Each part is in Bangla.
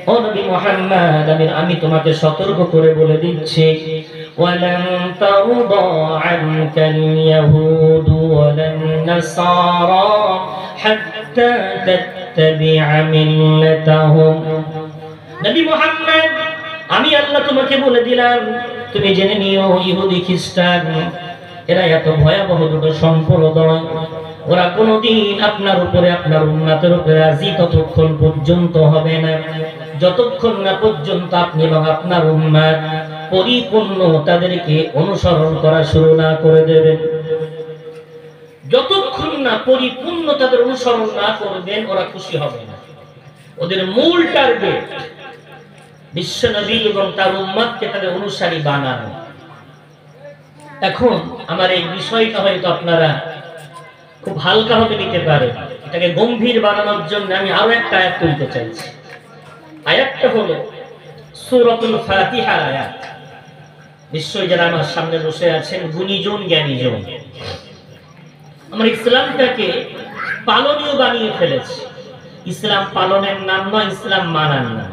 ও নবী মুহাম্মদ, আমি তোমাকে সতর্ক করে বলে দিচ্ছি, ওয়ালান তারদা আনকাল ইয়াহুদু ওয়ালান নাসারা হাত্তা তাত্তাবি'a মিল্লাতাহুম। নবী মুহাম্মদ, আমি আল্লাহ তোমাকে বলে দিলাম, তুমি জেনে নিও, ইহুদি খ্রিস্টান এরা এত ভয়াবহ দুটো সম্প্রদায়, ওরা কোনোদিন আপনার উপরে, আপনার উম্মতের উপরে রাজি ততক্ষণ পর্যন্ত হবে না, যতক্ষণ না পর্যন্ত আপনি এবং আপনার উম্মত পরিপূর্ণ তাদেরকে অনুসরণ করা শুরু না করে দেবেন। যতক্ষণ না পরিপূর্ণ তাদের অনুসরণ না করবেন, ওরা খুশি হবে না। ওদের মূল টার্গেট বিশ্বনবী এবং তার উম্মতকে তাদের অনুসারী বানানো। এখন আমার এই বিষয়টা হয়তো আপনারা খুব হালকাভাবে নিতে পারেন, এটাকে গম্ভীর বানানোর জন্য আমি আরো একটা আয়াত তুলতে চাইছি। আয়াতটা হলো সূরাতুল ফাতিহার আয়াত। নিশ্চয়ই যারা আমার সামনে বসে আছেন গুণীজন জ্ঞানীজন, আমরা ইসলামটাকে পালনীয় বানিয়ে ফেলেছি। ইসলাম পালনের নাম নয়, ইসলাম মানার নাম।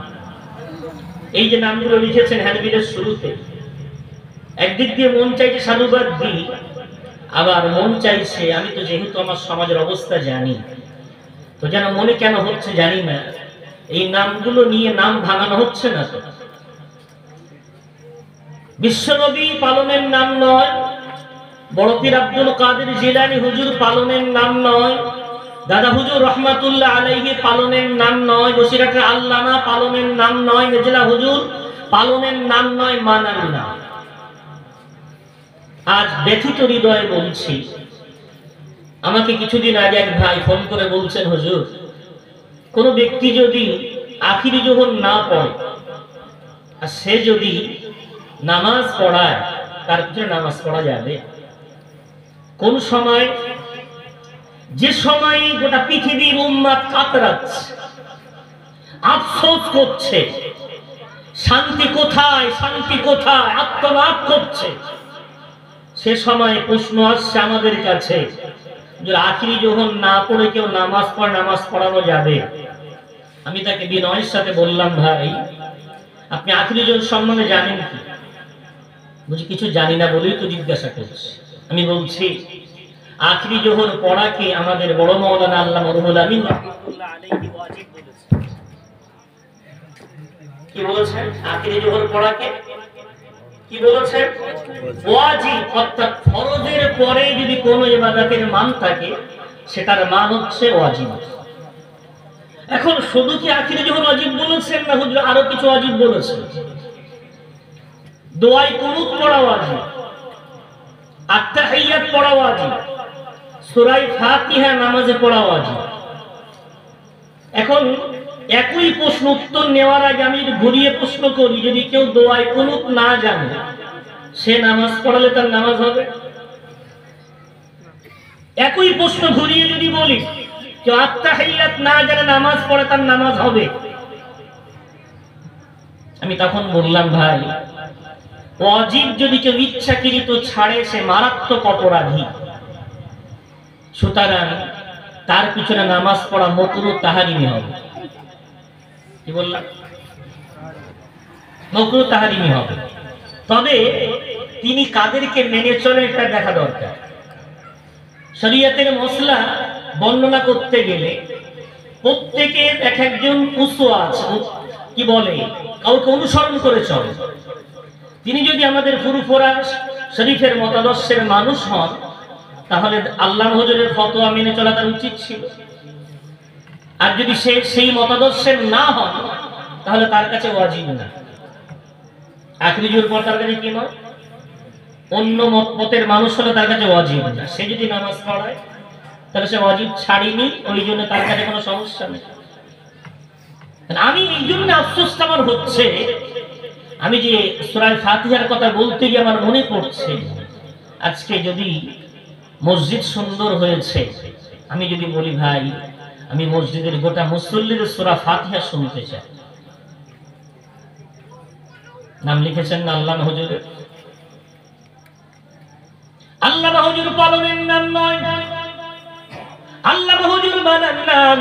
এই যে নামগুলো লিখেছেন হ্যান্ডবিলের শুরুতে, একদিক দিয়ে মন চাইছে সাধুবাদ দিই, আবার মন চাইছে, আমি তো যেহেতু আমার সমাজের অবস্থা জানি, তো যেন মনে কেন হচ্ছে জানি না, এই নামগুলো নিয়ে নাম ভাঙানো হচ্ছে না তো। বিশ্বনবী পালনের নাম নয়, বড় পীর আব্দুল কাদের জিলানী হুজুর পালনের নাম নয়, দাদা হুজুর রহমাতুল্লাহ আলাইহি পালনের নাম নয়, বসিরহাটের আল্লামা পালনের নাম নয়, মেজলা হুজুর পালনের নাম নয়, মানার নাম। আজ ব্যথিত হৃদয়ে বলছি, আমাকে কিছুদিন আগে এক ভাই ফোন করে বলছেন, হুজুর কোন ব্যক্তি যদি আখিরি জোহর না পড়ে আর সে যদি নামাজ পড়ায়, তার পিছনে নামাজ পড়া যাবে? কোন সময়, যে সময় গোটা পৃথিবীর উম্মাত কাতরাচ্ছে, আফসোস করছে, শান্তি কোথায়, শান্তি কোথায়, আত্মনাদ করছে, সে সময় প্রশ্ন আসছে আমাদের কাছে, যে আখিরি জোহর না পড়ে কেউ নামাজ পড়ে, নামাজ পড়ানো যাবে? আমি তাকে বিনয়ের সাথে বললাম, ভাই আপনি আখিরি জোহর সম্বন্ধে জানেন কি? বুঝি কিছু জানি না বলেই তো জিজ্ঞাসা করছি। আমি বলছি, আখিরি জোহর পড়াকে আমাদের বড় মাওলানা আল্লামা রুহুল আমিন রাহমাতুল্লাহ আলাইহি ওয়াজিব বলেছেন। কি বলেছেন? আখিরি জোহর পড়াকে কি বলেছেন? ওয়াজিব, অর্থাৎ ফরজের পরে যদি কোনো ইবাদতের মান থাকে, সেটার মান হচ্ছে ওয়াজিব। এখন শুধু কি আখিরি জোহর ওয়াজিব বলেছেন, না হুজুর আরো কিছু ওয়াজিব বলেছেন? দোয়ায় কুনুত পড়া ওয়াজিব, আত্তাহিয়াত পড়া ওয়াজিব, সূরা ফাতিহা নামাজে পড়া ওয়াজিব। এখন একই প্রশ্ন উত্তর নেওয়ার আগে আমি ঘুরিয়ে প্রশ্ন করি, যদি কেউ দোয়ায় কুনুত না জানে, সে নামাজ পড়ালে তার নামাজ হবে? একই প্রশ্ন ঘুরিয়ে যদি বলি, কেউ আত্তাহিয়াত না জানে নামাজ পড়ে, তার নামাজ হবে? আমি তখন বললাম, ভাই ওয়াজিব যদি কেউ ইচ্ছাকৃত ছাড়ে, সে মারাত্মক অপরাধী। সুতরাং তার পিছনে নামাজ পড়া মাকরুহ তাহরিমি হবে। কি বললাম? মাকরুহ তাহরিমি হবে। তবে তিনি কাদেরকে মেনে চলে এটা দেখা দরকার। শরীয়তের মসলা বর্ণনা করতে গেলে প্রত্যেকের এক একজন উসওয়া আছে, কি বলে, কাউকে অনুসরণ করে চলে। তিনি যদি আমাদের ফুরফুরা শরীফের মতাদর্শের মানুষ হন, তাহলে আল্লাহ হুজুরের ফতোয়া মেনে চলা তার উচিত ছিল। আর যদি সে সেই মতাদর্শের না হন, তাহলে তার কাছে ওয়াজিব না। আখিরি জোহর পর তার কাছে কি নয়, অন্য মতের মানুষ হলে তার কাছে ওয়াজিব না। সে যদি নামাজ পড়ায়, তাহলে সে ওয়াজিব ছাড়িনি, ওই জন্য তার কাছে কোনো সমস্যা নেই। আমি এই জন্য আফসোসটা আমার হচ্ছে, আমি যে সূরা ফাতিহার কথা বলতে গিয়ে আমার মনে পড়ছে, আজকে যদি মসজিদ সুন্দর হয়েছে, আমি যদি বলি ভাই আমি মসজিদের গোটা মুসল্লিদের সূরা ফাতিহা শুনতে চাই, নাম লিখেছেন না আল্লামা হুজুরের? আল্লামা হুজুর পালনের নাম নয়, আল্লামা হুজুর বানার নাম।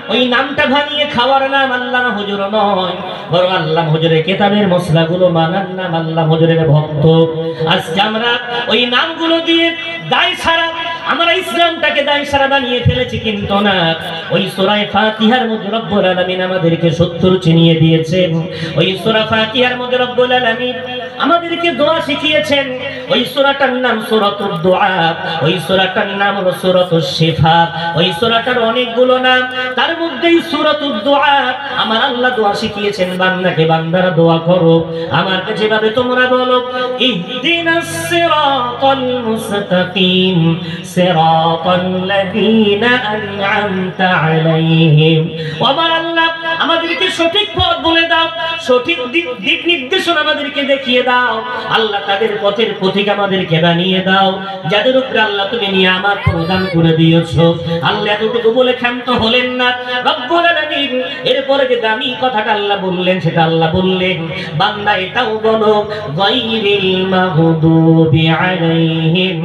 ও ওই নামটা ভাঙিয়ে খাওয়ার নাম আল্লাহ হুজুর নয়, বরং আল্লাহ হুজুরের কিতাবের মশলাগুলো মানার নাম আল্লাহ হুজুরের ভক্ত। আজকে আমরা ওই নামগুলো দিয়ে দায় ছাড়া আমরা ইসলামটাকে দায় সারা বানিয়ে ফেলেছি, কিন্তু না, ওই সূরা ফাতিহার মধ্যে রব্বুল আলামিন আমাদেরকে সত্য চিনিয়ে দিয়েছেন। ওই সূরা ফাতিহার মধ্যে রব্বুল আলামিন আমাদেরকে দোয়া শিখিয়েছেন। ওই সূরাটার নাম সূরাতুদ দুআ, ওই সূরাটার নাম হলো সূরাতুশ শিফা। ওই সূরাটার অনেকগুলো নাম, তার মধ্যেই সূরাতুদ দুআ। আমার আল্লাহ দোয়া শিখিয়েছেন, বান্দাকে বান্দারা দোয়া করো আমার কাছে যেভাবে তোমরা বলো, ইহদিনাস সিরাতাল মুস্তাকিম সিরাতাল লাযীনা আন'আমতা আলাইহিম। আমার আল্লাহ আমাদেরকে সঠিক পথ বলে দাও, সঠিক দিক নির্দেশনা আমাদেরকে দেখিয়ে দাও। আল্লাহ তাদের পথের পথিক আমাদেরকে বানিয়ে দাও, যাদের উপরে আল্লাহ তুমি নিয়ামত প্রদান করে দিয়েছো। আল্লাহ এতটুকু বলে ক্ষান্ত হলেন না রব্বুল আলামিন, এরপরে যে দামি কথাটা আল্লাহ বললেন সেটা আল্লাহ বললেন, বান্দা এটাও বলো, গায়রিল মাগদুবি আলাইহিম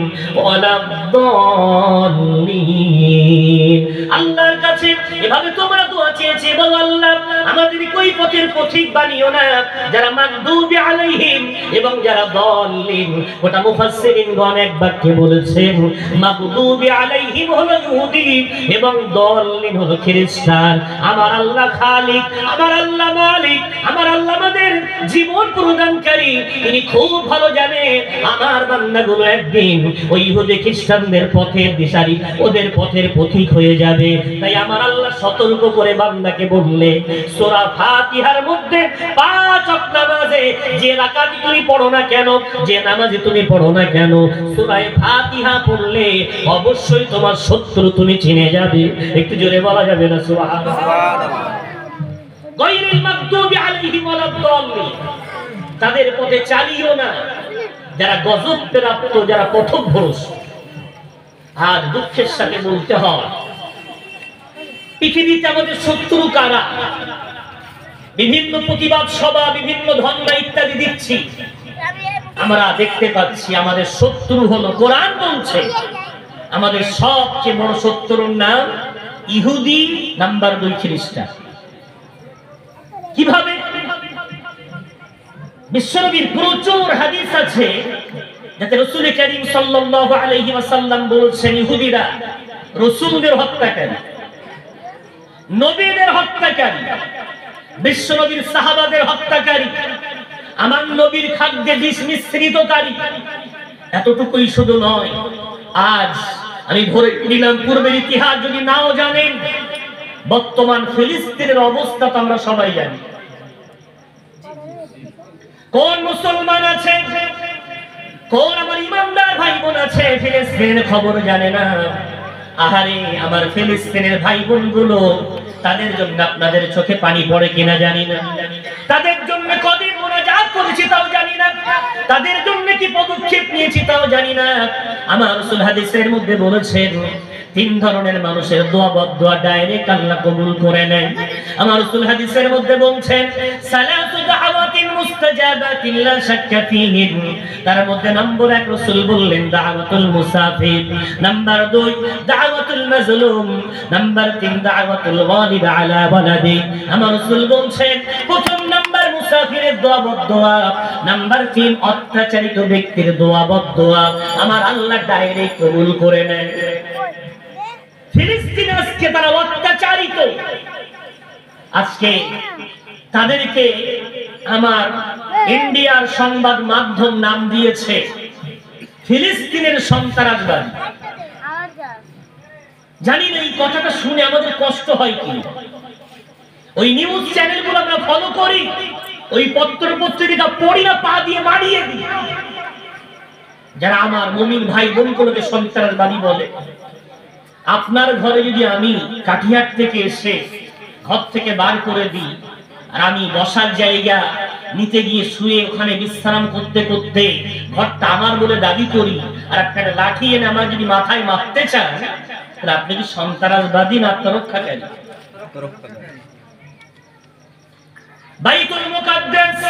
ওয়ালাদ-দাল্লিন। আল্লাহর কাছে এভাবে তোমরা দোয়া চেয়েছে, বলো আল্লাহ আমাদেরকে ওই পথের পথিক বানিও না যারা মাগদুবি আলাইহিম এবং যারা দাল্লিন। ওটা মুফাসসিরিনগণ এক বাক্যে বলেছেন, মাগদুবি আলাইহিম হলো ইহুদি এবং দাল্লিন হলো খ্রিস্টান। আমার আল্লাহ খালিক, আমার আল্লাহ মালিক, আমার আল্লাহ আমাদের জীবন প্রদানকারী, তিনি খুব ভালো জানেন আমার বান্দাগুলো একদিন ওই ইহুদি খ্রিস্টানদের পথের দিশারি, ওদের পথের পথিক হয়ে যাবে। তাই আমার আল্লাহ সতর্ক করে বান্দাকে বললে, সূরা ফাতিহার মধ্যে 5 ওয়াক্ত নামাজে যে রাকাত তুমি পড়ো না কেন, যে নামাজে তুমি পড়ো না কেন, সূরা ফাতিহা পড়লে অবশ্যই তোমার শত্রু তুমি চিনে যাবে। একটু জোরে বলা যাবে না সুবহানাল্লাহ? গায়রিল মাগদুবি আলাইহিম ওয়ালাদ-দাল্লিন, তাদের পথে চালিও না যারা গজব প্রাপ্ত, যারা পথভ্রষ্ট। আর দুঃখের সাথে বলতে হয়, পৃথিবীতে আমাদের শত্রু কারা? বিভিন্ন প্রতিবাদ সভা, বিভিন্ন ধর্ণা ইত্যাদি দিচ্ছি, আমরা দেখতে পাচ্ছি আমাদের শত্রু হলো, কোরআন বলছে আমাদের সবচেয়ে বড় শত্রুর নাম ইহুদি, নাম্বার 2 খ্রিস্টান। কিভাবে? বিশ্বনবীর প্রচুর হাদিস আছে যাতে রাসূল করিম সাল্লাল্লাহু আলাইহি ওয়াসাল্লাম বলেছেন, ইহুদিরা রাসূলদের হত্যাকারী, নবীদের হত্যাকারী, বিশ্বনবীর সাহাবাদের হত্যাকারী, আমার নবীর খাদ্যে বিষ মিশ্রিতকারী। এতটুকুই শুধু নয়, আজ আমি ধরে নিলাম পূর্বের ইতিহাস যদি নাও জানেন, বর্তমান ফিলিস্তিনের অবস্থা তো আমরা সবাই জানি। কোন মুসলমান আছে, কোন আমার ইমানদার ভাই বোন আছে ফিলিস্তিনের খবর জানে না? আহারে আমার ফিলিস্তিনের ভাই বোন গুলো, তাদের জন্য আপনাদের চোখে পানি পড়ে কিনা জানি না, তাদের জন্য কদিন মুনাজাত করেছি তাও জানি না, তাদের জন্য কি পদক্ষেপ নিয়েছি তাও জানি না। আমার রাসূল হাদিসের মধ্যে বলেছেন, 3 ধরনের মানুষের দোয়া বদদোয়া ডাইরেক্ট আল্লাহ কবুল করে নেন। আমার রাসূল হাদিসের মধ্যে বলছেন, সালাতু দাওয়াতিন মুস্তাজাবাতিন লা শাক্কা ফীহিন। তার মধ্যে নম্বর 1 রাসূল বললেন দাওয়াতুল মুসাফির, নাম্বার 2 দাওয়াতুল মাজলুম, নাম্বার 3 দাওয়াতুল ওয়ালিদ আলা ওয়ালাদি। আমার রাসূল বলছেন, প্রথম নাম্বার মুসাফিরের দোয়া বদদোয়া, নাম্বার 3 অত্যাচারিত ব্যক্তির দোয়া বদদোয়া আমার আল্লাহ ডাইরেক্ট কবুল করে নেন। ফিলিস্তিন আজকে তারা অত্যাচারিত, আজকে তাদেরকে আমার ইন্ডিয়ার সংবাদ মাধ্যম নাম দিয়েছে ফিলিস্তিনের সন্ত্রাসবাদী। জানি না এই কথাটা শুনে আমাদের কষ্ট হয় কি। ওই নিউজ চ্যানেলগুলো আমরা ফলো করি, ওই পত্র পত্রিকা পড়ি না, পা দিয়ে মারিয়ে দিই। যারা আমার মুমিন ভাই বোনগুলোকে সন্ত্রাসবাদী বলে, আপনার ঘরে যদি আমি কাঠিয়াট থেকে এসে ঘর থেকে বার করে দিই, আর আমি বসার জায়গা নিতে গিয়ে শুয়ে ওখানে বিশ্রাম করতে করতে ঘরটা আমার বলে দাবি করি, আর একটা লাঠি এনে আমার যদি মাথায় মারতে চান, তাহলে আপনি কি সন্ত্রাসবাদী না আত্মরক্ষাকারী? বাইতুল মুকাদ্দাস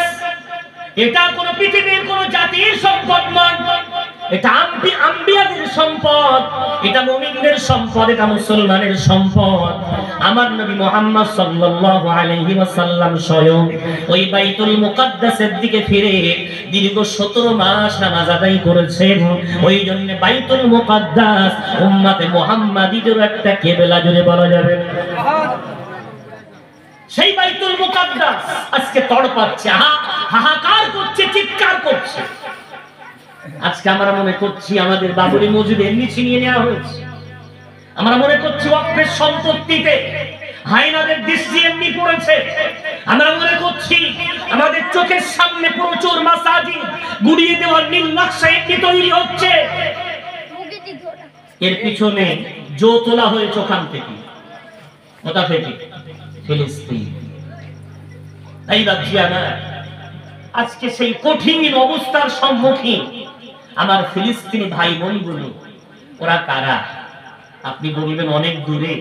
এটা কোন পৃথিবীর কোন জাতির সম্পদ নয়, এটা আম্বিয়াদের সম্পদ, এটা মুমিনদের সম্পদ, এটা মুসলমানের সম্পদ। আমার নবী মুহাম্মদ সাল্লাল্লাহু আলাইহি ওয়াসাল্লাম স্বয়ং ওই বাইতুল মুকাদ্দাসের দিকে ফিরে দীর্ঘ 17 মাস নামাজ আদায় করেছেন। ওই জন্য বাইতুল মুকাদ্দাস উম্মতে মুহাম্মাদীদের একটা কিবলা জুড়ে বলা যাবে। সেই বাইতুল মুকাদ্দাস আজকে তড়পাচ্ছে, হাহাকার করছে, চিৎকার করছে। আজকে আমরা মনে করছি আমাদের বাবরি মসজিদ এমনি ছিনিয়ে নেওয়া হয়েছে, আমরা মনে করছি ওয়াকফের সম্পত্তিতে হায়নাদের দৃষ্টি এমনি পড়েছে, আমরা মনে করছি আমাদের চোখের সামনে প্রচুর মাসাজিদ গুড়িয়ে দেওয়ার নীল নকশা এমনি তৈরি হচ্ছে। এর পিছনে জো তোলা হয়েছে ওখান থেকে, ওটা থেকে ফিলিস্তিন। তাই রাজিয়ানা আজকে সেই কঠিন অবস্থার সম্মুখীন আমার ফিলিস্তিনি ভাই বোনগুলো, ওরা কারা? আপনি বলবেন অনেক দূরে,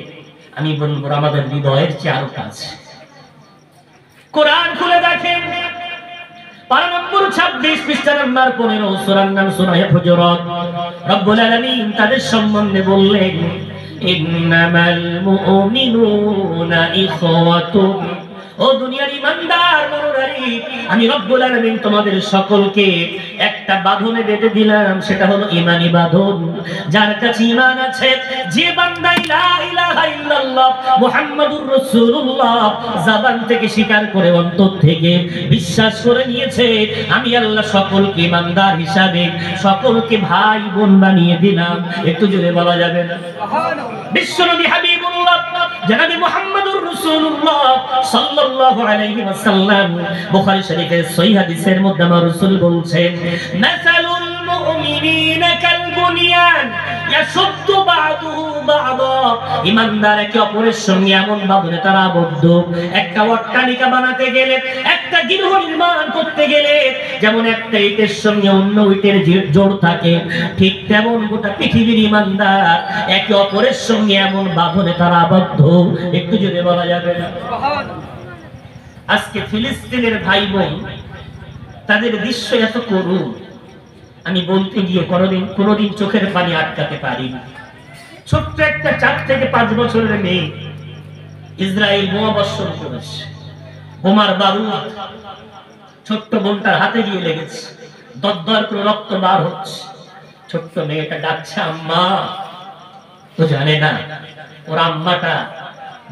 আমি বলবো আমাদের হৃদয়ের চেয়ে আরো কাছে। কোরআন খুলে দেখেন, পারা নম্বর 26 পৃষ্ঠা নাম্বার 15, সূরার নাম সূরা হুজুরাত। রব্বুল আলামিন তাদের সম্বন্ধে বললেন, ইন্নামাল মুমিনুনা ইখওয়াতুন। ও দুনিয়ার ইমানদার নরনারী, আমি রব্বুল আলামিন তোমাদের সকলকে একটা বাঁধনে বেঁধে দিলাম, সেটা হলো ঈমানি বাঁধন। যার কাছে ঈমান আছে, যে বান্দা লা ইলাহা ইল্লাল্লাহ মুহাম্মাদুর রাসূলুল্লাহ জবান থেকে স্বীকার করে অন্তর থেকে বিশ্বাস করে নিয়েছে, আমি আল্লাহ সকলকে ঈমানদার হিসাবে সকলকে ভাই বোন বানিয়ে দিলাম। একটু জোরে বলা যাবে না সুবহানাল্লাহ? বিশ্বনবী হাবিবুল্লাহ জনাবে মুহাম্মাদুর রাসূলুল্লাহ সাল্লাল্লাহু আলাইহি ওয়াসাল্লাম বুখারী শরীফের সহিহ হাদিসের মধ্যে আমার রাসূল বলছেন, মাসালুল মুমিনিনা কাল বুনিয়ান ইয়াশুদ্দু বা'দুহু বা'দা। ঈমানদার একে অপরের সঙ্গে এমন ভাবে তারা আবদ্ধ, একটা অট্টালিকা বানাতে গেলে, একটা গৃহ নির্মাণ করতে গেলে যেমন একটা ইটের সঙ্গে অন্য ইটের জোড় থাকে, ঠিক তেমন গোটা পৃথিবীর ঈমানদার একে অপরের সঙ্গে এমন বাঁধনে তারা আবদ্ধ। একটু জোরে বলা যাবে না সুবহানাল্লাহ? আজকে ফিলিস্তিনের ভাই বোন, তাদের দৃশ্য এত করুণ, আমি বলতে গিয়ে কোনোদিন চোখের পানি আটকাতে পারিনি। ছোট্ট একটা 4 থেকে 5 বছরের মেয়ে ইসরায়েল বোমা বর্ষণ করেছে, বোমার বারুদ ছোট্ট বোনটার হাতে গিয়ে লেগেছে, দরদর করে রক্ত বার হচ্ছে। ছোট্ট মেয়েটা ডাকছে আম্মা, ও জানে না ওর আম্মাটা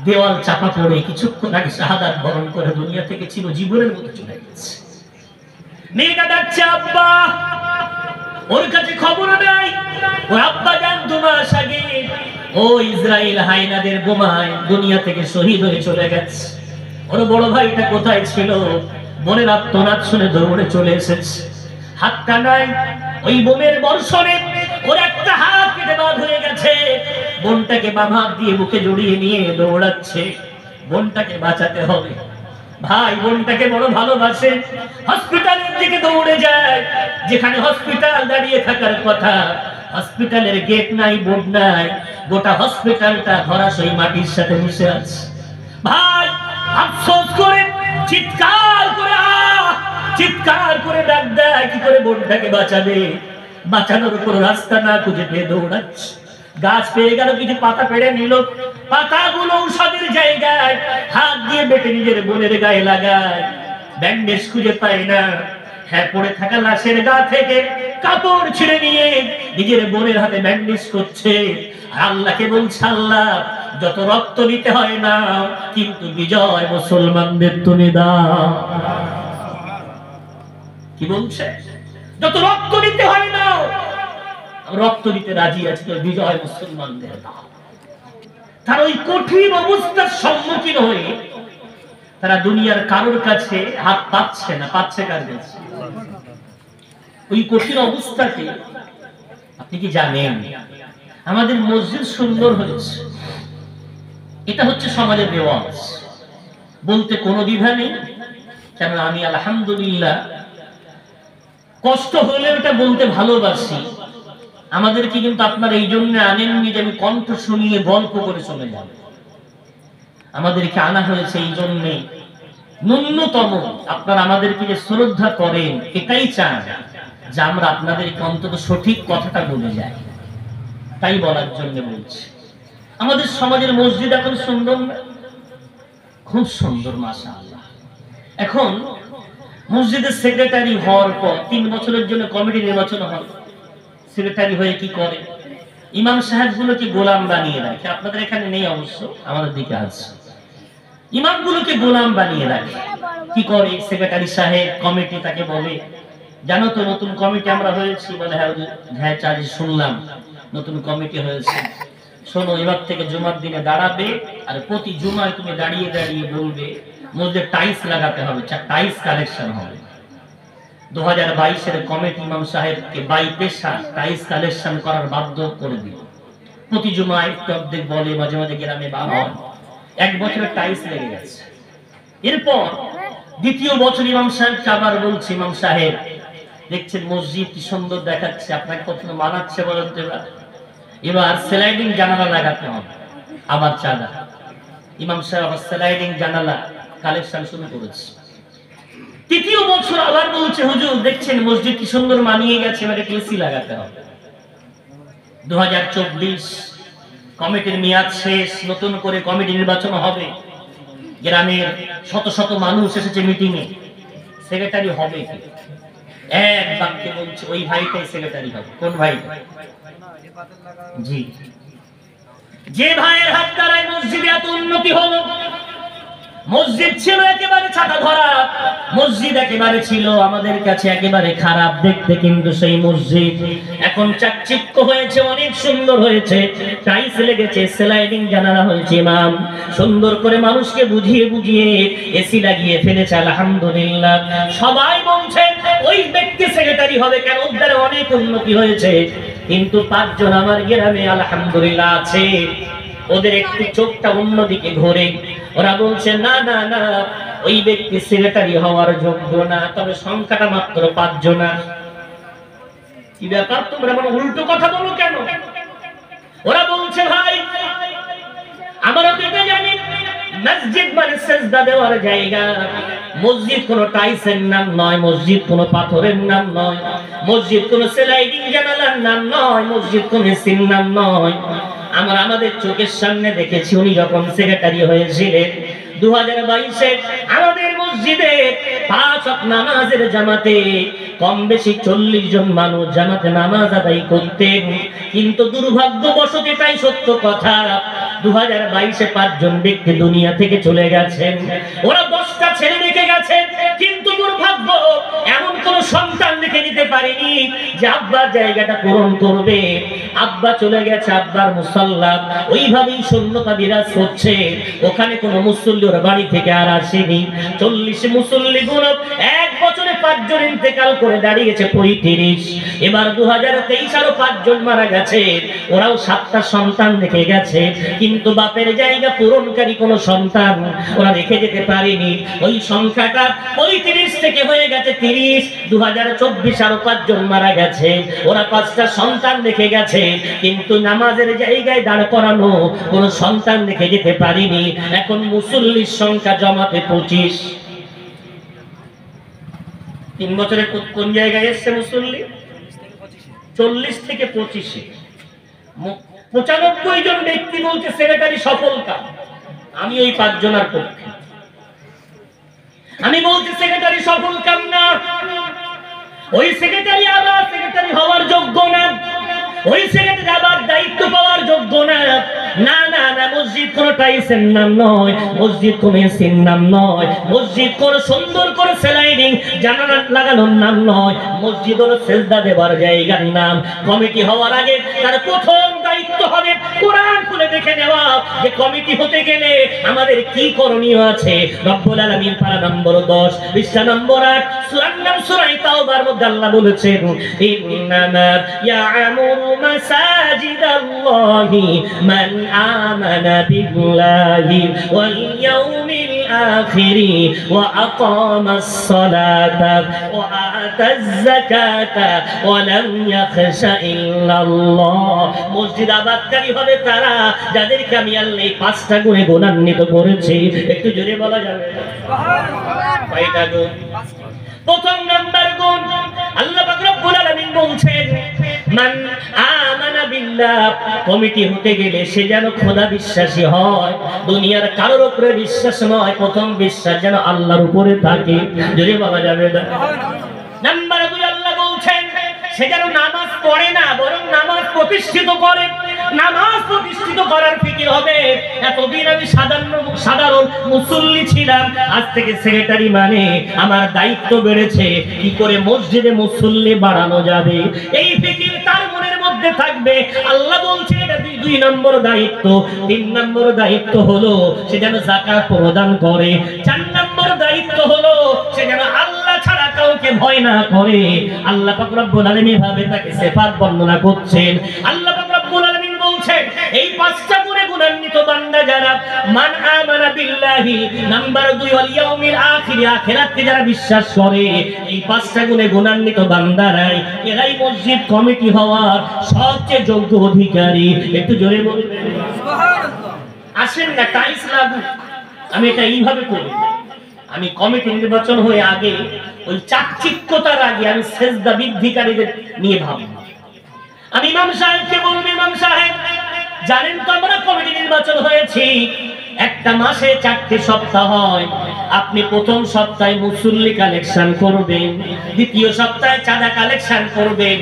দেওয়াল চাপা পড়ে কিছুক্ষণ আগে শাহাদাত বরণ করে দুনিয়া থেকে ছিল জীবনের মতো চলে গেছে। মেয়েটা ডাকছে আব্বা, ওর কাছে খবর নাই ওর আব্বা জান 2 মাস আগে ও ইসরায়েল হায়নাদের বোমায় দুনিয়া থেকে শহীদ হয়ে চলে গেছে। ওর বড় ভাইটা কোথায় ছিল? বোনের আত্মনাদ শুনে দৌড়ে চলে এসেছে, হাতটা নাই, ওই বোমের বর্ষণে ওর একটা হাত কেটে বাদ হয়ে গেছে। বোনটাকে বাম হাত দিয়ে বুকে জড়িয়ে নিয়ে দৌড়াচ্ছে, বোনটাকে বাঁচাতে হবে। ভাই বোনটাকে বড় ভালোবাসে, হসপিটালের দিকে দৌড়ে যায়, যেখানে হসপিটাল দাঁড়িয়ে থাকার কথা, হসপিটালের গেট নাই, বোর্ড নাই, গোটা হসপিটালটা ধরাশয়ী মাটির সাথে মিশে আছে। ভাই আফসোস করে চিৎকার করে ডাক দেয়, কি করে বোনটাকে বাঁচাবে? বাঁচানোর কোনো রাস্তা না খুঁজে পেয়ে দৌড়াচ্ছে। গাছ পেয়ে গেল, কিছু পাতা পেড়ে নিল, পাতাগুলো ঔষধের জায়গায় হাত দিয়ে বেটে নিজের বোনের গায়ে লাগায়। ব্যান্ডেজ খুঁজে পায় না, হ্যাঁ পড়ে থাকা লাশের গা থেকে কাপড় ছিঁড়ে নিয়ে নিজের বোনের হাতে ব্যান্ডেজ করছে। আর আল্লাহকে বলছে, আল্লাহ যত রক্ত নিতে হয় না, কিন্তু বিজয় মুসলমানদের তুমি দাও। কি বলছে? যত রক্ত নিতে হয় না, রক্ত দিতে রাজি আছে, তো বিজয় মুসলমানদের দাও। তার ওই কঠিন অবস্থার সম্মুখীন হয়ে তারা দুনিয়ার কারোর কাছে হাত পাচ্ছে না, পাচ্ছে কার কাছে? ওই কঠিন অবস্থাকে আপনি কি জানেন আমাদের মসজিদ সুন্দর হয়েছে, এটা হচ্ছে সমাজের রেওয়াজ, বলতে কোনো দ্বিধা নেই। কেন আমি আলহামদুলিল্লাহ কষ্ট হলে ওটা বলতে ভালোবাসি। আমাদেরকে কিন্তু আপনারা এই জন্য আনেননি যে আমি কণ্ঠ শুনিয়ে গল্প করে চলে যাব, আমাদেরকে আনা হয়েছে এই জন্যে ন্যূনতম আপনারা আমাদেরকে যে শ্রদ্ধা করেন এটাই চান। যে আমরা আপনাদেরকে অন্তত সঠিক কথাটা বলে যাই, তাই বলার জন্য বলছি। আমাদের সমাজের মসজিদ এখন সুন্দর না? খুব সুন্দর, মাশাআল্লাহ। এখন মসজিদের সেক্রেটারি হওয়ার পর 3 বছরের জন্য কমিটি নির্বাচন হয়। সেক্রেটারি হয়ে কি করে? ইমাম সাহেবগুলোকে গোলাম বানিয়ে রাখে। আপনাদের এখানে নেই অবশ্য, আমাদের দিকে আছে। ইমামগুলোকে গোলাম বানিয়ে রাখে। কি করে সেক্রেটারি সাহেব? কমিটি তাকে বলে, জানো তো নতুন কমিটি আমরা হয়েছি। বলে হ্যাঁ চারি শুনলাম নতুন কমিটি হয়েছে। শোনো, এবার থেকে জুমার দিনে দাঁড়াবে, আর প্রতি জুমায় তুমি দাঁড়িয়ে দাঁড়িয়ে বলবে মধ্যে টাইলস লাগাতে হবে, টাইলস কালেকশন হবে। 2022-এর কমিটি ইমাম সাহেবকে বাই পেশা টাইলস কালেকশন করার বাধ্য করে দিল। প্রতি জুমায় অর্ধেক বলে, মাঝে মাঝে গ্রামে বার হয়। 1 বছরের টাইলস লেগে গেছে। এরপর 2য় বছর ইমাম সাহেবকে আবার বলছে, ইমাম সাহেব দেখছেন মসজিদ কি সুন্দর দেখাচ্ছে, আপনাকে কখনো মানাচ্ছে বলেন তো? এবার স্লাইডিং জানালা লাগাতে হবে। আবার চাঁদা। ইমাম সাহেব আবার স্লাইডিং জানালা কালেকশন শুরু করেছে। 3য় বছর আবার বলছে, হুজুর দেখছেন মসজিদ কি সুন্দর মানিয়ে গেছে, এবারে এসি লাগাতে হবে। 2024 কমিটির মেয়াদ শেষ, নতুন করে কমিটি নির্বাচন হবে। গ্রামের শত শত মানুষ এসেছে মিটিং এ। সেক্রেটারি হবে কি? এক বাক্যে বলছে, ওই ভাইটাই সেক্রেটারি হবে। কোন ভাই? জি, যে ভাইয়ের হাত দ্বারাই মসজিদে এত উন্নতি হলো। মসজিদ ছিল একেবারে ছাতা ধরা, মসজিদ একেবারে ছিল আমাদের কাছে একেবারে খারাপ দেখতে, কিন্তু সেই মসজিদ এখন চাকচিক্য হয়েছে, অনেক সুন্দর হয়েছে। টাইলস লেগেছে, স্লাইডিং জানালা হয়েছে, ইমাম সুন্দর করে মানুষকে বুঝিয়ে বুঝিয়ে এসি লাগিয়ে ফেলেছে। আলহামদুলিল্লাহ। সবাই বলছে ওই ব্যক্তি সেক্রেটারি হবে। কেন? ওদের অনেক উন্নতি হয়েছে। কিন্তু 5 জন আমার গ্রামে আলহামদুলিল্লাহ আছে, ওদের একটু চোখটা অন্যদিকে ঘোরে। ওরা বলছে না না না, ওই ব্যক্তি সেক্রেটারি হওয়ার যোগ্য না। তবে সংখ্যাটা মাত্র 5 জন। কি ব্যাপার, তোমরা মানে উল্টো কথা বলো কেন? ওরা বলছে ভাই আমরা তো এটা জানি মসজিদ মানে সেজদা দেওয়ার জায়গা। মসজিদ কোন টাইলসের নাম নয়, মসজিদ কোন পাথরের নাম নয়, মসজিদ কোন স্লাইডিং জানালার নাম নয়, মসজিদ কোন এসির নাম নয়। আমরা আমাদের চোখের সামনে দেখেছি উনি যখন সেক্রেটারি হয়েছিলেন 2022-এ আমাদের মসজিদে 5 ওয়াক্ত নামাজের জামাতে কম বেশি 40 জন মানুষ জামাতে নামাজ আদায় করতেন। কিন্তু দুর্ভাগ্যবশত, এটাই সত্য কথা, 2022-এ 5 জন ব্যক্তি দুনিয়া থেকে চলে গেছেন। ওরা 10টা ছেলে রেখে গেছেন, কিন্তু দুর্ভাগ্য এমন কোন সন্তান রেখে দিতে পারেনি যে আব্বার জায়গাটা পূরণ করবে। আব্বা চলে গেছে, আব্বার মুসাল্লা ওইভাবেই শূন্যতা বিরাজ করছে। ওখানে কোনো মুসল্লি ওর বাড়ি থেকে আর আসেনি। 40 মুসল্লি গুলো 1 বছরে 5 জন ইন্তেকাল করে দাঁড়িয়েছে 35। এবার 2023 আরো 5 জন মারা গেছে। ওরাও 7টা সন্তান রেখে গেছে, কিন্তু বাপের জায়গা পূরণকারী কোনো সন্তান ওরা রেখে যেতে পারেনি। ওই সংখ্যাটা 35 থেকে হয়ে গেছে 30। 2024 আরো 5 জন মারা গেছে। ওরা 5টা সন্তান রেখে গেছে, কিন্তু নামাজের জায়গায় দাঁড় করানো কোনো সন্তান রেখে যেতে পারেনি। এখন মুসল্লির সংখ্যা জমাতে 25। 3 বছরে কোন জায়গায় এসছে মুসল্লি? 40 থেকে 25। 95 জন ব্যক্তি বলছে সেক্রেটারি সফল কাজ। আমি ওই 5 জনের পক্ষে। আমি বলছি সেক্রেটারি সফল কাম না। ওই সেক্রেটারি আবার সেক্রেটারি হওয়ার যোগ্য না, ওই সেক্রেটারি আবার দায়িত্ব পাওয়ার যোগ্য না। না না না, মসজিদ কোন টাইলসের নাম নয়, মসজিদ কোন এসির নাম নয়, মসজিদ কোন সুন্দর করে স্লাইডিং জানালা লাগানোর নাম নয়, মসজিদ হলো সেজদা দেওয়ার জায়গার নাম। কমিটি হওয়ার আগে তার প্রথম দায়িত্ব হবে কোরআন খুলে দেখে নেওয়া যে কমিটি হতে গেলে আমাদের কি করণীয় আছে। রব্বুল আলামিন পারা নম্বর 10 পৃষ্ঠা নম্বর 8 সূরার নাম সূরা তাওবার মধ্যে আল্লাহ বলেছেন, ইন্নামা ইয়া'মুরু মাসাজিদাল্লাহি মান আমানা বিল্লাহি ওয়াল ইয়াউমিল আখিরি ওয়া আকামাস সালাতা ওয়া আতাজ যাকাতা ওয়া লাম ইয়াখশা ইল্লাল্লাহ। মসজিদ আবাদকারী হবে তারা যাদেরকে আমি আল্লাহ 5টা গুণে গুণান্বিত করেছি। একটু জোরে বলা যাবে? কয়টা গুণ? প্রথম নাম্বার গুণ আল্লাহ পাক রব্বুল আলামিন বলছেন মান আমানা বিল্লাহ, কমিটি হতে গেলে সে যেন খোদা বিশ্বাসী হয়, দুনিয়ার কারোর উপরে বিশ্বাস নয়, প্রথম বিশ্বাস যেন আল্লাহর উপরে থাকে। যদি বলা যাবে না। নাম্বার 2 আল্লাহ বলছেন সে যেন নামাজ পড়ে না, বরং নামাজ প্রতিষ্ঠিত করে। নামাজ প্রতিষ্ঠিত করার ফিকির হবে। এতদিন আমি সাধারণ মুসল্লি ছিলাম, আজ থেকে সেক্রেটারি, মানে আমার দায়িত্ব বেড়েছে, কি করে মসজিদে মুসল্লি বাড়ানো যাবে, এই ফিকির তার মনের মধ্যে থাকবে। আল্লাহ বলছে এটা 2 নম্বর দায়িত্ব। 3 নম্বর দায়িত্ব হলো সে যেন যাকাত প্রদান করে। 4 নম্বর দায়িত্ব হলো সে যেন আল্লাহ ছাড়া কাউকে ভয় না করে। আল্লাহ পাক রব্বুল আলামিন ভাবে তাকে সিফাত বর্ণনা করছেন। আল্লাহ পাক রব্বুল আলামিন বলছেন এই 5টা গুণে গুণান্বিত বান্দা যারা, মান আমানা বিল্লাহি, নাম্বার 2 ওয়াল ইয়াউমিল আখির, আখিরাতকে যারা বিশ্বাস করে, এই 5টা গুণে গুণান্বিত বান্দারাই এরাই মসজিদ কমিটি হওয়ার সবচেয়ে যোগ্য অধিকারী। একটু জোরে বলবেন সুবহানাল্লাহ। আসেন না টাইস লাগু, আমি এটা এইভাবে করি। আমি কমিটি নির্বাচন হয়ে আগে ওই চাকচিক্যতার আগে আমি সেজদা বৃদ্ধিকারীদের নিয়ে ভাবি। আমি ইমাম সাহেবকে বলবো, ইমাম সাহেব জানেন তো আমরা কমিটি নির্বাচন হয়েছি, একটা মাসে 4টে সপ্তাহ হয়। আপনি প্রথম সপ্তাহে মুসল্লি কালেকশন করবেন, দ্বিতীয় সপ্তাহে চাঁদা কালেকশন করবেন,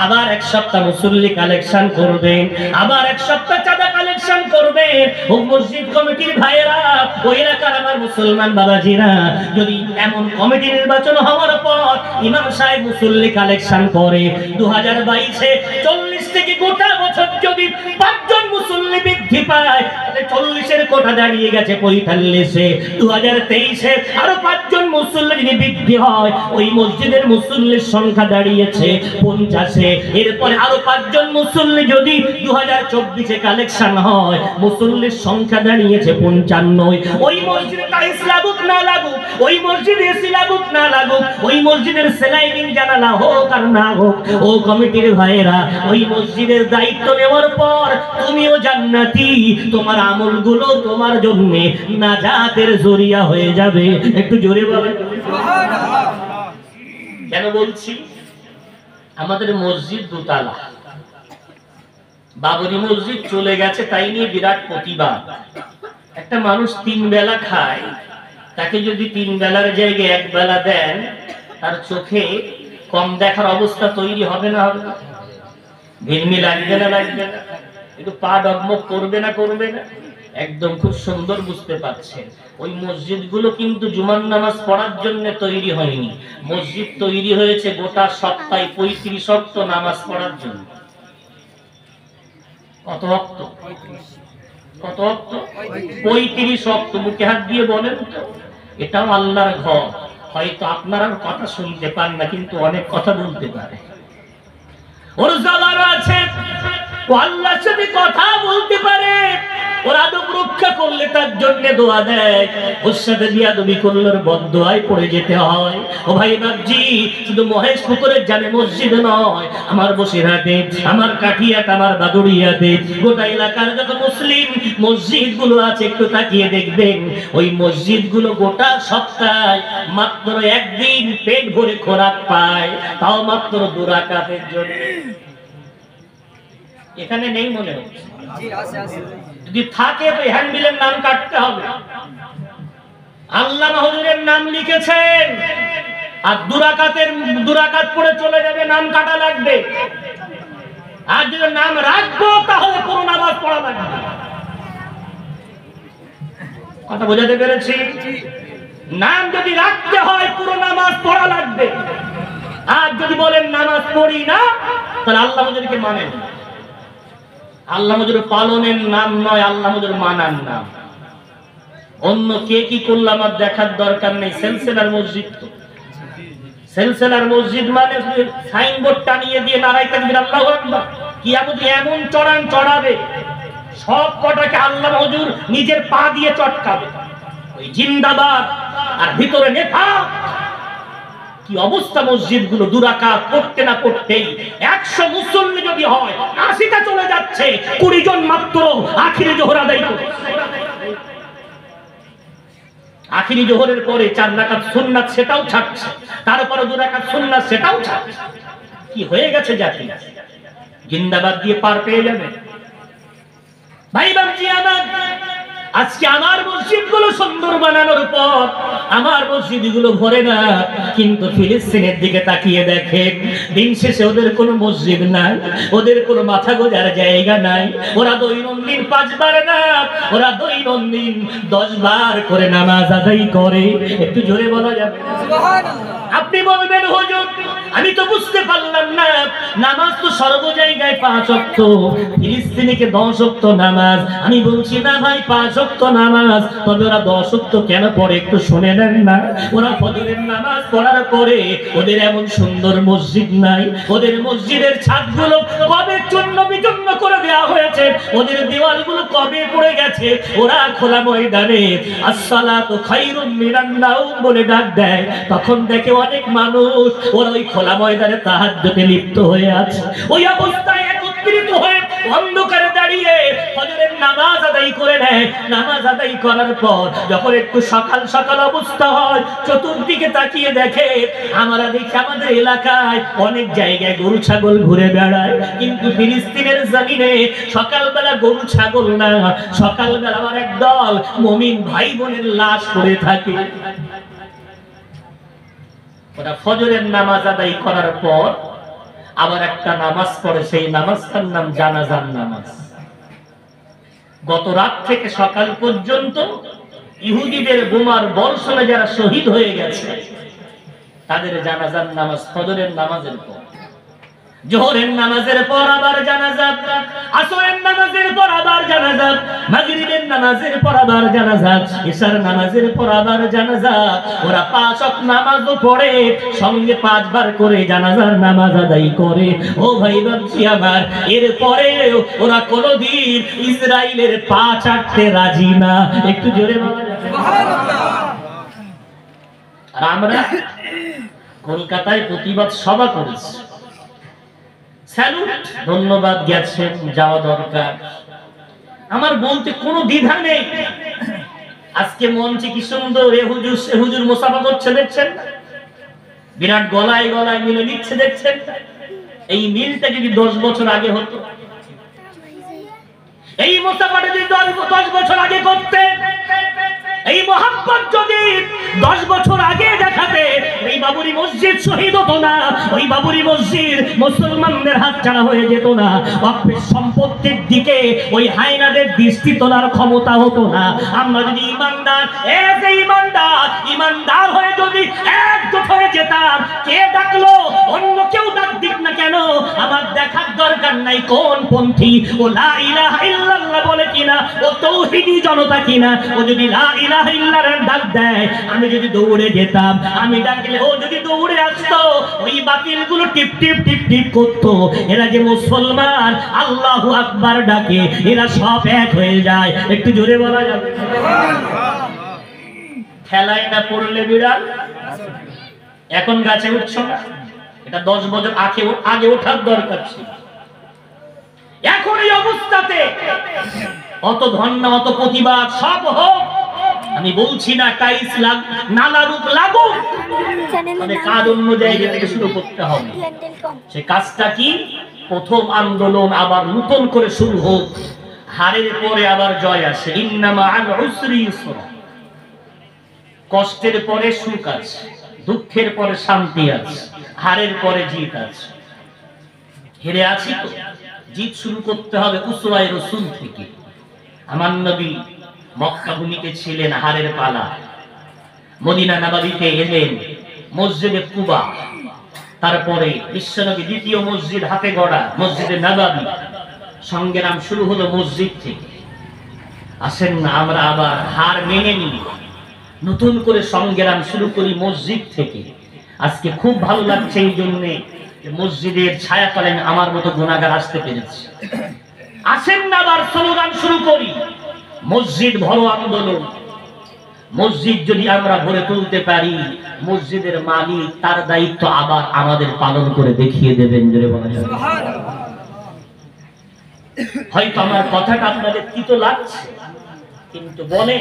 আবার 1 সপ্তাহ মুসল্লি কালেকশন করবেন, আবার 1 সপ্তাহ চাঁদা কালেকশন করবেন। ও মসজিদ কমিটির ভাইয়েরা, ওই এলাকার আমার মুসলমান বাবাজিরা, যদি এমন কমিটি নির্বাচন হওয়ার পর ইমাম সাহেব মুসল্লি কালেকশন করে 2022-এ 40 থেকে গোটা বছর যদি 5 জন মুসল্লি বৃদ্ধি পায়, তাহলে 40-এর কোটা দাঁড়িয়ে গেছে 45-এ। 2023-এ আরো 5 জন মুসল্লি যদি বৃদ্ধি হয়, ওই মসজিদের মুসল্লির সংখ্যা দাঁড়িয়েছে 50-এ। এরপরে আরো 5 জন মুসল্লি যদি 2024-এ কালেকশন হয়, মুসল্লির সংখ্যা দাঁড়িয়েছে 55। ওই মসজিদে টাইলস লাগুক না লাগুক, ওই মসজিদে এসি লাগুক না লাগুক, ওই মসজিদের স্লাইডিং জানালা হোক আর না হোক, ও কমিটির ভাইয়েরা, ওই মসজিদের দায়িত্ব নেওয়ার পর তুমিও জান্নাতি, তোমার আমলগুলো তোমার জন্য নাজাতের জরিয়া হয়ে যাবে। একটু জোরে বলেন সুবহানাল্লাহ। কেন বলছি? আমাদের মসজিদ 2 তালা, বাবরি মসজিদ চলে গেছে, তাই নিয়ে বিরাট প্রতিবাদ। একটা মানুষ 3 বেলা খায়, তাকে যদি 3 বেলার জায়গায় 1 বেলা দেন, তার চোখে কম দেখার অবস্থা তৈরি হবে না? হবে না? ভিড়মি লাগবে না? লাগবে না? একটু পা ডগমগ করবে না? করবে না? একদম খুব সুন্দর বুঝতে পারছেন। ওই মসজিদগুলো কিন্তু জুমার নামাজ পড়ার জন্য তৈরি হয়নি, মসজিদ তৈরি হয়েছে গোটা সপ্তাহে 35 ওয়াক্ত নামাজ পড়ার জন্য। কত ওয়াক্ত? কত ওয়াক্ত? 35 ওয়াক্ত। মুখে হাত দিয়ে বলেন তো, এটাও আল্লাহর ঘর। হয়তো আপনারা কথা শুনতে পান না, কিন্তু অনেক কথা বলতে পারে। ওর জবান আছে, ও আল্লাহর সাথে কথা বলতে পারে। ওর আদব রক্ষা করলে তার জন্য দোয়া দেয়, ওর সাথে বিয়াদবি করলে বদদোয়ায় পড়ে যেতে হয়। ও ভাই বাবজি, শুধু মহেশ পুকুরের জামে মসজিদ নয়, আমার বসিরহাটে, আমার কাঠিয়াট, আমার বাদুড়িয়াতে, গোটা এলাকার যত মুসলিম মসজিদ গুলো আছে, একটু তাকিয়ে দেখবেন, ওই মসজিদ গুলো গোটা সপ্তাহে মাত্র 1 দিন পেট ভরে খোরাক পায়, তাও মাত্র 2 রাকাতের জন্য। এখানে নেই মনে হচ্ছে? যদি থাকে তো হ্যান্ডবিলের নাম কাটতে হবে। আল্লাহ হুজুরের নাম লিখেছেন, আর 2 রাকাত পড়ে চলে যাবে, নাম কাটা লাগবে। আর যদি নাম রাখবো, তাহলে পুরো নামাজ পড়া লাগবে। কথা বোঝাতে পেরেছি? নাম যদি রাখতে হয়, পুরো নামাজ পড়া লাগবে। আর যদি বলেন নামাজ পড়ি না, তাহলে আল্লাহ হুজুরকে মানেন। আল্লাহ হুজুর পালনের নাম নয়, আল্লাহ হুজুর মানার নাম। অন্য কে কি করলো আমার দেখার দরকার নেই। সেলসেলার মসজিদ, তো সেলসেলার মসজিদ মানে সাইনবোর্ড টানিয়ে দিয়ে নারাই তাকবীর আল্লাহু আকবার, কিয়ামতে এমন চড়ান চড়াবে, সব কটাকে আল্লাহ হুজুর নিজের পা দিয়ে চটকাবে, ওই জিন্দাবাদ, আর ভিতরে নেফাক। কি অবস্থা মসজিদগুলো! 2 রাকাত পড়তে না পড়তেই 100 মুসল্লি যদি হয়, 80টা চলে যাচ্ছে, 20 জন মাত্র আখিরে জোহর আদায় করছে। আখিরি জোহরের পরে 4 রাকাত সুন্নাত সেটাও ছাড়ছে, তারপরে 2 রাকাত সুন্নাত সেটাও ছাড়ছে। কি হয়ে গেছে জাতি? জিন্দাবাদ দিয়ে পার পেয়ে যাবে। ভাই বাবজি আমার, আজকে আমার মসজিদগুলো সুন্দর বানানোর পর আমার মসজিদগুলো ভরে না, কিন্তু ফিলিস্তিনের দিকে তাকিয়ে দেখেন, দিন শেষে ওদের কোনো মসজিদ নাই, ওদের কোনো মাথা গোজার জায়গা নাই। ওরা দৈনন্দিন 5 বার না, ওরা দৈনন্দিন 10 বার করে নামাজ আদায় করে। একটু জোরে বলা যাবে? আপনি বলবেন হুজুর আমি তো বুঝতে পারলাম না, নামাজ তো সর্ব জায়গায় 5 ওয়াক্ত, ফিলিস্তিনিকে 10 ওয়াক্ত নামাজ। আমি বলছি না ভাই 5 ওয়াক্ত নামাজ, তবে ওরা 10 ওয়াক্ত কেন পড়ে একটু শুনে নেন না। ওরা ফজরের নামাজ পড়ার পরে ওদের এমন সুন্দর মসজিদ নাই, ওদের মসজিদের ছাদগুলো কবে চূর্ণ বিচূর্ণ করে দেওয়া হয়েছে, ওদের দেওয়ালগুলো কবে পড়ে গেছে। ওরা খোলা ময়দানে আসসালাতু খায়রুম মিনান নাওম বলে ডাক দেয়, তখন দেখে অনেক মানুষ ওরা ওই খোলা ময়দানে তাহাজ্জুদে লিপ্ত হয়ে আছে। ওই অবস্থায় একত্রিত হয়ে অন্ধকারে দাঁড়িয়ে ফজরের নামাজ আদায় করে নেয়। নামাজ আদায় করার পর যখন একটু সকাল সকাল অবস্থা হয়, চতুর্দিকে তাকিয়ে দেখে, আমরা দেখি আমাদের এলাকায় অনেক জায়গায় গরু ছাগল ঘুরে বেড়ায়, কিন্তু ফিলিস্তিনের জমিনে সকালবেলা গরু ছাগল না, সকালবেলা আমার একদল মুমিন ভাই বোনের লাশ পড়ে থাকে। ওরা ফজরের নামাজ আদায় করার পর আবার একটা নামাজ পড়ে, সেই নামাজটার নাম জানাজার নামাজ। গত রাত থেকে সকাল পর্যন্ত ইহুদিদের বোমার বর্ষণে যারা শহীদ হয়ে গেছে তাদের জানাজার নামাজ ফজরের নামাজের পর, জোহরের নামাজের পর আবার জানাজা, আসরের নামাজের পর আবার জানাজা, মাগরিবের নামাজের পর আবার জানাজা, ইশার নামাজের পর আবার জানাজা। ওরা 5 ওয়াক্ত নামাজও পড়ে, সঙ্গে 5 বার করে জানাজার নামাজ আদায় করে। ও ভাই বাবজি আমার, এরপরে ওরা কোনোদিন ইসরায়েলের পা চাটতে রাজি না। একটু জোরে বলা যাবে? আর আমরা কলকাতায় প্রতিবাদ সভা করেছি, স্যালুট, ধন্যবাদ, গেছেন, যাওয়া দরকার, আমার বলতে কোনো দ্বিধা নেই। আজকে মঞ্চে কি সুন্দর হুজুর মুসাফা করছে দেখছেন, বিরাট গলায় গলায় মিলে নিচ্ছে দেখছেন। এই মিলটা যদি 10 বছর আগে হতো, এই মুসাফাটা যদি 10 বছর আগে করতে, এই মোহাম্মদ যদি 10 বছর আগে দেখাতে, এই বাবরি মসজিদ শহীদ হতো না, ওই বাবরি মসজিদ মুসলমানদের হাতছাড়া হয়ে যেত না, ওয়াকফের সম্পত্তির দিকে ওই হায়নাদের দৃষ্টি তোলার ক্ষমতা হতো না। আমরা যদি ইমানদার হয়ে যদি একজোট হয়ে যেতাম, কে ডাকলো অন্য কেউ ডাক দিক না কেন, আমার দেখার দরকার নাই কোন পন্থী, ও লা ইলাহা ইল্লাল্লাহ বলে কিনা, ও তৌহিদি জনতা কিনা, ও যদি লা ইলাহা ইল্লাল্লাহর ডাক দেয় আমি যদি দৌড়ে যেতাম, আমি ডাকলে ও যদি দৌড়ে আসতো, ওই বাতিলগুলো টিপ টিপ টিপ টিপ করতো। এরা যে মুসলমান আল্লাহু আকবার ডাকে, এরা সব এক হয়ে যায়। একটু জোরে বলা যাবে? খেলায় না পড়লে বিড়াল এখন গাছে উঠছ না, এটা 10 বছর আগে ওঠার দরকার ছিল। এখন এই অবস্থাতে অত ধন্য, অত প্রতিবাদ সব হোক, আমি বলছি না টাইস নালারূপ লাগুক, তবে কাজ অন্য জায়গা থেকে শুরু করতে হবে। সে কাজটা কি? প্রথম আন্দোলন আবার নতুন করে শুরু হোক, হারের পরে আবার জয় আসে। ইন্নামা আল উসরি ইউসরা, কষ্টের পরে সুখ আছে, দুঃখের পরে শান্তি আছে, হারের পরে জিত আছে। হেরে আছি তো, জিত শুরু করতে হবে উসওয়ায়ে রাসূল থেকে। আমার নবী মক্কা ভূমিতে ছিলেন হারের পালা, মদিনা নববীতে এলেন মসজিদে কুবা, তারপরে বিশ্বনবী দ্বিতীয় মসজিদ হাতে গড়া মসজিদে নববী, সংগ্রাম শুরু হলো মসজিদ থেকে। আসেন না আমরা আবার হার মেনে নিই, নতুন করে সংগ্রাম শুরু করি মসজিদ থেকে। আজকে খুব ভালো লাগছে এই জন্যে মসজিদের ছায়াতলে আমার মতো গুনাহগার আসতে পেরেছে। আসেন না আবার স্লোগান শুরু করি, মসজিদ ভরো আন্দোলন। মসজিদ যদি আমরা ভরে তুলতে পারি, মসজিদের মালিক তার দায়িত্ব আবার আমাদের পালন করে দেখিয়ে দেবেন। জোরে বলা যাবে? হয়তো আমার কথাটা আপনাদের তিতো লাগছে, কিন্তু বলে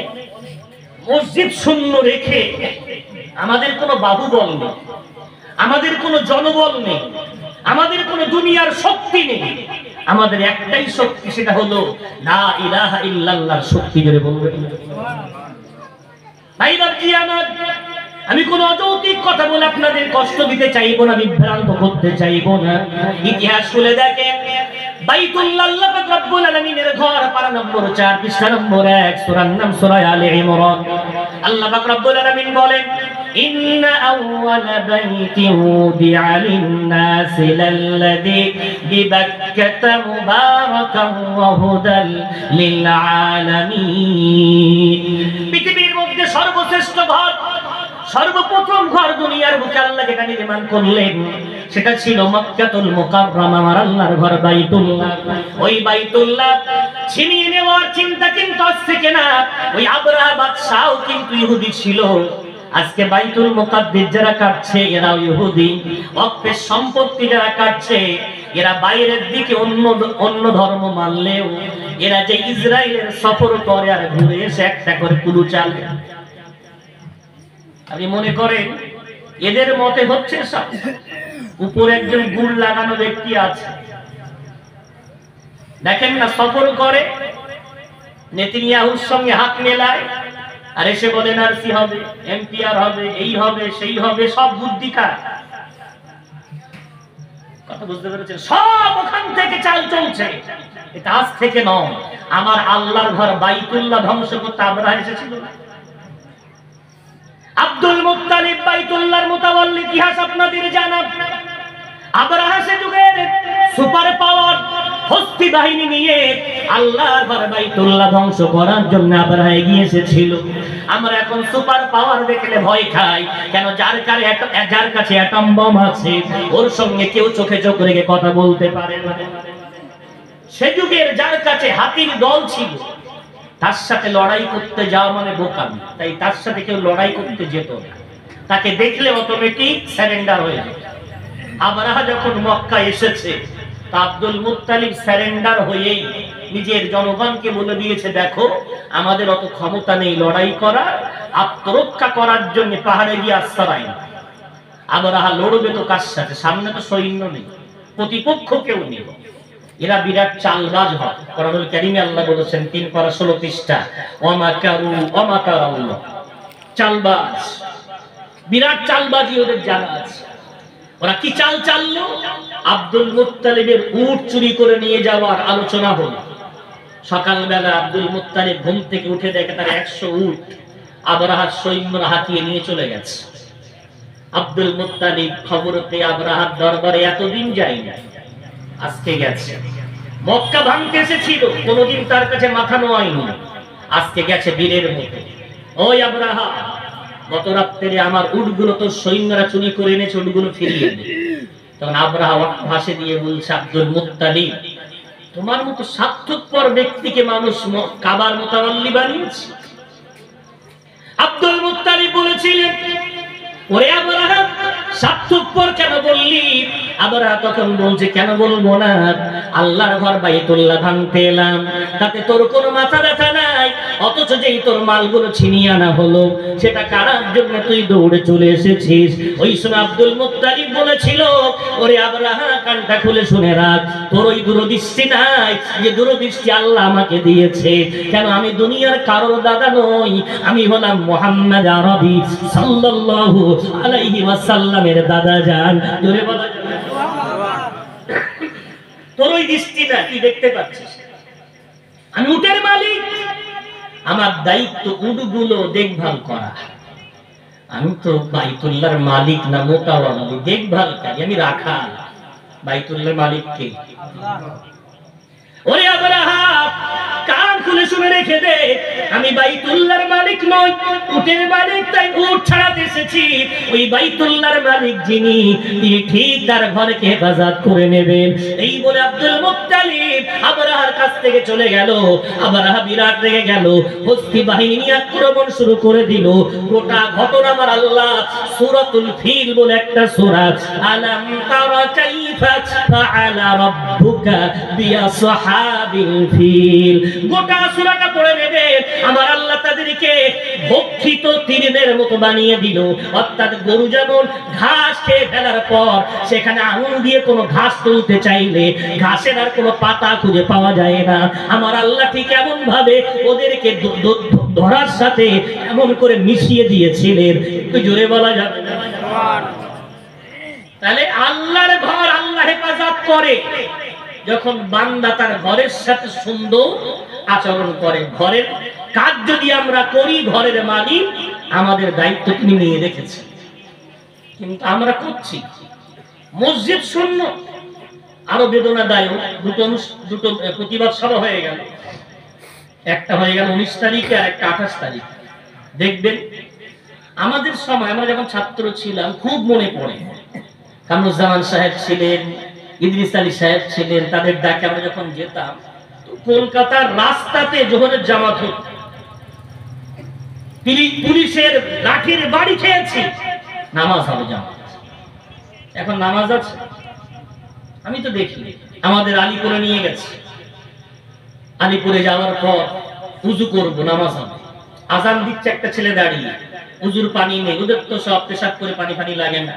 মসজিদ শূন্য রেখে আমাদের কোনো বাহুবল নেই, আমাদের কোনো জনবল নেই, আমাদের কোনো দুনিয়ার শক্তি নেই, আমাদের একটাই শক্তি, সেটা হলো লা ইলাহা ইল্লাল্লাহর শক্তি। জোরে বলবেন ভাই বাবজি আমার। আমি কোন অযৌক্তিক কথা বলে আপনাদের কষ্ট দিতে চাইবো না, বিভ্রান্ত করতে চাইবো না। ইতিহাস খুলে দেখেন, বাইতুল্লাহ আল্লাহ পাক রব্বুল আলামিনের ঘর, পারা নম্বর 4 পৃষ্ঠা নম্বর 1, সূরার নাম সূরা আলে ইমরান। আল্লাহ পাক রব্বুল আলামিন বলেন, ইন্না আউওয়ালা বাইতিন উদিআ লিন-নাসি লাল্লাযী বিবাক্কাতা মুবারাকান ওয়া হুদাল লিল আলামিন। পৃথিবীর মধ্যে সর্বশ্রেষ্ঠ ঘর, সর্বপ্রথম ঘর দুনিয়ার বুকে আল্লাহ যেটা নির্মাণ করলেন সেটা ছিল মক্কাতুল মুকাররমা, আমার আল্লাহর ঘর বাইতুল্লাহ। ওই বাইতুল্লাহ ছিনিয়ে নেওয়ার চিন্তা কিন্তু আজ থেকে না, ওই আবরাহা বাদশাও কিন্তু ইহুদি ছিল। আজকে বাইতুল মুকাদ্দাস যারা কাটছে এরাও ইহুদি, ওয়াকফের সম্পত্তি যারা কাটছে এরা বাইরের দিকে অন্য ধর্ম মানলেও এরা যে ইসরায়েলের সফর করে আর ঘুরে এসে একটা করে কুলু চালে। আপনি মনে করেন এদের মতে হচ্ছে সব, উপরে একজন গুড় লাগানো ব্যক্তি আছে, দেখেন না সফর করে, নেতানিয়াহুর সঙ্গে হাত মেলায় আর এসে বলেন আরসি হবে, এমপিআর হবে, এই হবে, সেই হবে, সব বুদ্ধি কার কথা বুঝতে পেরেছেন? সব ওখান থেকে চাল চলছে। এটা আজ থেকে নয়, আমার আল্লাহর ঘর বাইতুল্লাহ ধ্বংস করতে আবরাহা এসেছিল। আব্দুল মুত্তালিব বাইতুল্লাহর মুতাওয়াল্লি, ইতিহাস আপনাদের জানা। আবরাহা সে যুগের সুপার পাওয়ার হস্তি বাহিনী নিয়ে আল্লাহর ঘর বাইতুল্লাহ ধ্বংস করার জন্য আবরাহা এগিয়ে এসেছিল। আমরা এখন সুপার পাওয়ার দেখলে ভয় খাই কেন? যার কাছে অ্যাটম বম আছে ওর সঙ্গে কেউ চোখে চোখ রেখে কথা বলতে পারে না। সে যুগের যার কাছে হাতির দল ছিল তার সাথে লড়াই করতে যাওয়া মানে বোকামি, তাই তার সাথে কেউ লড়াই করতে যেত না, তাকে দেখলে অটোমেটিক সারেন্ডার হয়ে যেত। আবরাহা যখন মক্কা এসেছে তা আব্দুল মুত্তালিব সারেন্ডার হয়েই নিজের জনগণকে বলে দিয়েছে, দেখো আমাদের অত ক্ষমতা নেই লড়াই করার, আত্মরক্ষা করার জন্য পাহাড়ে গিয়ে আশ্রয় না। আবরাহা লড়বে তো কার সাথে? সামনে তো সৈন্য নেই, প্রতিপক্ষ কেউ নেই। এরা বিরাট চালবাজ হয়। কোরআনুল কারীমে আল্লাহ বলেছেন 3 পারা 16 পৃষ্ঠা, ওয়ামাকারু ওয়ামাকারাল্লাহ, চালবাজ, বিরাট চালবাজি ওদের জানা আছে। ওরা কি চাল চাললো? আব্দুল মুত্তালিবের উট চুরি করে নিয়ে যাওয়ার আলোচনা হলো। সকালবেলা আব্দুল মুত্তালিব ঘুম থেকে উঠে দেখে তার 100 উট আবরাহার সৈন্যরা হাতিয়ে নিয়ে চলে গেছে। আব্দুল মুত্তালিব খবর পেয়ে আবরাহার দরবারে এতদিন যায়নি, আজকে গেছে। মক্কা ভাঙতে এসেছিল, কোনদিন তার কাছে মাথা নোয়ায়নি, আজকে গেছে বীরের মতো। ওই আবরাহা, গত রাত্রে আমার উটগুলো তো সৈন্যরা চুরি করে এনেছে, উটগুলো ফিরিয়ে দে। তখন আবরাহা ভাসে দিয়ে বলছে, আব্দুল মুত্তালিব তোমার মতো স্বার্থপর ব্যক্তিকে মানুষ কাবার মুতাওয়াল্লি বানিয়েছে? আব্দুল মুত্তালিব বলেছিলেন, ওরে আবরাহা স্বার্থপর কেন বললি? আবরাহা তখন বলছে, কেন বলবো না, আল্লাহর ঘর বাইতুল্লাহ ভাঙতে এলাম, তাতে তোর কোনো মাথা ব্যথা নাই, অথচ যেই তোর মালগুলো ছিনিয়ে আনা হলো সেটা কারার জন্য তুই দৌড়ে চলে এসেছিস। ওই সময় আব্দুল মুত্তালিব বলেছিল, ওরে আবরাহা কানটা খুলে শুনে রাখ, তোর ওই দূরদৃষ্টি নাই যে দূরদৃষ্টি আল্লাহ আমাকে দিয়েছে। কেন? আমি দুনিয়ার কারোর দাদা নই, আমি হলাম মুহাম্মদ আরবি সাল্লাল্লাহু আলাইহি ওয়াসাল্লামের দাদা জান। জোরে বলা যাবে? তোর ওই দৃষ্টিটা তুই দেখতে পাচ্ছিস, আমি উটের মালিক, আমার দায়িত্ব উটগুলো দেখভাল করা। আমি তো বাইতুল্লাহর মালিক না, মুতাওয়াল্লি, দেখভাল করি, আমি রাখাল। বাইতুল্লাহর মালিক কে? ওরে আবরাহা কান খুলে শুনে রেখে দে, আমি বাইতুল্লাহর মালিক নই, উটের মালিক। তাই উট ছাড়াতে এসেছি। ওই বাইতুল্লাহর মালিক যিনি, তিনি ঠিক তার ঘরকে হেফাজত করে নেবেন। এই বলে আব্দুল মুত্তালিব আবরাহার কাছ থেকে চলে গেল। আবরাহা বিরাট রেগে গেল, হস্তি বাহিনী নিয়ে আক্রমণ শুরু করে দিল। গোটা ঘটনা আমার আল্লাহ সূরাতুল ফিল বলে একটা সূরা, আলাম তারা কাইফা ফাআলা রাব্বুকা বিআসহাব আসহাবিল ফিল। গোটা সূরাটা পড়ে নেবে, আমার আল্লাহ তাদেরকে ভক্ষিত তীরের মতো বানিয়ে দিল। অর্থাৎ গরু যেমন ঘাস খেয়ে ফেলার পর সেখানে আঙুল দিয়ে কোনো ঘাস তুলতে চাইলে ঘাসের আর কোনো পাতা খুঁজে পাওয়া যায় না, আমার আল্লাহ ঠিক এমন ভাবে ওদেরকে ধরার সাথে এমন করে মিশিয়ে দিয়েছিলেন। একটু জোরে বলা যাবে না? তাহলে আল্লাহর ঘর আল্লাহ হেফাজত করে যখন বান্দা তার ঘরের সাথে সুন্দর আচরণ করে। ঘরের কাজ যদি আমরা করি, ঘরের মালিক আমাদের দায়িত্ব তিনি নিয়ে রেখেছেন, কিন্তু আমরা করছি। মসজিদ শূন্য, আরো বেদনাদায়ক দুটো প্রতিবাদ সভা হয়ে গেল। একটা হয়ে গেল 19 তারিখে আর একটা 28 তারিখ। দেখবেন আমাদের সময় আমরা যখন ছাত্র ছিলাম খুব মনে পড়ে, কামরুজ্জামান সাহেব ছিলেন, ইদ্রিস আলী সাহেব ছিলেন, তাদের ডাকে আমরা যখন যেতাম কলকাতার রাস্তাতে জোহরের জামাত হতো, পুলিশের লাঠির বাড়ি খেয়েছি, নামাজ হবে জামাত। এখন নামাজ আছে? আমি তো দেখি। আমাদের আলিপুরে নিয়ে গেছে, আলিপুরে যাওয়ার পর উজু করব, নামাজ হবে, আজান দিচ্ছে একটা ছেলে দাঁড়িয়ে, উজুর পানি নেই, ওদের তো সব পেশাব করে পানি ফানি লাগে না,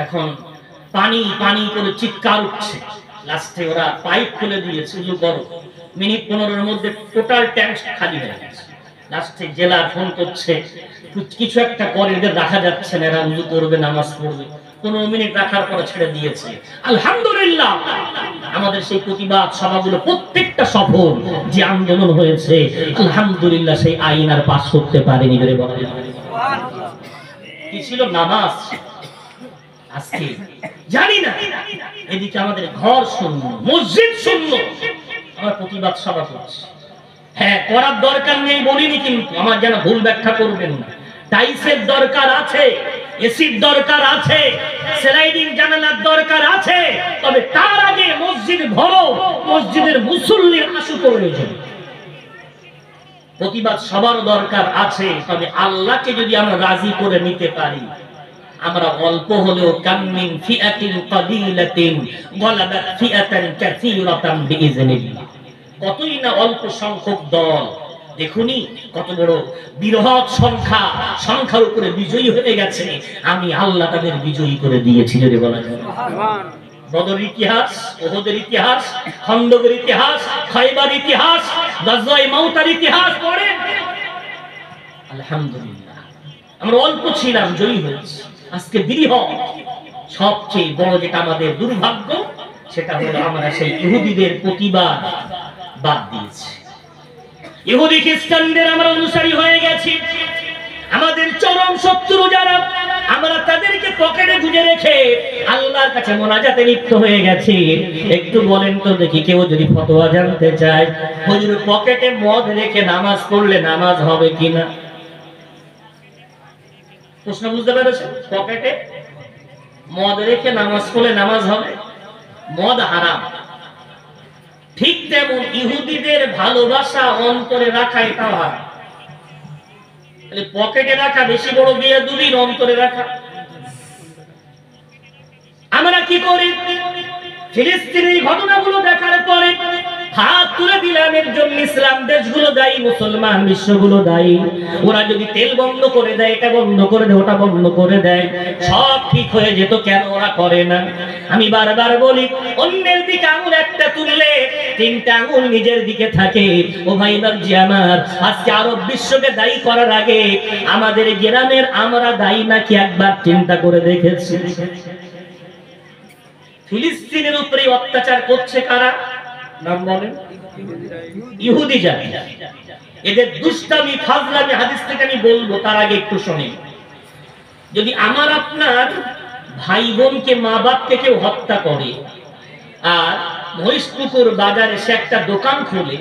এখন পানি পানি করে চিৎকার উঠছে। লাস্টে ওরা পাইপ খুলে দিয়েছে, উজু করো, মিনিট 15-এর মধ্যে টোটাল ট্যাঙ্ক খালি হয়ে গেছে। লাস্টে জেলা ফোন করছে, কিছু একটা করে, এদের রাখা যাচ্ছে না, এরা উজু করবে, নামাজ পড়বে। 15 মিনিট রাখার পর ছেড়ে দিয়েছে। আলহামদুলিল্লাহ, আমাদের সেই প্রতিবাদ সভাগুলো প্রত্যেকটা সফল। যে আন্দোলন হয়েছে আলহামদুলিল্লাহ সেই আইন আর পাস করতে পারেনি। কি ছিল? নামাজ। আজকে জানি না, এদিকে আমাদের ঘর শূন্য, মসজিদ শূন্য, আমরা প্রতিবাদ সভা করছি। হ্যাঁ, করার দরকার নেই বলিনি, কিন্তু আমার যেন ভুল ব্যাখ্যা করবেন না। টাইলসের দরকার আছে, এসির দরকার আছে, স্লাইডিং জানালার দরকার আছে, তবে তার আগে মসজিদ ভরো, মসজিদের মুসল্লির আশু প্রয়োজন। প্রতিবাদ সবার দরকার আছে, তবে আল্লাহকে যদি আমরা রাজি করে নিতে পারি, আমরা অল্প হলেও কামিন ফিআতিন কালিলাতিন গালাবাত ফিআতান কাসীরাতান বিইজনিল্লাহ, কতই না অল্প সংখ্যক দল, দেখুনি কত বড় বৃহৎ সংখ্যার উপরে বিজয়ী হয়ে গেছে। আমি আল্লাহ তাদের বিজয়ী করে দিয়েছি। যদি বলা যায় বদর ইতিহাস, ওহদের ইতিহাস, খন্দকের ইতিহাস, খায়বার ইতিহাস, গাজওয়ায়ে মাউতার ইতিহাস পড়ে, আলহামদুলিল্লাহ আমরা অল্প ছিলাম, জয়ী হয়েছি। আজকে বৃহৎ, সবচেয়ে বড় যেটা আমাদের দুর্ভাগ্য, সেটা হলো আমরা সেই ইহুদিদের প্রতিবাদ বাদ দিয়েছি। ইহুদি খ্রিস্টানদের আমরা অনুসারী হয়ে গেছি। আমাদের চরম শত্রু যারা, আমরা তাদেরকে পকেটে গুঁজে রেখে আল্লাহর কাছে মোনাজাতে লিপ্ত হয়ে গেছি। একটু বলেন তো দেখি, কেউ যদি ফতোয়া জানতে চায়, হুজুর পকেটে মদ রেখে নামাজ পড়লে নামাজ হবে কিনা? প্রশ্ন বুঝতে পেরেছেন? পকেটে মদ রেখে নামাজ পড়লে নামাজ হবে? মদ হারাম। ঠিক তেমন ইহুদিদের ভালোবাসা অন্তরে রাখা, এটাও হারাম। পকেটে রাখা বেশি বড় বেয়াদবি, অন্তরে রাখা। আমরা কি করি? ফিলিস্তিনের ঘটনাগুলো দেখার পরে হাত তুলে দিলাম, এর জন্য ইসলাম দেশগুলো দায়ী, মুসলমান বিশ্বগুলো দায়ী। ওরা যদি তেল বন্ধ করে দেয়, এটা বন্ধ করে দেয়, ওটা বন্ধ করে দেয়, সব ঠিক হয়ে যেত, কেন ওরা করে না? আমি বারবার বলি, অন্যের দিকে আঙুল একটা তুললে 3টা আঙুল নিজের দিকে থাকে। ও ভাই বাবজি আমার, আজকে আরব বিশ্বকে দায়ী করার আগে আমাদের গ্রামের আমরা দায়ী নাকি একবার চিন্তা করে দেখেছি? ফিলিস্তিনের উপরে অত্যাচার করছে কারা? নাম বলেন? ইহুদি জাতি। এদের দুষ্টামি ফাজলামি হাদিস থেকে আমি বলবো, তার আগে একটু শুনেন। যদি আমার আপনার ভাই বোনকে, মা বাপকে কেউ হত্যা করে আর মহিষপুকুর বাজারে সে একটা দোকান খোলে,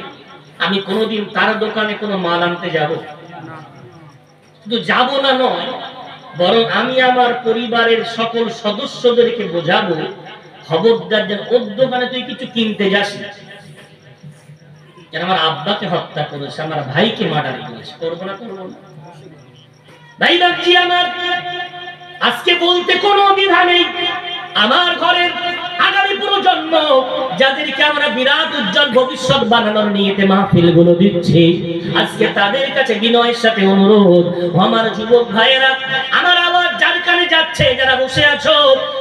আমি কোনোদিন তার দোকানে কোনো মাল আনতে যাব? শুধু যাব না নয়, বরং আমি আমার পরিবারের সকল সদস্যদেরকে বোঝাবো, খবরদার যেন ওর দোকানে তুই কিছু কিনতে যাস না। যেন আমার আব্বাকে হত্যা করেছে, আমার ভাইকে মার্ডার করেছে, করবো না? করবো না? ভাই বাচ্চি আমার, আজকে বলতে কোনো দ্বিধা নেই। আমার ঘরের আগামী প্রজন্ম যাদেরকে আমরা বিরাট উজ্জ্বল ভবিষ্যৎ বানানোর নিয়তে মাহফিলগুলো দিচ্ছি, আজকে তাদের কাছে বিনয়ের সাথে অনুরোধ, আমার যুবক ভাইয়েরা, আমার আওয়াজ যার কানে যাচ্ছে, যারা বসে আছো,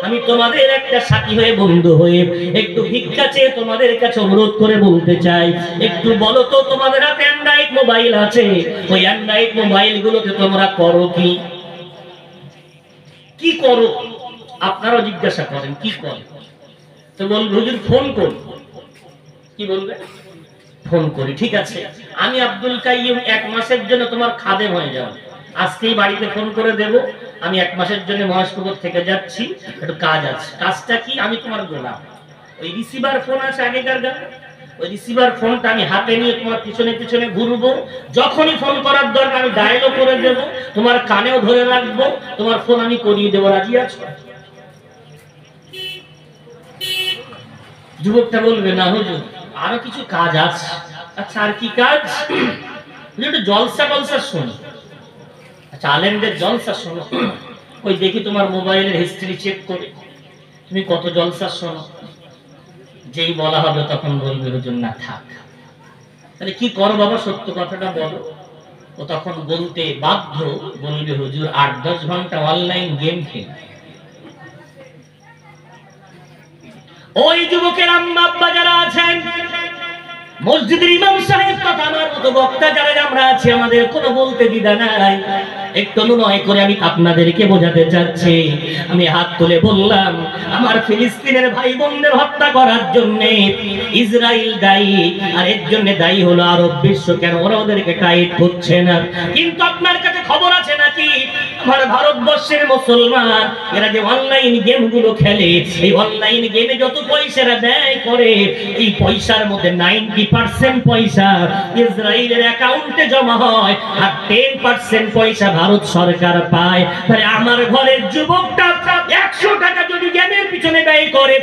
আমি তোমাদের একটা সাথী হয়ে, বন্ধু হয়ে, একটু ভিক্ষা চেয়ে তোমাদের কাছে অনুরোধ করে বলতে চাই, একটু বলো তো, তোমাদের হাতে অ্যান্ড্রয়েড মোবাইল আছে, ওই অ্যান্ড্রয়েড মোবাইল গুলোতে তোমরা করো কি? কি করো? আপনারাও জিজ্ঞাসা করেন কি করে? তো বলবে হুজুর ফোন করি। কি বলবে? ফোন করি। ঠিক আছে, আমি আব্দুল কাইয়ুম 1 মাসের জন্য তোমার খাদেম হয়ে যাও, আজকেই বাড়িতে ফোন করে দেব, আমি 1 মাসের জন্য মহেশপুর থেকে যাচ্ছি, একটু কাজ আছে। কাজটা কি? আমি তোমার গোলাম। ওই রিসিভার ফোন আছে আগেকার গানে, ওই রিসিভার ফোনটা আমি হাতে নিয়ে তোমার পিছনে পিছনে ঘুরবো, যখনই ফোন করার দরকার আমি ডায়ালও করে দেব, তোমার কানেও ধরে রাখবো, তোমার ফোন আমি করিয়ে দেবো। রাজি আছো? যুবকটা বলবে না হুজুর আরো কিছু কাজ আছে। আচ্ছা আর কি কাজ? একটু জলসা টলসা শোনো। আচ্ছা আলেমদের জলসা শোনো, ওই দেখি তোমার মোবাইলের হিস্ট্রি চেক করে তুমি কত জলসা শোনো। যেই বলা হবে তখন বলবে হুজুর না থাক। তাহলে কি করো বাবা, সত্য কথাটা বলো। ও তখন বলতে বাধ্য, বলবে হুজুর 8-10 ঘন্টা অনলাইন গেম খেলে। ওই যুবকের আম্মা আব্বা যারা আছেন, মসজিদের ইমাম সাহেব তথা আমার মতো বক্তা যারা আমরা আছি, আমাদের কোনো বলতে দ্বিধা নাই। একটু নয় করে আমি আপনাদেরকে বোঝাতে চাচ্ছি। আমি হাত তুলে বললাম, আমার ফিলিস্তিনের ভাই বোনদের হত্যা করার জন্য ইসরায়েল দায়ী, আর এর জন্য দায়ী হলো আরব বিশ্ব। কেন ওরা ওদেরকে টাইট করছে না? কিন্তু আপনার কাছে খবর আছে নাকি, আমার ভারতবর্ষের মুসলমান এরা যে অনলাইন গেম গুলো খেলে, এই অনলাইন গেমে যত পয়সারা ব্যয় করে, এই পয়সার মধ্যে 90% পয়সা ইসরায়েলের অ্যাকাউন্টে জমা হয়, আর 10% পয়সা ভারত সরকার পায়। তাহলে আমার ঘরের যুবকটা 100 টাকা যদি গেমের পিছনে ব্যয় করে,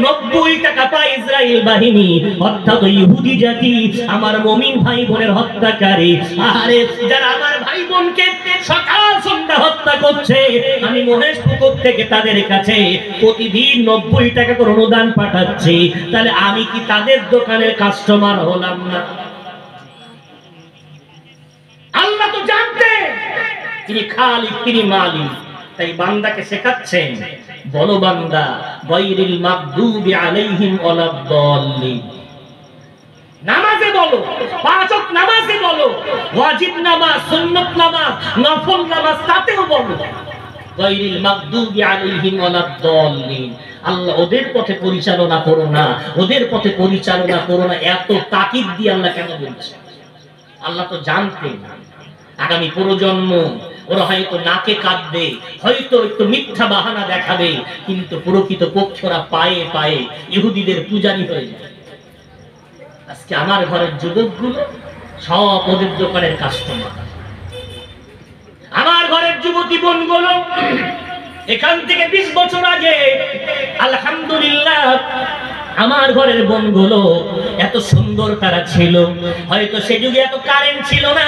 90 টাকা পায় ইসরায়েল বাহিনী, অর্থাৎ ইহুদি জাতি আমার মুমিন ভাই বোনের হত্যাকারী। আরে যারা আমার ভাই বোনকে সকাল সন্ধ্যা হত্যা করছে, আমি মহেশপুর থেকে তাদের কাছে প্রতিদিন 90 টাকা করে অনুদান পাঠাচ্ছি। তাহলে আমি কি তাদের দোকানের কাস্টমার হলাম না? আল্লাহ তো জানতেন তিনি খালিক, তিনি মালিক। তাই বান্দাকে শেখাচ্ছেন, বলো বান্দা গায়রিল মাগদুবি আলাইহিম ওয়ালাদ-দাল্লিন। নামাজে বলো, 5 ওয়াক্ত নামাজে বলো, ওয়াজিব নামাজ, সুন্নাত নামাজ, নফল নামাজ, তাতেও বলো গায়রিল মাগদুবি আলাইহিম ওয়ালাদ-দাল্লিন। আল্লাহ ওদের পথে পরিচালনা করো না, ওদের পথে পরিচালনা করো না, এত তাকিদ দিয়ে আল্লাহ কেন বলছে? আল্লাহ তো জানতেন আগামী প্রজন্ম ওরা হয়তো নাকে কাঁদবে, হয়তো একটু মিথ্যা বাহানা দেখাবে, কিন্তু প্রকৃত পক্ষরা পায়ে পায়ে ইহুদিদের পূজারী হয়ে যাবে। আজকে আমার ঘরের যুবকগুলো সব ওদের দোকানের কাস্টমার। আমার ঘরের যুবতী বোনগুলো এখান থেকে 20 বছর আগে আলহামদুলিল্লাহ আমার ঘরের বোনগুলো এত সুন্দর তারা ছিল। হয়তো সে যুগে এত কারেন্ট ছিল না,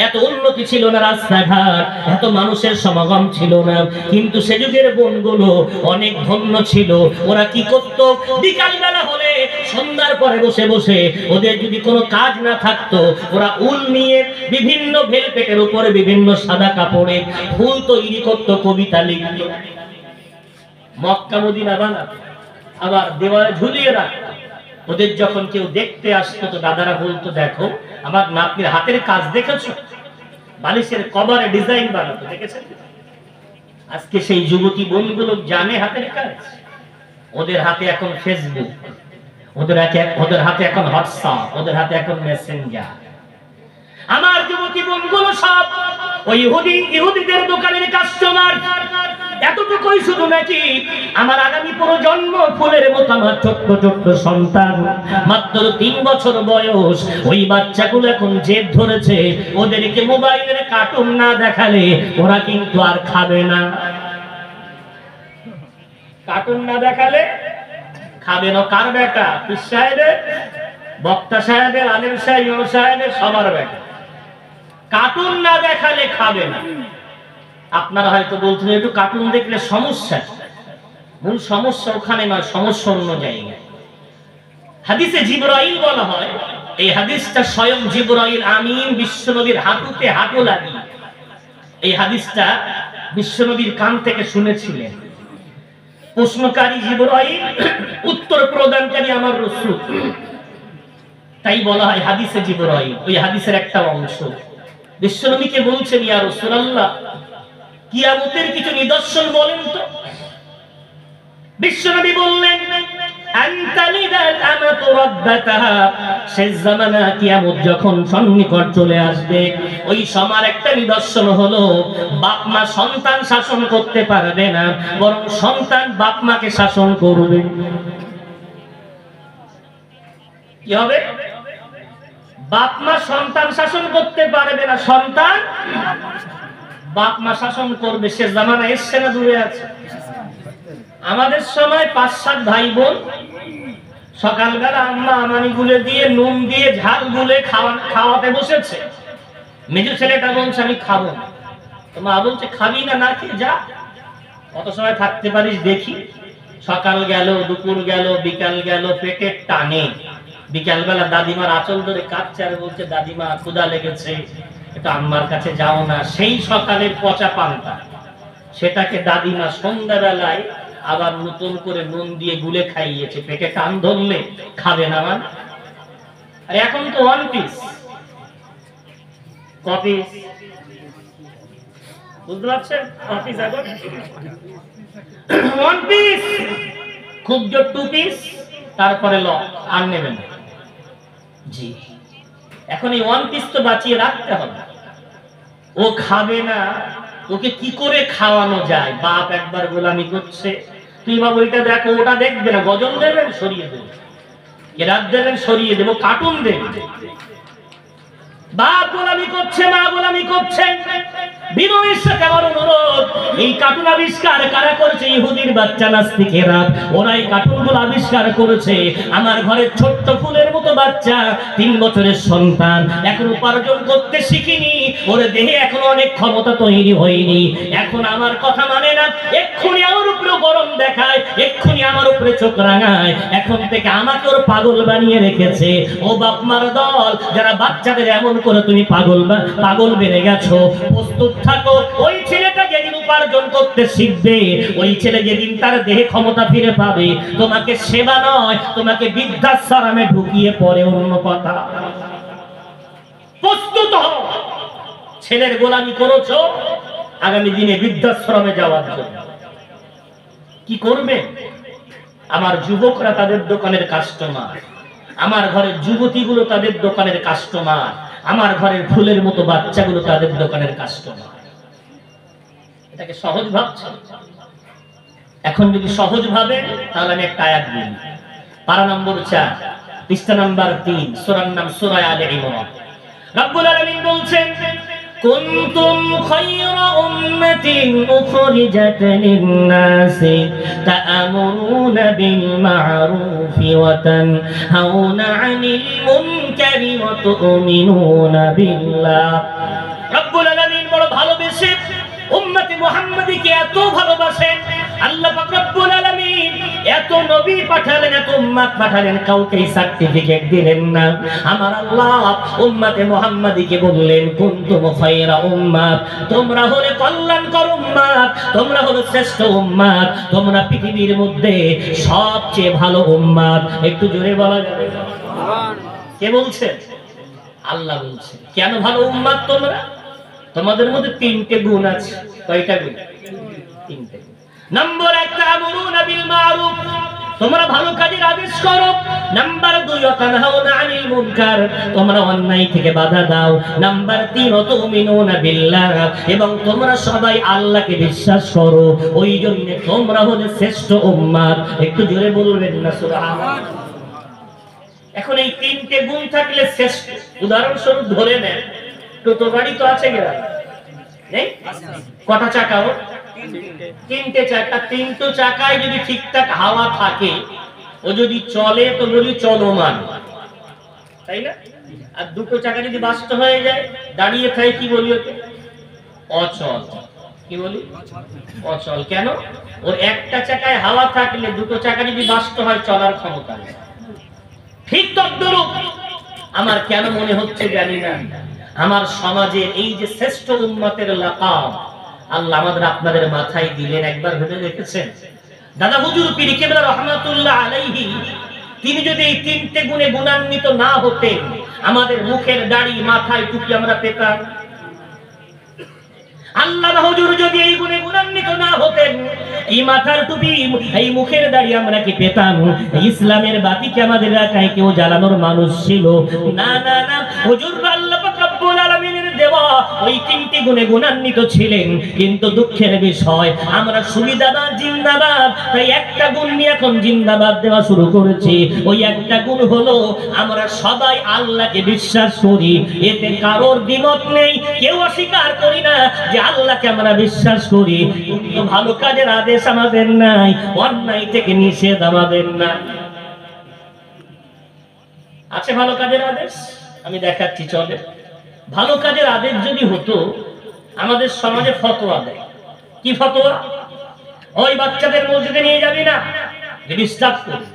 এত উন্নতি ছিল না, রাস্তাঘাট এত মানুষের সমাগম ছিল না, কিন্তু সে যুগের বোনগুলো অনেক ধন্য ছিল। ওরা কি করত? বিকাল বেলা হলে সন্ধ্যার পরে বসে বসে ওদের যদি কোনো কাজ না থাকতো, ওরা উল নিয়ে বিভিন্ন ভেলপেটের উপরে বিভিন্ন সাদা কাপড়ে ফুল তৈরি করত, কবিতা লিখত, মক্কা মদিনা বানাতো, আবার দেওয়ালে ঝুলিয়ে রাখতো। ওদের যখন কেউ দেখতে আসতো তো দাদারা বলতো, দেখো আমার নাতনির হাতের কাজ দেখেছো? বালিশের কভারে ডিজাইন বানাতো, দেখেছেন? আজকে সেই যুবতী বোনগুলো জানে হাতের কাজ। ওদের হাতে এখন ফেসবুক, ওদের হাতে এখন হোয়াটসঅ্যাপ, ওদের হাতে এখন মেসেঞ্জার। আমার যুবতী বোনগুলো সব ওই ইহুদিদের দোকানের কাস্টমার। এতটুকুই শুধু নাকি, আমার আগামী প্রজন্ম ফুলের মতো আমার ছোট্ট ছোট্ট সন্তান, মাত্র 3 বছর বয়স, ওই বাচ্চাগুলো এখন জেদ ধরেছে, ওদেরকে মোবাইলের কার্টুন না দেখালে ওরা কিন্তু আর খাবে না। কার্টুন না দেখালে খাবে না। কার বেটা? পীর সাহেবের, বক্তা সাহেবের, আলেম সাহেব, ইমাম সাহেবের, সবার বেটা। কার্টুন না দেখালে খাবে না। আপনারা হয়তো বলছেন একটু কার্টুন দেখলে সমস্যা, মূল সমস্যা ওখানে নয়, সমস্যা অন্য জায়গায়। হাদিসে জিবরাইল বলা হয়, এই হাদিসটা স্বয়ং জিবরাইল আমিন বিশ্বনবীর হাঁটুতে হাঁটু লাগিয়ে এই হাদিসটা বিশ্বনবীর কান থেকে শুনেছিলেন। প্রশ্নকারী জিবরাইল, উত্তর প্রদানকারী আমার রাসূল, তাই বলা হয় হাদিসে জিবরাইল। ওই হাদিসের একটা অংশ বিশ্বনবীকে বলছেন, ইয়া রাসূলুল্লাহ, কিয়ামতের কিছু নিদর্শন বলেন তো। বিশ্বনবী বললেন, শেষ জামানা কিয়ামত যখন সন্নিকট চলে আসবে, ওই সময়ের একটা নিদর্শন হলো বাপ মা সন্তান শাসন করতে পারবে না, বরং সন্তান বাপ মাকে শাসন করবে। কি হবে? বাপ মা সন্তান শাসন করতে পারবে না, সন্তান বাপ মা শাসন করবে। সে জামানা এসছে না দূরে আছে? আমাদের সময় 5-7 ভাই বোন সকালবেলা আম্মা আমানি গুলে দিয়ে নুন দিয়ে ঝাল গুলে খাওয়াতে বসেছে। মেজো ছেলেটা বলছে আমি খাবো না, তো মা বলছে খাবি না, না খেয়ে যা, কত সময় থাকতে পারিস দেখি। সকাল গেল, দুপুর গেল, বিকাল গেল, পেটের টানে বিকালবেলা দাদিমার আঁচল ধরে কাঁদছে আর বলছে দাদিমা ক্ষুধা লেগেছে, এটা আম্মার কাছে যাও না। সেই সকালের পচা পান্তা সেটাকে দাদিমা সন্ধ্যাবেলায় আবার নতুন করে নুন দিয়ে গুলে খাইয়েছে। পেটে টান ধরলে খাবে না মান। আর এখন তো 1 পিস কপিস, বুঝতে পারছেন? কপিস এখন 1 পিস, খুব জোর 2 পিস, তারপরে ল আর নেবেন। জি, এখন এই 1 পিস তো বাঁচিয়ে রাখতে হবে। ও খাবে না, ওকে কি করে খাওয়ানো যায়? বাপ একবার গোলামি করছে, তুই বাবু ওইটা দেখো, ওটা দেখবে না, গজল দেবেন সরিয়ে দেবেন, কেরাত দেবেন সরিয়ে দেবো, কার্টুন দেবেন। বাপ গোলামি করছে, মা গোলামি করছে। বিনয়ের সাথে আমার অনুরোধ, এই কার্টুন আবিষ্কার কারা করেছে? ইহুদির বাচ্চা নাস্তিকেরা। ওরাই কার্টুনগুলো আবিষ্কার করেছে। আমার ঘরের ছোট্ট ফুলের মতো বাচ্চা, 3 বছরের সন্তান, এখন উপার্জন করতে শিখিনি, ওর দেহে এখন অনেক ক্ষমতা তৈরি হয়নি, এখন আমার কথা মানে না, এক্ষুনি আমার উপরে গরম দেখায়, এক্ষুনি আমার উপরে চোখ রাঙায়। এখন থেকে আমাকে ওর পাগল বানিয়ে রেখেছে। ও বাপ মার দল, যারা বাচ্চাদের এমন করে তুমি পাগল বেড়ে গেছো, প্রস্তুত থাকো। ওই ছেলেটা যেদিন উপার্জন করতে শিখবে, ওই ছেলে যেদিন তার দেহে ক্ষমতা ফিরে পাবে, তোমাকে সেবা নয়, তোমাকে বৃদ্ধাশ্রমে ঢুকিয়ে পড়ে অন্য কথা। প্রস্তুত হও। ছেলের গোলামি করেছো, আগামী দিনে বৃদ্ধাশ্রমে যাওয়ার জন্য কি করবে? আমার যুবকরা তাদের দোকানের কাস্টমার, আমার ঘরের যুবতীগুলো তাদের দোকানের কাস্টমার, আমার ঘরের ফুলের মতো বাচ্চাগুলো তাদের দোকানের কাস্টমার। এটাকে সহজ ভাবছেন? এখন যদি সহজ ভাবে, তাহলে আমি একটা আয়াত বলি। পারা নম্বর 4, পৃষ্ঠা নাম্বার 3, সূরার নাম সূরা আলে ইমরান। রব্বুল আলামিন বলছেন, কুনতুম খায়রা উম্মাতিন উখরিজাত লিন-নাসি তা'মুরুনা বিল মা'রুফি ওয়া তানহাউনা 'আনিল মুনকারি ওয়া তু'মিনুনা বিল্লাহ। রব্বুল আলামিন বড় ভালোবেসে উম্মতে মুহাম্মাদীকে এত ভালোবাসেন, আল্লাহ পাক রব্বুল আলামিন এত নবী পাঠালেন, এত উম্মত পাঠালেন, কাউকে সার্টিফিকেট দিলেন না। আমার আল্লাহ উম্মতে মুহাম্মাদীকে বললেন, কুনতুম খায়রা উম্মাত, তোমরা হলে কল্যাণকর উম্মত, তোমরা হলে শ্রেষ্ঠ উম্মত, তোমরা পৃথিবীর মধ্যে সবচেয়ে ভালো উম্মত। একটু জোরে বলা যাবে? কে বলছে? আল্লাহ বলছে। কেন ভালো উম্মত তোমরা? তোমাদের মধ্যে 3টে গুণ আছে। কয়টা গুণ? 3টে। নাম্বার 1, তা'মুরুনা বিল মা'রুফ, তোমরা ভালো কাজের আদেশ করো। নাম্বার 2, তানহাউনা আনিল মুনকার, তোমরা অন্যায় থেকে বাধা দাও। নাম্বার 3, তুমিনুনা বিল্লাহ, এবং তোমরা সবাই আল্লাহকে বিশ্বাস করো। ওই জন্য তোমরা হলে শ্রেষ্ঠ উম্মত। একটু জোরে বলবেন না সুবহানাল্লাহ। এখন এই 3টে গুণ থাকলে শ্রেষ্ঠ। উদাহরণস্বরূপ ধরে নেন, টোটো গাড়ি তো আছে গ্রামে, নেই? কটা চাকা? 3টে চাকা। 3টে চাকায় যদি ঠিকঠাক হাওয়া থাকে, ও যদি চলে তো বলি চলমান, তাই না? আর 2টো চাকা যদি বাস্ট হয়ে যায়, দাঁড়িয়ে থাকে, কি বলি ওকে? অচল। কি বলি অচল। কেন? ওর একটা চাকায় হাওয়া থাকলে দুটো চাকা যদি বাস্ত হয় চলার ক্ষমতা নেই। ঠিক তদ্রূপ আমার কেন মনে হচ্ছে জানি না, আমার সমাজের এই যে শ্রেষ্ঠ উম্মতের লাকাব আল্লাহ আমাদের আপনাদের মাথায় দিলেন, একবার ভেবে দেখেছেন? দাদা হুজুর পীর কেবলা রহমাতুল্লাহ আলাইহি তিনি যদি এই তিনটে গুণে গুণান্বিত না হতেন, আমাদের মুখের দাড়ি মাথায় টুপি আমরা পেতাম? আল্লাহ হুজুর যদি এই গুণে গুণান্বিত না হতেন, এই মাথার টুপি এই মুখের দাড়ি আমরা কি পেতাম? ইসলামের বাতি কি আমাদের এলাকায় কেউ জ্বালানোর মানুষ ছিল? না না না, হুজুর আল্লাহ পাক রব্বুল আলামিনের দেওয়া ওই তিনটি গুণে গুণান্বিত ছিলেন। কিন্তু দুঃখের বিষয় আমরা সুবিধাবাদ জিন্দাবাদ, তাই একটা গুণ নিয়ে এখন জিন্দাবাদ দেওয়া শুরু করেছি। ওই একটা গুণ হলো আমরা সবাই আল্লাহকে বিশ্বাস করি, এতে কারোর দ্বিমত নেই, কেউ অস্বীকার করি না যে আল্লাহকে আমরা বিশ্বাস করি। কিন্তু ভালো কাজের আদেশ আমাদের নাই, অন্যায় থেকে নিষেধ আমাদের নাই। আছে ভালো কাজের আদেশ? আমি দেখাচ্ছি, চলে। ভালো কাজের আদেশ যদি হতো, আমাদের সমাজে ফতোয়া দেয়। কি ফতোয়া? ওই বাচ্চাদের মসজিদে নিয়ে যাবি না, যে ডিস্টার্ব করবি।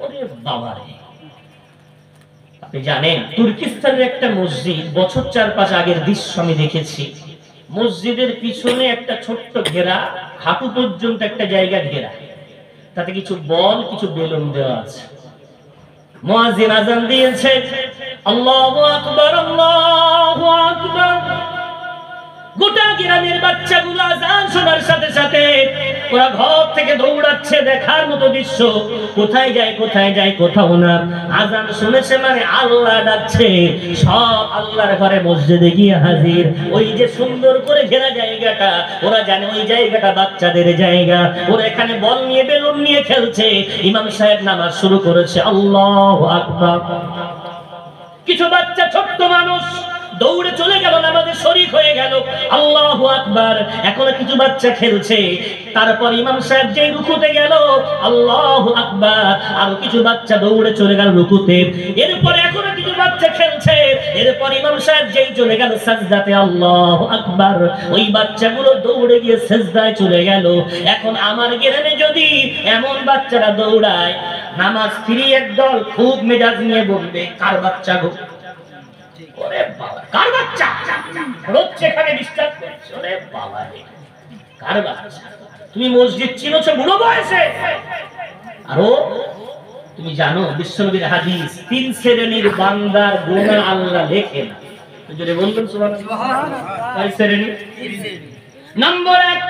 ওরে বাবা রে, আপনি জানেন তুর্কিস্তানের একটা মসজিদ বছর 4-5 আগের দৃশ্য আমি দেখেছি। মসজিদের পিছনে একটা ছোট্ট ঘেরা, হাঁটু পর্যন্ত একটা জায়গা ঘেরা, তাতে কিছু বল কিছু বেলুন দেওয়া আছে। মুয়াজ্জিন আযান দিয়েছে, আল্লাহু আকবার আল্লাহু আকবার। গোটা গ্রামের বাচ্চাগুলো আযান শোনার সাথে সাথে ওরা ঘর থেকে দৌড়াচ্ছে, দেখার মতো দৃশ্য। কোথায় যায় কোথায় যায় কোথাও না। আযান শুনেছে মানে আল্লাহ ডাকছে, সব আল্লাহর ঘরে মসজিদে গিয়ে হাজির। ওই যে সুন্দর করে ঘেরা জায়গাটা, ওরা জানে ওই জায়গাটা বাচ্চাদের জায়গা। ওরা এখানে বল নিয়ে বেলুন নিয়ে খেলছে। ইমাম সাহেব নামাজ শুরু করেছে, আল্লাহু আকবার। কিছু বাচ্চা ছোট্ট মানুষ দৌড়ে চলে গেল, নামাজে শরীক হয়ে গেল, আল্লাহু আকবার। এখন কিছু বাচ্চা খেলছে। তারপর ইমাম সাহেব যেই রুকুতে গেল, আল্লাহু আকবার, আর কিছু বাচ্চা দৌড়ে চলে গেল রুকুতে। এরপর এখনো কিছু বাচ্চা খেলছে। এরপর ইমাম সাহেব যেই চলে গেল সাজদাতে, আল্লাহু আকবার, ওই বাচ্চাগুলো দৌড়ে গিয়ে সাজদায় চলে গেল। এখন আমার গ্রামে যদি এমন বাচ্চারা দৌড়ায়, নামাজ ফিরি একদল খুব মেজাজ নিয়ে বলবে, কার বাচ্চা গো? ওরে বাবা, কার বাচ্চা? রোজ এখানে ডিস্টার্ব করছে। ওরে বাবা রে, কার বাচ্চা? তুমি মসজিদ চিনোছো বুড়ো বয়সে? আরো তুমি জানো বিশ্বনবীর হাদিস, 3 শ্রেণীর বান্দার গুনাহ আল্লাহ লেখে না। যদি বলবেন সুবহানাল্লাহ, কয় শ্রেণী? নম্বর 1,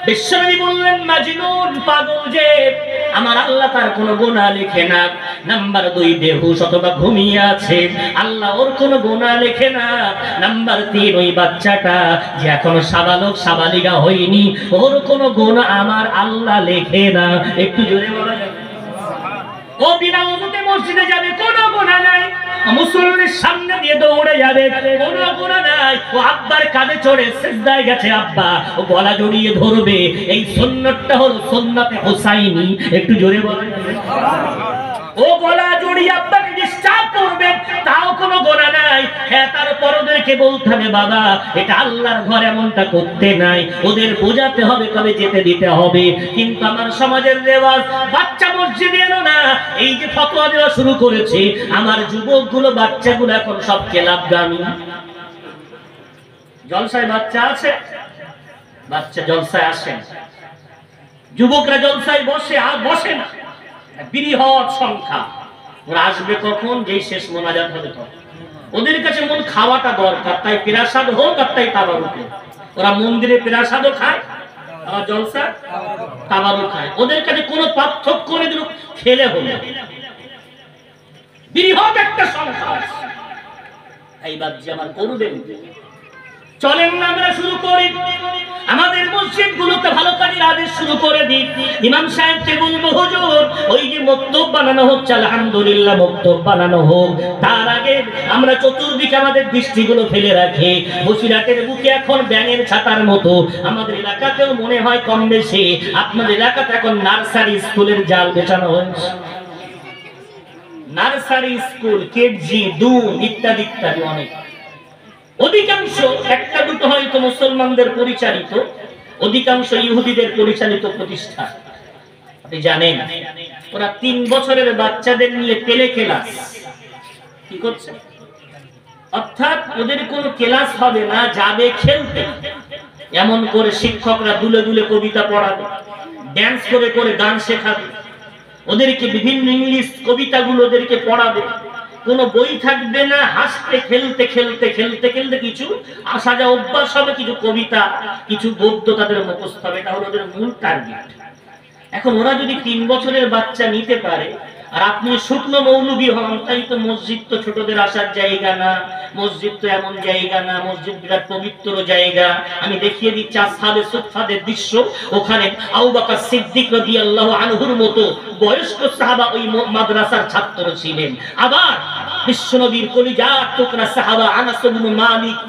বিশ্বনবী বললেন মাজনুন, পাগল যে আমার আল্লাহ তার কোনো গুনাহ লেখে না। নাম্বার 2, বেহুশ অথবা ঘুমিয়ে আছে, আল্লাহ ওর কোনো গুনাহ লেখে না। নাম্বার 3, ওই বাচ্চাটা যে এখনো সাবালক সাবালিকা হয়নি, ওর কোনো গুনাহ আমার আল্লাহ লেখে না। একটু জোরে বলা যাবে? ও বিনা ওযুতে মসজিদে যাবে, কোনো গুনাহ নাই। মুসল্লির সামনে দিয়ে দৌড়ে যাবে, কোনো গুনাহ নাই। ও আব্বার কাঁধে চড়ে সিজদায় গেছে, আব্বা ও গলা জড়িয়ে ধরবে। এই সুন্নাতটা হলো সুন্নাতে হুসাইনি। একটু জোরে বলেন। ও গলা জড়িয়ে আব্বাকে ডিস্টার্ব করবে, তাও কোনো গুনাহ নাই। হ্যাঁ, তারপর ওদেরকে বলতে হবে, বাবা এটা আল্লাহর ঘর, এমনটা করতে নাই। ওদের বোঝাতে হবে, তবে যেতে দিতে হবে। কিন্তু আমার সমাজের রেওয়াজ, বাচ্চা মসজিদে এলো না, এই যে ফতোয়া দেওয়া শুরু করেছে, আমার যুবকগুলো বাচ্চাগুলো এখন সব খেলাপগামী। জলসায় বাচ্চা আছে, বাচ্চা জলসায় আসে, যুবকরা জলসায় বসে আর বসে না, বৃহৎ সংখ্যা। ওরা আসবে কখন? যেই শেষ মোনাজাত হবে তখন। ওদের কাছে মন খাওয়াটা দরকার, তাই পিরাসাদ হোক আর তাই তাবারুক হোক। ওরা মন্দিরে পিরাসাদও খায়, আবার জলসা তাবারুক খায়। ওদের কাছে কোনো পার্থক্য নেই, খেলে হলো। বৃহৎ একটা সংখ্যা। এই বাচ্চা আমার করবেন, চলেন না আমরা শুরু করি। আমাদের মসজিদগুলোতে ভালো কাজের আদেশ শুরু করে দিই। ইমাম সাহেবকে বলবো, হুজুর ওই যে মক্তব বানানো হচ্ছে, আলহামদুলিল্লাহ মক্তব বানানো হোক, তার আগে আমরা চতুর্দিকে আমাদের দৃষ্টিগুলো ফেলে রাখি। বসিরহাটের বুকে এখন ব্যাঙের ছাতার মতো আমাদের এলাকাতেও মনে হয় কম বেশি। আপনাদের এলাকাতে এখন নার্সারি স্কুলের জাল বেচানো হচ্ছে। নার্সারি স্কুল, কেজি 2 ইত্যাদি ইত্যাদি অনেক। অধিকাংশ, একটা দুটো হয়তো মুসলমানদের পরিচালিত, অধিকাংশ ইহুদিদের পরিচালিত প্রতিষ্ঠান। আপনি জানেন ওরা 3 বছরের বাচ্চাদের নিয়ে পেলে ক্লাস কি করছে, অর্থাৎ ওদের কোনো ক্লাস হবে না, যাবে খেলতে। এমন করে শিক্ষকরা দুলে দুলে কবিতা পড়াবে, ড্যান্স করে করে গান শেখাবে, ওদেরকে বিভিন্ন ইংলিশ কবিতাগুলো ওদেরকে পড়াবে, কোনো বই থাকবে না, হাসতে খেলতে খেলতে খেলতে খেলতে কিছু আসা যা অভ্যাস হবে, কিছু কবিতা কিছু গদ্য তাদের মুখস্থ হবে। এটা হলো ওদের মূল টার্গেট। এখন ওরা যদি 3 বছরের বাচ্চা নিতে পারে, আর আপনি শুকনো মৌলবী হন, তাই তো মসজিদ তো ছোটদের আসার জায়গা না, মসজিদ তো এমন জায়গা না, মসজিদ বিরাট পবিত্র জায়গা। আমি দেখিয়ে দিচ্ছি আসহাবে সুফফাদের দৃশ্য। ওখানে আবু বকর সিদ্দিক রাদিয়াল্লাহু আনহুর মতো বয়স্ক সাহাবা ওই মাদ্রাসার ছাত্র ছিলেন। আবার বিশ্বনবীর কলিজার টুকরা সাহাবা আনাস ইবনে মালিক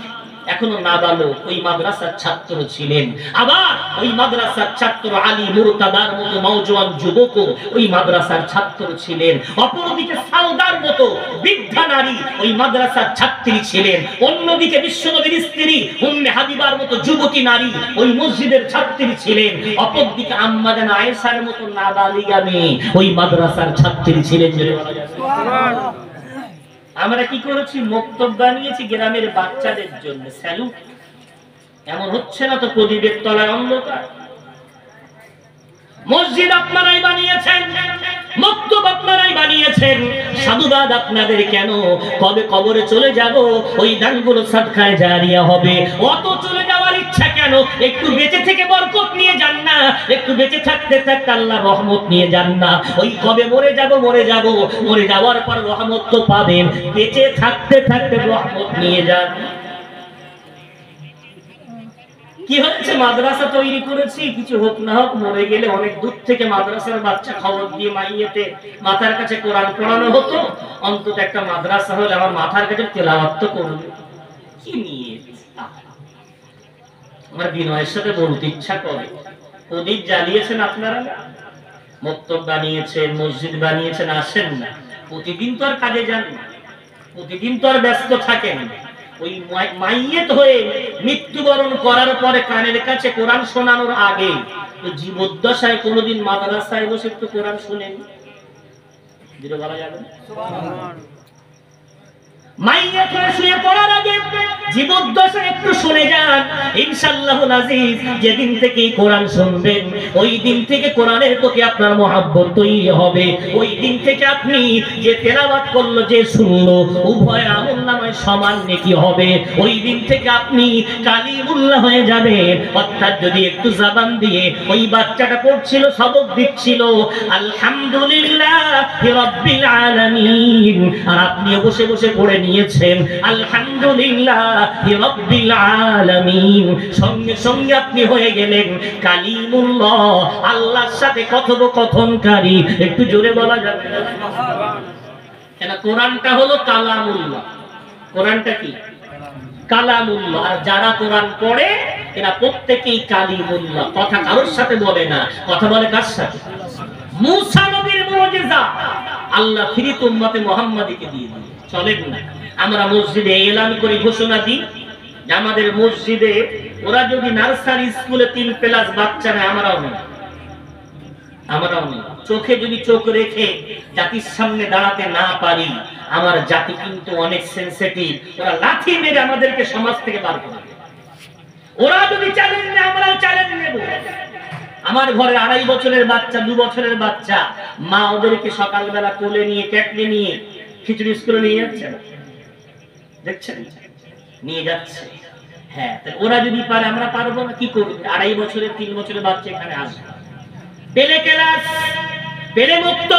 এখনো নাবালক ওই মাদ্রাসার ছাত্র ছিলেন। আবার ওই মাদ্রাসার ছাত্র আলী মুরতাদার মতো নওজোয়ান যুবকও ওই মাদ্রাসার ছাত্র ছিলেন। অপরদিকে সাউদার মতো বৃদ্ধা নারী ওই মাদ্রাসার ছাত্রী ছিলেন। অন্যদিকে বিশ্বনবীর স্ত্রী উম্মে হাবিবার মতো যুবতী নারী ওই মসজিদের ছাত্রী ছিলেন। অপরদিকে আম্মা জান আয়েশার মতো নাবালিগা মেয়ে ওই মাদ্রাসার ছাত্রী ছিলেন। আমরা কি করেছি, মক্তব বানিয়েছি গ্রামের বাচ্চাদের জন্য। স্যালুট। এমন হচ্ছে না তো প্রদীপের তলায় অন্ধকার। মসজিদ আপনারাই বানিয়েছেন, মক্তব আপনারাই বানিয়েছেন, সাধুবাদ আপনাদের। কেন? কবে কবরে চলে যাব, ওই দানগুলো সাদকায়ে জারিয়া হবে। অত চলে যাওয়ার ইচ্ছা কেন? একটু বেঁচে থেকে বরকত নিয়ে যান না, একটু বেঁচে থাকতে থাকতে আল্লাহর রহমত নিয়ে যান না। ওই কবে মরে যাব, মরে যাওয়ার পর রহমত তো পাবেন, বেঁচে থাকতে থাকতে রহমত নিয়ে যান। কি হচ্ছে, মাদ্রাসা তৈরি করেছি, কিছু হোক না হোক, মরে গেলে অনেক দূর থেকে মাদ্রাসার বাচ্চা খবর দিয়ে মাইয়েতে মাথার কাছে কোরআন পড়ানো হতো। অন্তত একটা মাদ্রাসা হলে আমার মাথার কাছে তেলাওয়াত তো করবে। কি নিয়ে আমার বিনয়ের সাথে বলতে ইচ্ছা করে, প্রদীপ জ্বালিয়েছেন আপনারা, মক্তব বানিয়েছেন, মসজিদ বানিয়েছেন, আসেন না। প্রতিদিন তো আর কাজে যান না, প্রতিদিন তো আর ব্যস্ত থাকেন না। ওই মাইয়েত হয়ে মৃত্যুবরণ করার পরে কানের কাছে কোরআন শোনানোর আগে জীবদ্দশায় কোনোদিন মাদ্রাসায় বসে একটু কোরআন শুনেন? যেটা বলা যাবে মাইয়াত হয়ে শুয়ে পড়ার আগে জীবদ্দশায় একটু শুনে যান। ইনশাআল্লাহুল আজিজ যেদিন থেকে কোরআন শুনবেন, ওই দিন থেকে কোরআনের প্রতি আপনার মহব্বত তৈরি হবে। ওই দিন থেকে আপনি যে তেলাওয়াত করলো, যে শুনলো, উভয় আমলনামায় সমান নেকি হবে। ওই দিন থেকে আপনি কালিমুল্লাহ হয়ে যাবেন। অর্থাৎ যদি একটু জবান দিয়ে ওই বাচ্চাটা পড়ছিল, সবক দিচ্ছিল আলহামদুলিল্লাহি রাব্বিল আলামিন, আর আপনি বসে বসে পড়ে নিয়েছেন আলহামদুলিল্লাহি রাব্বিল আলামিন, সঙ্গে সঙ্গে আপনি হয়ে গেলেন কালিমুল্লাহ, আল্লাহর সাথে কথোপকথনকারী। একটু জোরে বলা যাবে? কেন? কোরআনটা হলো কালামুল্লাহ। কোরআনটা কি? কালামুল্লাহ। আর যারা কোরআন পড়ে এরা প্রত্যেকেই কালিমুল্লাহ। কথা কারোর সাথে বলে না, কথা বলে কার সাথে? মুসা নবীর মুজিজা আল্লাহ ফিরিত উম্মতে মুহাম্মাদীকে দিয়ে দিলেন। চলেন না আমরা মসজিদে এলান করে ঘোষণা দিই যে আমাদের মসজিদে ওরা যদি নার্সারি স্কুলে 3 ক্লাস বাচ্চা নেয়, আমরাও নেই। চোখে যদি চোখ রেখে জাতির সামনে দাঁড়াতে না পারি, আমার জাতি কিন্তু অনেক সেনসিটিভ। ওরা লাঠি মেরে আমাদেরকে সমাজ থেকে বার করে দেবে। ওরা যদি চ্যালেঞ্জ নেয়, আমরাও চ্যালেঞ্জ নেব। আমার ঘরে 2.5 বছরের বাচ্চা, 2 বছরের বাচ্চা, মা ওদেরকে সকালবেলা কোলে নিয়ে ক্যাটলে নিয়ে খিচুড়ি স্কুলে নিয়ে যাচ্ছে, দেখছেন? নিয়ে যাচ্ছে। হ্যাঁ, ওরা যদি পারে আমরা পারবো না? কি করবে? 2.5 বছরের 3 বছরের বাচ্চা এখানে আসবে, পেলে ক্লাস, পেলে মুক্ত।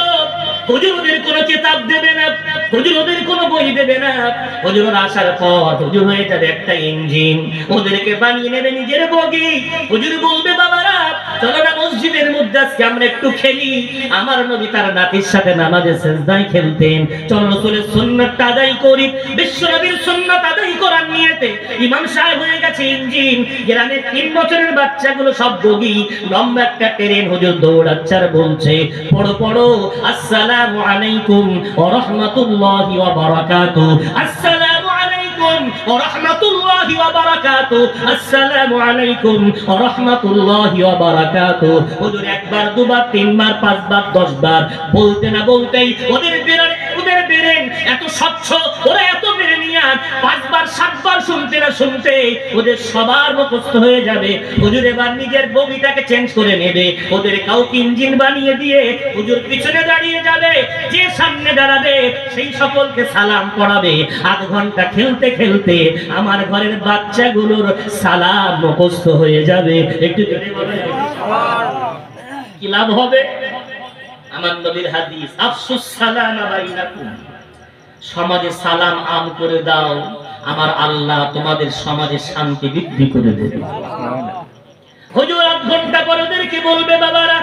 হুজুর ওদের কোনো কিতাব দেবে না, হুজুর ওদের কোনো বই দেবে না। হুজুর আসার পর হুজুর হয়ে যাবে একটা ইঞ্জিন, ওদেরকে বানিয়ে নেবে নিজের বগি। হুজুর বলবে বাবারা চলো না মসজিদের মধ্যে আজকে আমরা একটু খেলি। আমার নবী তার নাতির সাথে নামাজে সিজদায় খেলতেন। চলো রাসূলের সুন্নাত আদায় করি, বিশ্ব নবীর সুন্নাত আদায় করার নিয়তে ইমাম সাহেব হয়ে গেছে ইঞ্জিন। গ্রামের 3 বছরের বাচ্চাগুলো সব বগি, লম্বা একটা ট্রেন। হুজুর দৌড়াচ্ছে আর বলছে পড়ো পড়ো, আসসালামু আলাইকুম ওয়া রাহমাতুল্লাহি ওয়া বারাকাতুহু, আসসালামু আলাইকুম আলাইকুম ওয়া রাহমাতুল্লাহি ওয়া বারাকাতুহু, আসসালামু আলাইকুম ওয়া রাহমাতুল্লাহি ওয়া বারাকাতুহু। হুজুর একবার দুবার তিনবার পাঁচবার 10 বার বলতে না বলতেই ওদের বেরেন এত স্বচ্ছ, ওরা এত বেরেনিয়াত, 5 বার 7 বার শুনতে না শুনতে ওদের সবার মুখস্থ হয়ে যাবে। হুজুর এবার নিজের বগিটাকে চেঞ্জ করে নেবে, ওদের কাউকে ইঞ্জিন বানিয়ে দিয়ে হুজুর পিছনে দাঁড়িয়ে যাবে, যে সামনে দাঁড়াবে সেই সকলকে সালাম পড়াবে। আধ ঘন্টা খেলতে খেলতে আমার ঘরের বাচ্চাগুলোর সালাম মুখস্থ হয়ে যাবে। একটু জোরে বলেন কি লাভ হবে? আমার নবীর হাদিস, আফসুস সালাম বাইনাকুম, সমাজে সালাম আম করে দাও, আমার আল্লাহ তোমাদের সমাজে শান্তি বৃদ্ধি করে দেবে। হুজুর আধ ঘন্টা পরে ওদেরকে বলবে, বাবারা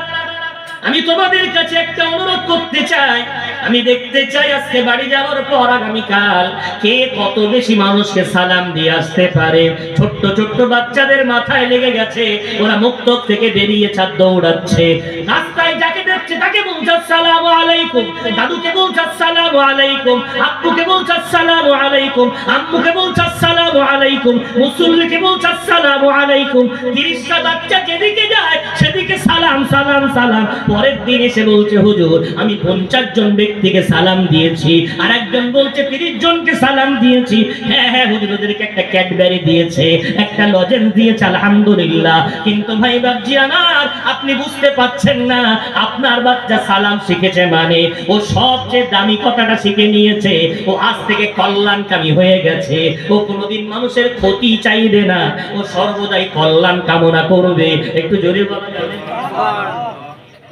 আমি তোমাদের কাছে একটা অনুরোধ করতে চাই, আমি দেখতে চাই আজকে বাড়ি যাওয়ার পর আগামীকাল কে কত বেশি মানুষকে সালাম দিয়ে আসতে পারে। ছোট্ট ছোট্ট বাচ্চাদের মাথায় লেগে গেছে, ওরা মুক্ত থেকে বেরিয়ে ছাদ দৌড়াচ্ছে, রাস্তায় যাকে দেখছে তাকে বলছে আসসালামু আলাইকুম, দাদুকে বলছে আসসালামু আলাইকুম, আব্বুকে বলছে আসসালামু আলাইকুম, আম্মুকে বলছে আসসালামু আলাইকুম, মুসল্লিকে বলছে আসসালামু আলাইকুম। 30টা বাচ্চা যেদিকে যায় সেদিকে সালাম সালাম সালাম। পরের দিন এসে বলছে, হুজুর আমি 50 জন ব্যক্তিকে সালাম দিয়েছি, আর একজন বলছে 30 জনকে সালাম দিয়েছি। হ্যাঁ হ্যাঁ হুজুর ওদেরকে একটা ক্যাডবেরি দিয়েছে, একটা লজেন্স দিয়েছে, আলহামদুলিল্লাহ। কিন্তু ভাই বাবজি আমার, আপনি বুঝতে পারছেন না, আপনার বাচ্চা সালাম শিখেছে মানে ও সবচেয়ে দামি কথাটা শিখে নিয়েছে, ও আজ থেকে কল্যাণকামী হয়ে গেছে। ও কোনোদিন মানুষের ক্ষতি চাইবে না, ও সর্বদাই কল্যাণ কামনা করবে। একটু জোরে বলেন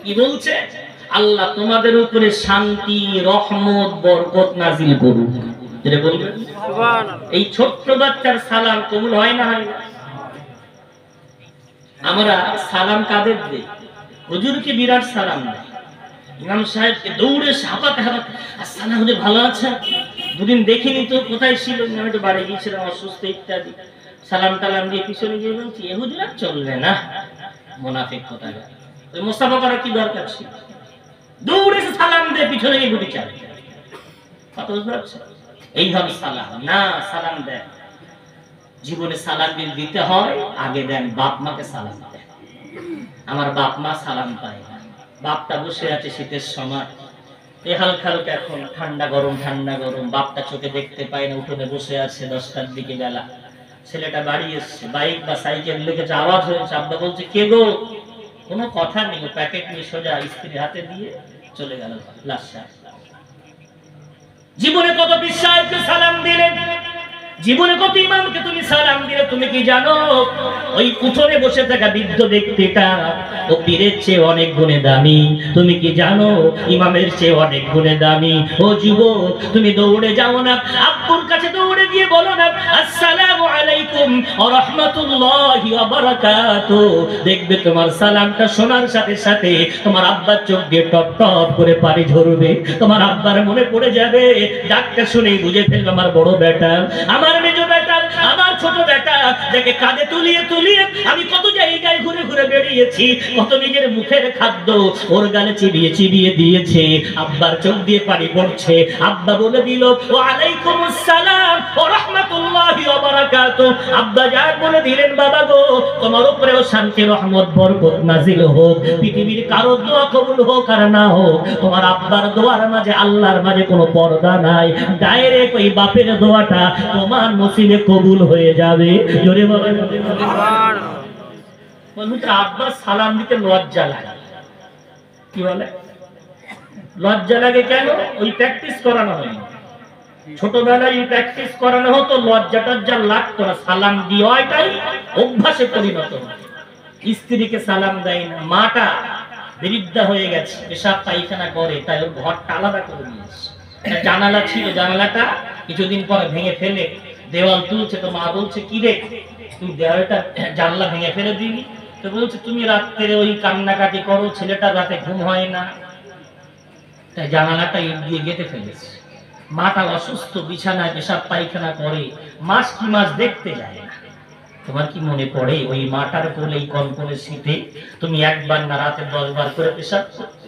কি বলছে? আল্লাহ তোমাদের উপরে শান্তি রহমত বরকত নাজিল করুক। যেটা বলবেন এই ছোট্ট বাচ্চার সালাম কবুল হয় না? হয় না? আমরা সালাম কাদের দেই? হুজুরকে বিরাট সালাম দেয়, ইমাম সাহেবকে দৌড়ে হাঁপাতে হাঁপাতে আসসালাম হুজুর ভালো আছে, দুদিন দেখিনি তো, কোথায় ছিল? আমি তো বাড়ি গিয়েছিলাম অসুস্থ ইত্যাদি। সালাম টালাম দিয়ে পিছনে গিয়ে বলছি এ হুজুর আর চলবে না, মুনাফিক কোথাকার। ওই মোস্তাফা করার কি দরকার ছিল? দৌড়ে সালাম দিয়ে পিছনে গিয়ে গুটি চালে। কত বুঝতে পারছে? এইভাবে সালাম না, সালাম দেয় জীবনে সালাম দিতে হয় আগে দেন বাপ মাকে সালাম দেয়। আমার বাপ মা সালাম পায় না, বাপটা বসে আছে শীতের সময়, এই হালকা হালকা এখন ঠান্ডা গরম ঠান্ডা গরম, বাপটা চোখে দেখতে পায় না, উঠোনে বসে আছে 10টার দিকে বেলা। ছেলেটা বাড়ি এসছে, বাইক বা সাইকেল লেগেছে, আওয়াজ হয়েছে, আব্বা বলছে কে গো? কোনো কথা নেই, প্যাকেট নিয়ে সোজা স্ত্রীর হাতে দিয়ে চলে গেল লাশা। জীবনে কত বিশ্বাসকে সালাম দিলেন, জীবনে কত ইমামকে তুমি সালাম দিলে, তুমি কি জানো ওই উঠোনে বসে থাকা বৃদ্ধ ব্যক্তিটা ও পীরের চেয়ে অনেক গুণে দামি? তুমি কি জানো ইমামের চেয়ে অনেক গুণে দামি? ও যুবক তুমি দৌড়ে যাও না, আব্বুর কাছে দৌড়ে গিয়ে বলো না আসসালামু আলাইকুম ওয়া রাহমাতুল্লাহি ওয়া বারাকাতুহু। দেখবে তোমার সালামটা শোনার সাথে সাথে তোমার আব্বার চোখ দিয়ে টপ টপ করে পানি ঝরবে, তোমার আব্বার মনে পড়ে যাবে, ডাকটা শুনেই বুঝে ফেলবে আমার বড় বেটা, আমার মেজো বেটা, আমার ছোট বেটা, যাকে কাঁধে তুলিয়ে তুলিয়ে আমি কত জায়গায় ঘুরে ঘুরে বেরিয়েছি, কত নিজের মুখের খাদ্য ওর গালে চিবিয়ে চিবিয়ে দিয়েছে। আব্বার চোখ দিয়ে পানি পড়ছে, আব্বা বলে দিল ওয়া আলাইকুমুস সালাম ওয়া রাহমাতুল্লাহি ওয়া বারাকাতুহু। আব্বা যা বলে দিলেন, বাবা গো তোমার উপরেও শান্তি রহমত বরকত নাজিল হোক, পৃথিবীর কারো দোয়া কবুল হোক আর না হোক, তোমার আব্বার দোয়ার মাঝে আল্লাহর মাঝে কোনো পর্দা নাই, ডাইরেক্ট ওই বাপের দোয়াটা তোমার নসিবে কবুল হয়ে যাবে। জোরে বলেন সুবহানাল্লাহ। আব্বা সালাম দিতে লজ্জা লাগে, কি বলে লজ্জা লাগে কেন? ওই প্র্যাকটিস করানো হয়নি, ছোটবেলায় প্র্যাকটিস করানো হতো, লজ্জা টজ্জা লাগতো না, সালাম দেওয়াটাই অভ্যাসে পরিণত। স্ত্রীকে সালাম দেয় না, মাটা বৃদ্ধা হয়ে গেছে, পেশাব পায়খানা করে, তাই ওর ঘরটা আলাদা করে দিয়েছে। জানালা ছিল, জানালাটা কিছুদিন পরে ভেঙে ফেলে দেওয়াল তুলছে, তো মা বলছে কি রে তুই দেওয়ালটা জানলা ভেঙে ফেলে দিবি? তো বলছে তুমি রাত্রে ওই কান্নাকাটি করো, ছেলেটা রাতে ঘুম হয় না, তাই জানালাটা ইট দিয়ে গেঁথে ফেলেছে। মাটা অসুস্থ, বিছানায় পেশাব পায়খানা করে, মাস কি মাস দেখতে যায় না। তোমার কি মনে পড়ে ওই মাটার কোলে এই কনকনে শীতে তুমি একবার না রাতে 10 বার করে পেশাব করতে?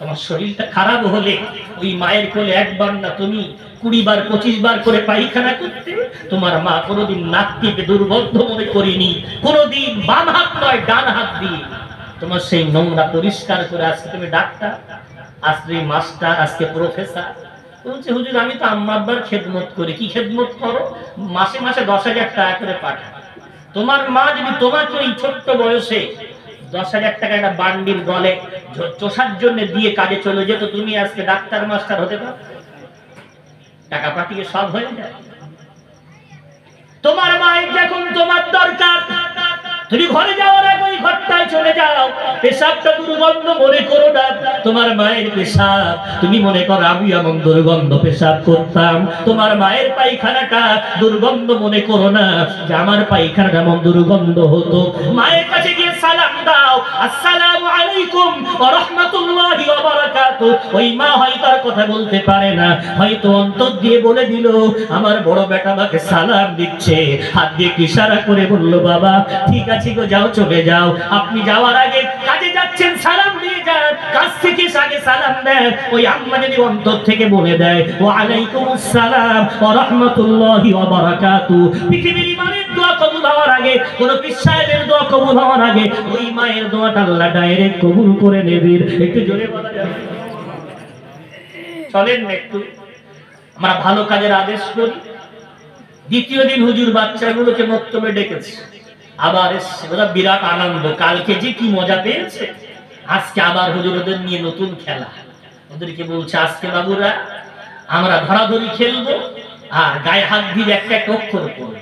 তোমার শরীরটা খারাপ হলে ওই মায়ের কোলে একবার না তুমি 20 বার 25 বার করে পায়খানা করতে। তোমার মা কোনোদিন নাক টিপে দুর্গন্ধ মনে করিনি, কোনোদিন বাম হাত নয় ডান হাত দিয়ে তোমার সেই নোংরা পরিষ্কার করে। আজকে তুমি ডাক্তার, আজকে মাস্টার, আজকে প্রফেসর। বলছে হুজুর আমি তো আম্মা আব্বার খেদমত করি। কি খেদমত করো? মাসে মাসে 10,000 টাকা করে পাঠায়। তোমার মা যদি তোমাকে ওই ছোট্ট বয়সে 10,000 টাকা একটা বান্ডিল গলে চোষার জন্য দিয়ে কাজে চলে যেত, তুমি আজকে ডাক্তার মাস্টার হতে পারো? টাকা পাঠিয়ে সব হয়ে যায়। তোমার মায়ের যখন তোমার দরকার, তুমি ঘরে যাওয়ার আগে ওই ঘরটায় চলে যাও। পেশাবটা দুর্গন্ধ মনে করো না, তোমার মায়ের পেশাব। তুমি মনে করো আমি এমন দুর্গন্ধ পেশাব করতাম। তোমার মায়ের পায়খানাটা দুর্গন্ধ মনে করো না যে আমার পায়খানাটা এমন দুর্গন্ধ হতো। মায়ের কাছে গিয়ে সালাম দাও, আসসালামু আলাইকুম ওয়া রাহমাতুল্লাহি ওয়া বারাকাতুহু। ওই মা হয়তো আর কথা বলতে পারে না, হয়তো অন্তর দিয়ে বলে দিল আমার বড় বেটা আমাকে সালাম দিচ্ছে। হাত দিয়ে ইশারা করে বলল বাবা ঠিক আছে গো, যাও চলে যাও। আপনি যাওয়ার আগে কাজে যাচ্ছেন সালাম দিয়ে যান, কাজ থেকে আগে সালাম দেন। ওই আম্মা যদি অন্তর থেকে বলে দেয় ওয়া আলাইকুমুস সালাম ওয়া রাহমাতুল্লাহি ওয়া বারাকাতুহু, পৃথিবীর ইমানের দোয়া কবুল হওয়ার আগে, কোন বিশ্বাসের দোয়া কবুল হওয়ার আগে ওই মায়ের দোয়াটা আল্লাহ ডাইরেক্ট কবুল করে নেবেন। একটু জোরে বলা যাবে? চলেন একটু আমরা ভালো কাজের আদেশ করি। দ্বিতীয় দিন হুজুর বাচ্চাগুলোকে মক্তবে ডেকেছে, আবার এসছে। ওরা বিরাট আনন্দ, কালকে যে কি মজা পেয়েছে, আজকে আবার হুজুর ওদের নিয়ে নতুন খেলা। ওদেরকে বলছে আজকে বাবুরা আমরা ধরাধরি খেলবো, আর গায়ে হাত দিয়ে একটা একটা অক্ষর পড়বো।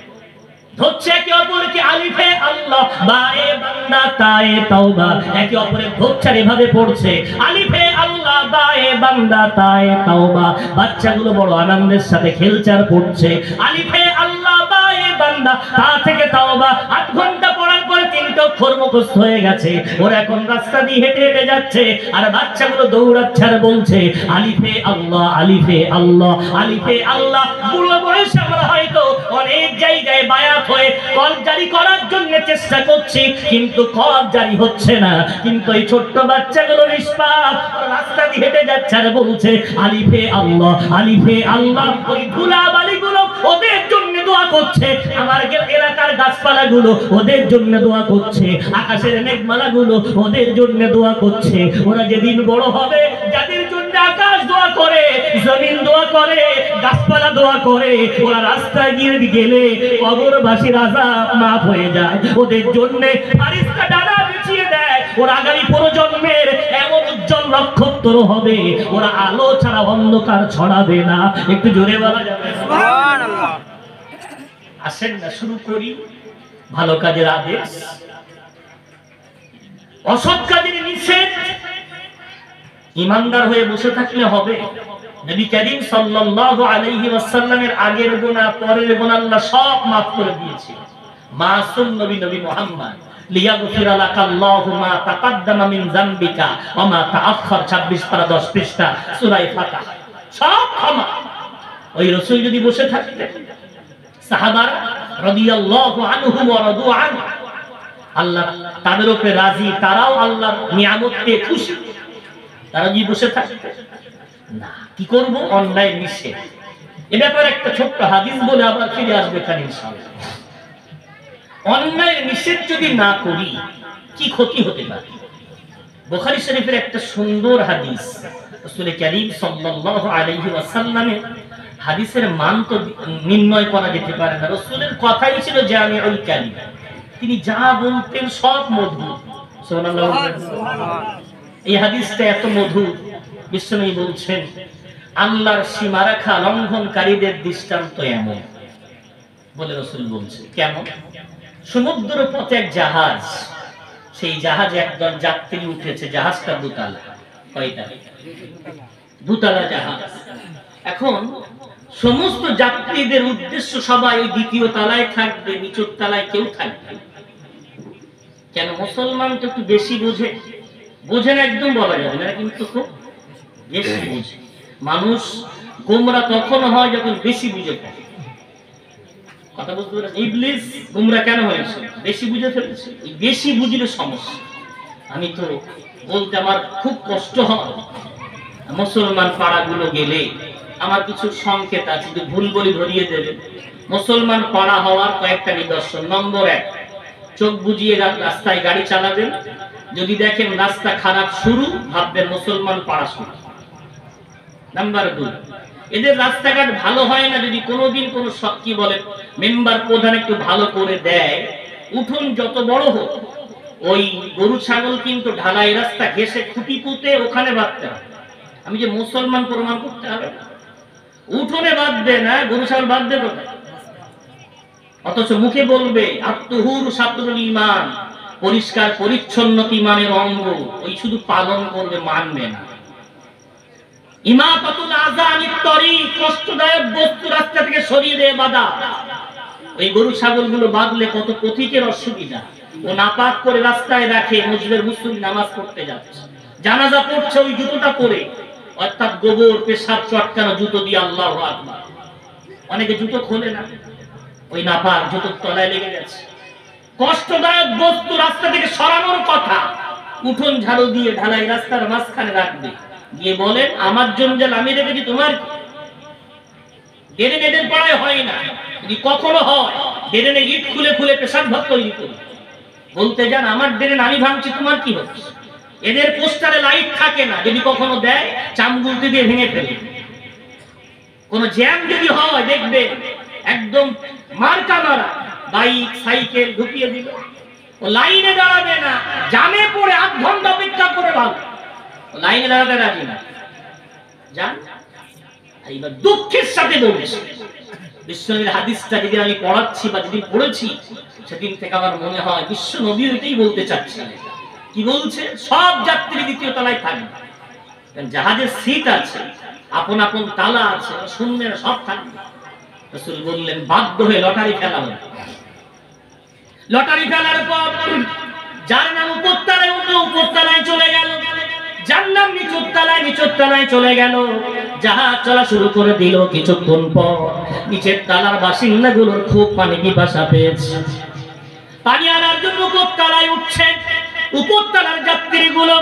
ধরছে একে অপরকে, আলিফে আল্লাহ বায়ে বান্দা তায়ে তাওবা। একে অপরের ধরছে এভাবে পড়ছে, আলিফে আল্লাহ বায়ে বান্দা তায়ে তাওবা। বাচ্চাগুলো বড় আনন্দের সাথে খেলছে আর পড়ছে আলিফে আল্লাহ বায়ে বান্দা তা থেকে তাওবা। 8 ঘন্টা পড়ার পরে 3টা অক্ষর মুখস্থ হয়ে গেছে। ওরা এখন রাস্তা দিয়ে হেঁটে হেঁটে যাচ্ছে, আর বাচ্চাগুলো দৌড়াচ্ছে আর বলছে আলিফে আল্লাহ আলিফে আল্লাহ আলিফে আল্লাহ। বুড়ো বয়সে আমরা হয়তো অনেক জায়গায় বায়াত হয়ে কল জারি করার জন্য চেষ্টা করছি, কিন্তু কল জারি হচ্ছে না। কিন্তু এই ছোট্ট বাচ্চাগুলো নিষ্পাপ রাস্তা দিয়ে হেঁটে যাচ্ছে আর বলছে আলিফে আল্লাহ আলিফে আল্লাহ। ওই ধুলাবালিগুলো ওদের জন্য দোয়া করছে, আমার এলাকার গাছপালাগুলো ওদের জন্য দোয়া করছে, আকাশের মেঘমালাগুলো ওদের জন্য দোয়া করছে। ওরা যেদিন বড় হবে, যাদের জন্য আকাশ দোয়া করে, জমিন দোয়া করে, গাছপালা দোয়া করে, ওরা রাস্তায় গিয়ে গেলে কবরবাসীর আযাব মাফ হয়ে যায়। ওদের জন্য ফারিস্তা ডানা বিছিয়ে দেয়। ওরা আগামী প্রজন্মের এমন উজ্জ্বল নক্ষত্র হবে, ওরা আলো ছাড়া অন্ধকার ছড়াবে না। একটু জোরে বলা যাবে সুবহানাল্লাহ? আসেন না শুরু করি ভালো কাজের আদেশ, অসৎ কাজের নিষেধ। ইমানদার হয়ে বসে থাকলে হবে? নবী করিম সাল্লাল্লাহু আলাইহি ওয়াসাল্লামের আগের গুনাহ পরের গুনাহ আল্লাহ সব maaf করে দিয়েছে। মাসুম নবী নবী মুহাম্মদ লিয়াগফিরা লাকাল্লাহু মা তাকাদ্দামা মিন যামবিকা ওয়া মা তাআখার। 26 পারা 10 পৃষ্ঠা সূরা ফাতিহা, সব ক্ষমা। ওই রাসূল যদি বসে থাকতেন, সাহাবারা রাদিয়াল্লাহু আনহুম ওয়া রাদু আন, আল্লাহ তাদের উপরে রাজি, তারাও আল্লাহর নিয়ামত পেয়ে খুশি, তারা যদি বসে থাকতেন না। কি করব? অন্যায় নিষেধ। এ ব্যাপারে একটা ছোট্ট হাদিস বলে আবার ফিরে আসবে এখানে ইনশাআল্লাহ। অন্যায় নিষেধ যদি না করি কি ক্ষতি হতে পারে? বুখারী শরীফের একটা সুন্দর হাদিস, রাসূল করিম সাল্লাল্লাহু আলাইহি ওয়াসাল্লামের হাদিসের মান তো নির্ণয় করা যেতে পারে না। রাসূলের কথাই ছিল জামিউল কালিম, তিনি যা বলতেন সব মধু। সুবহানাল্লাহ। এই হাদিসটা এত মধু, বিশ্বনবী বলছেন আল্লাহর সীমারেখা লঙ্ঘনকারীদের দৃষ্টান্ত এমন বলে রাসূল বলছেন। কেমন? সমুদ্র পথে এক জাহাজ, সেই জাহাজে একদল যাত্রী উঠেছে। জাহাজটা দুতলা। কয়টা? দুতলা জাহাজ। এখন সমস্ত যাত্রীদের উদ্দেশ্য সবাই ওই দ্বিতীয় তলায় থাকবে, নিচের তলায় কেউ থাকবে। কেন? মুসলমান তো একটু বেশি বোঝে, বোঝে না একদম বলা যাবে না, কিন্তু খুব বেশি বোঝে। মানুষ গোমরা তখন হয় যখন বেশি বুঝে থাকে। কথা বলতে পারেন? ইবলিস গোমরা কেন হয়েছে? বেশি বুঝে ফেলেছে। এই বেশি বুঝলে সমস্যা। আমি তো বলতে আমার খুব কষ্ট হয়, মুসলমান পাড়াগুলো গেলে আমার কিছু সংকেত আছে, যদি ভুল বলি ধরিয়ে দেবেন। মুসলমান পাড়া হওয়ার কয়েকটা নিদর্শন। নম্বর 1, চোখ বুজিয়ে রাস্তায় গাড়ি চালাবেন, যদি দেখেন রাস্তা খারাপ শুরু, ভাববেন মুসলমান পাড়া শুরু। নাম্বার 2, এদের রাস্তাঘাট ভালো হয় না, যদি কোনোদিন কোনো কি বলে মেম্বার প্রধান একটু ভালো করে দেয়, উঠোন যত বড় হোক, ওই গরু ছাগল কিন্তু ঢালাই রাস্তা ঘেসে খুঁটি পুঁতে ওখানে বাঁধতে হবে। আমি যে মুসলমান প্রমাণ করতে হবে না, উঠোনে বাঁধবে না, গরু ছাগল বাঁধবে কোথায়? অথচ মুখে বলবে আত্মহুর সাতরুল ঈমান, পরিষ্কার পরিচ্ছন্নতা ঈমানের অঙ্গ, ওই শুধু পালন করবে, মানবে না। ইমাতাতুল আযা আনিত তরিক, কষ্টদায়ক বস্তু রাস্তা থেকে সরিয়ে দেয় বাধা। ওই গরু ছাগলগুলো বাঁধলে কত পথিকের অসুবিধা। ও নাপাক করে রাস্তায় রাখে, মসজিদের মুসল্লি নামাজ পড়তে যাচ্ছে, জানাজা পড়ছে ওই জুতোটা পরে, অর্থাৎ গোবর পেশাব চটকানো জুতো দিয়ে। আল্লাহু আকবার। অনেকে জুতো খোলে না, ওই নাপাক জুতোর তলায় লেগে গেছে। কষ্টদায়ক বস্তু রাস্তা থেকে সরানোর কথা, উঠোন ঝাড়ু দিয়ে ঢালাই রাস্তার মাঝখানে রাখবে, গিয়ে বলেন আমার জন্য যা আমি রেখেছি তোমার। ড্রেনে এদের পাড়ায় হয় না, যদি কখনো হয় ড্রেনে ইট খুলে খুলে পেশাব ভাত তৈরি করি, বলতে যান আমার ড্রেন আমি ভাঙছি, তোমার কি হচ্ছে? এদের পোস্টারে লাইট থাকে না, যদি কখনো দেয় চামগুলতি দিয়ে ভেঙে ফেলে। কোন জ্যাম যদি হয় দেখবে একদম মার্কা মারা বাইক সাইকেল ঢুকিয়ে দিল, ও লাইনে দাঁড়াবে না, জামে পড়ে 8 ঘন্টা অপেক্ষা করে ভালো, লাইনে দাঁড়াতে রাজি না। জান এইবার দুঃখের সাথে বলছি, বিশ্বনবীর হাদিসটা যেদিন আমি পড়াচ্ছি বা যেদিন পড়েছি, সেদিন থেকে আমার মনে হয় বিশ্ব নবী এটাই বলতে চাচ্ছেন। কি বলছে? সব যাত্রী দ্বিতীয় তলায় থাকবে, জাহাজের সিট আছে, আপন আপন তালা আছে, শূন্য সব থাকবে। রাসূল বললেন বাধ্য হয়ে লটারি খেলা হবে। লটারি খেলার পর যার নাম উপরতলায় উঠলো, উপরতলায় চলে গেল, যার নাম নিচুর তলায় চলে গেল। জাহাজ চলা শুরু করে দিল। কিছুক্ষণ পর নিচের তলার বাসিন্দাগুলোর খুব পানি পিপাসা পেয়েছে, পানি আনার জন্য উপরতলায় উঠছে। উপরতলার যাত্রীগুলো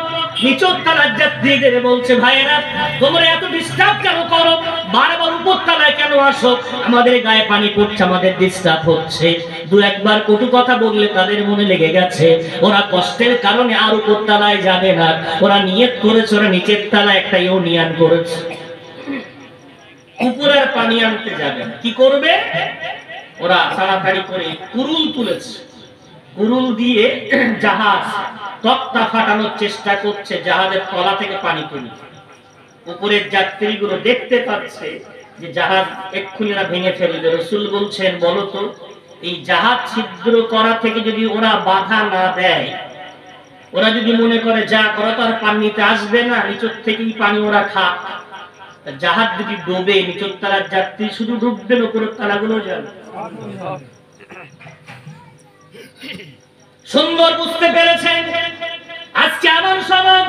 নিচের তলার যাত্রীদের বলছে ভাইয়েরা তোমরা এত ডিস্টার্ব কেন করো, বারবার উপরতলায় কেন আসো, আমাদের গায়ে পানি পড়ছে, আমাদের ডিস্টার্ব হচ্ছে। দু একবার কটু কথা বললে তাদের মনে লেগে গেছে, ওরা কষ্টের কারণে আর উপরতলায় যাবে না, ওরা নিয়ত করেছে ওরা নিচের তলায় একটা ইউনিয়ন করেছে, উপরের পানি আনতে যাবে না। কি করবে ওরা? তাড়াতাড়ি করে কুরুল তুলেছে, কুরুল দিয়ে জাহাজ তক্তা ফাটানোর চেষ্টা করছে, জাহাজের তলা থেকে পানি তুলে। উপরের যাত্রীগুলো দেখতে পাচ্ছে যে জাহাজ এক্ষুনি ওরা ভেঙে ফেলবে। রাসূল বলছেন বলো তো, এই জাহাজ ছিদ্র করা থেকে যদি ওরা বাধা না দেয়, ওরা যদি মনে করে যা করা তো আর পানিতে আসবে না, নিচের থেকেই পানি ওরা খাক, জাহাজ যদি ডুবে নিচের তলার যাত্রী শুধু ডুববেন, উপরের তলাগুলো যাবে। সুন্দর বুঝতে পেরেছেন। আজকে আমার সমাজ,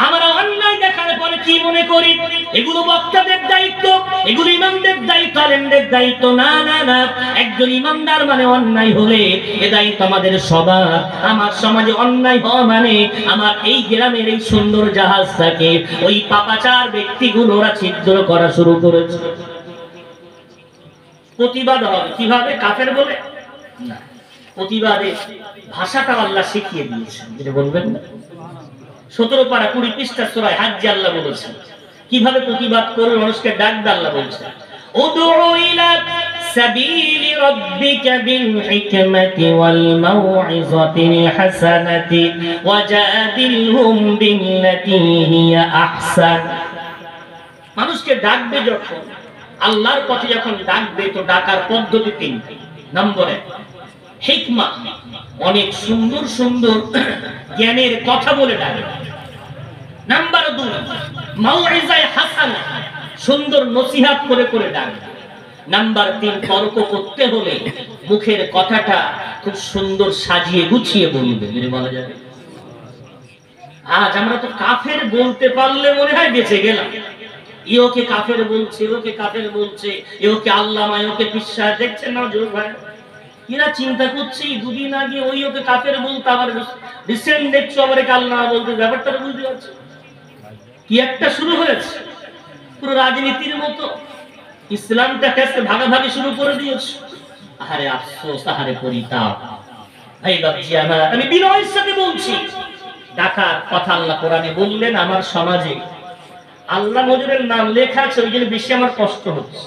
আমরা অন্যায় দেখার পরে কি মনে করি এগুলো বক্তাদের দায়িত্ব, এগুলো ইমামদের দায়িত্ব, আলেমদের দায়িত্ব। না না না, একজন ইমামদার মানে অন্যায় হলে এ দায়িত্ব আমাদের সবার। আমার সমাজে অন্যায় হওয়া মানে আমার এই গ্রামের এই সুন্দর জাহাজটাকে ওই পাপাচার ব্যক্তিগুলো ওরা ছিদ্র করা শুরু করেছে। প্রতিবাদ হবে কিভাবে? কাফের বলে না, প্রতিবাদে ভাষাটা আল্লাহ শিখিয়ে দিয়েছেন, যেটা বলবেন না 17 পারা 20 পৃষ্ঠা সূরা হজ্জে আল্লাহ বলেছেন কিভাবে প্রতিবাদ করে মানুষকে ডাকবে। আল্লাহ বলেছেন উদউ ইলা সাবিলি রাব্বিকা বিল হিকমাতি ওয়াল মাউইযাতিল হাসানাতি ওয়াজাদিলহুম বিল্লাতী হিয়া আহসান। মানুষকে ডাকবে যখন, আল্লাহর পথে যখন ডাকবে, তো ডাকার পদ্ধতি 3টি। নম্বর 1 হিকমা, অনেক সুন্দর সুন্দর জ্ঞানের কথা বলে ডাকে। নাম্বার 2 মাউইজায়ে হাসানা, সুন্দর নসিহত করে করে ডাকে। নাম্বার 3 তর্ক করতে হলে মুখের কথাটা খুব সুন্দর সাজিয়ে গুছিয়ে বলবে, যদি বলা যাবে। আজ আমরা তো কাফের বলতে পারলে মনে হয় বেঁচে গেলাম। ইওকে কাফের বলছে, ওকে কাফের বলছে, এওকে আল্লামা, এওকে বিশ্বাস। দেখছেন না জোর ভাই, এরা চিন্তা করছে দুদিন আগে ওই ওকে কাফের বলতে, আবার রিসেন্ট দেখছো আবার আল্লাহ বলতে। ব্যাপারটা বুঝতে পারছো? কি একটা শুরু হয়েছে, পুরো রাজনীতির মতো ইসলামটাকে ভাগাভাগি শুরু করে দিয়েছে। আহারে আফসোস, আহারে পরিতাপ। ভাই বাবজি আমার, আমি বিনয়ের সাথে বলছি, ডাকার কথা আল্লাহ কোরআনে বললেন। আমার সমাজে আল্লাহ নজরের নাম লেখা আছে, ওই জন্য বেশি আমার কষ্ট হচ্ছে।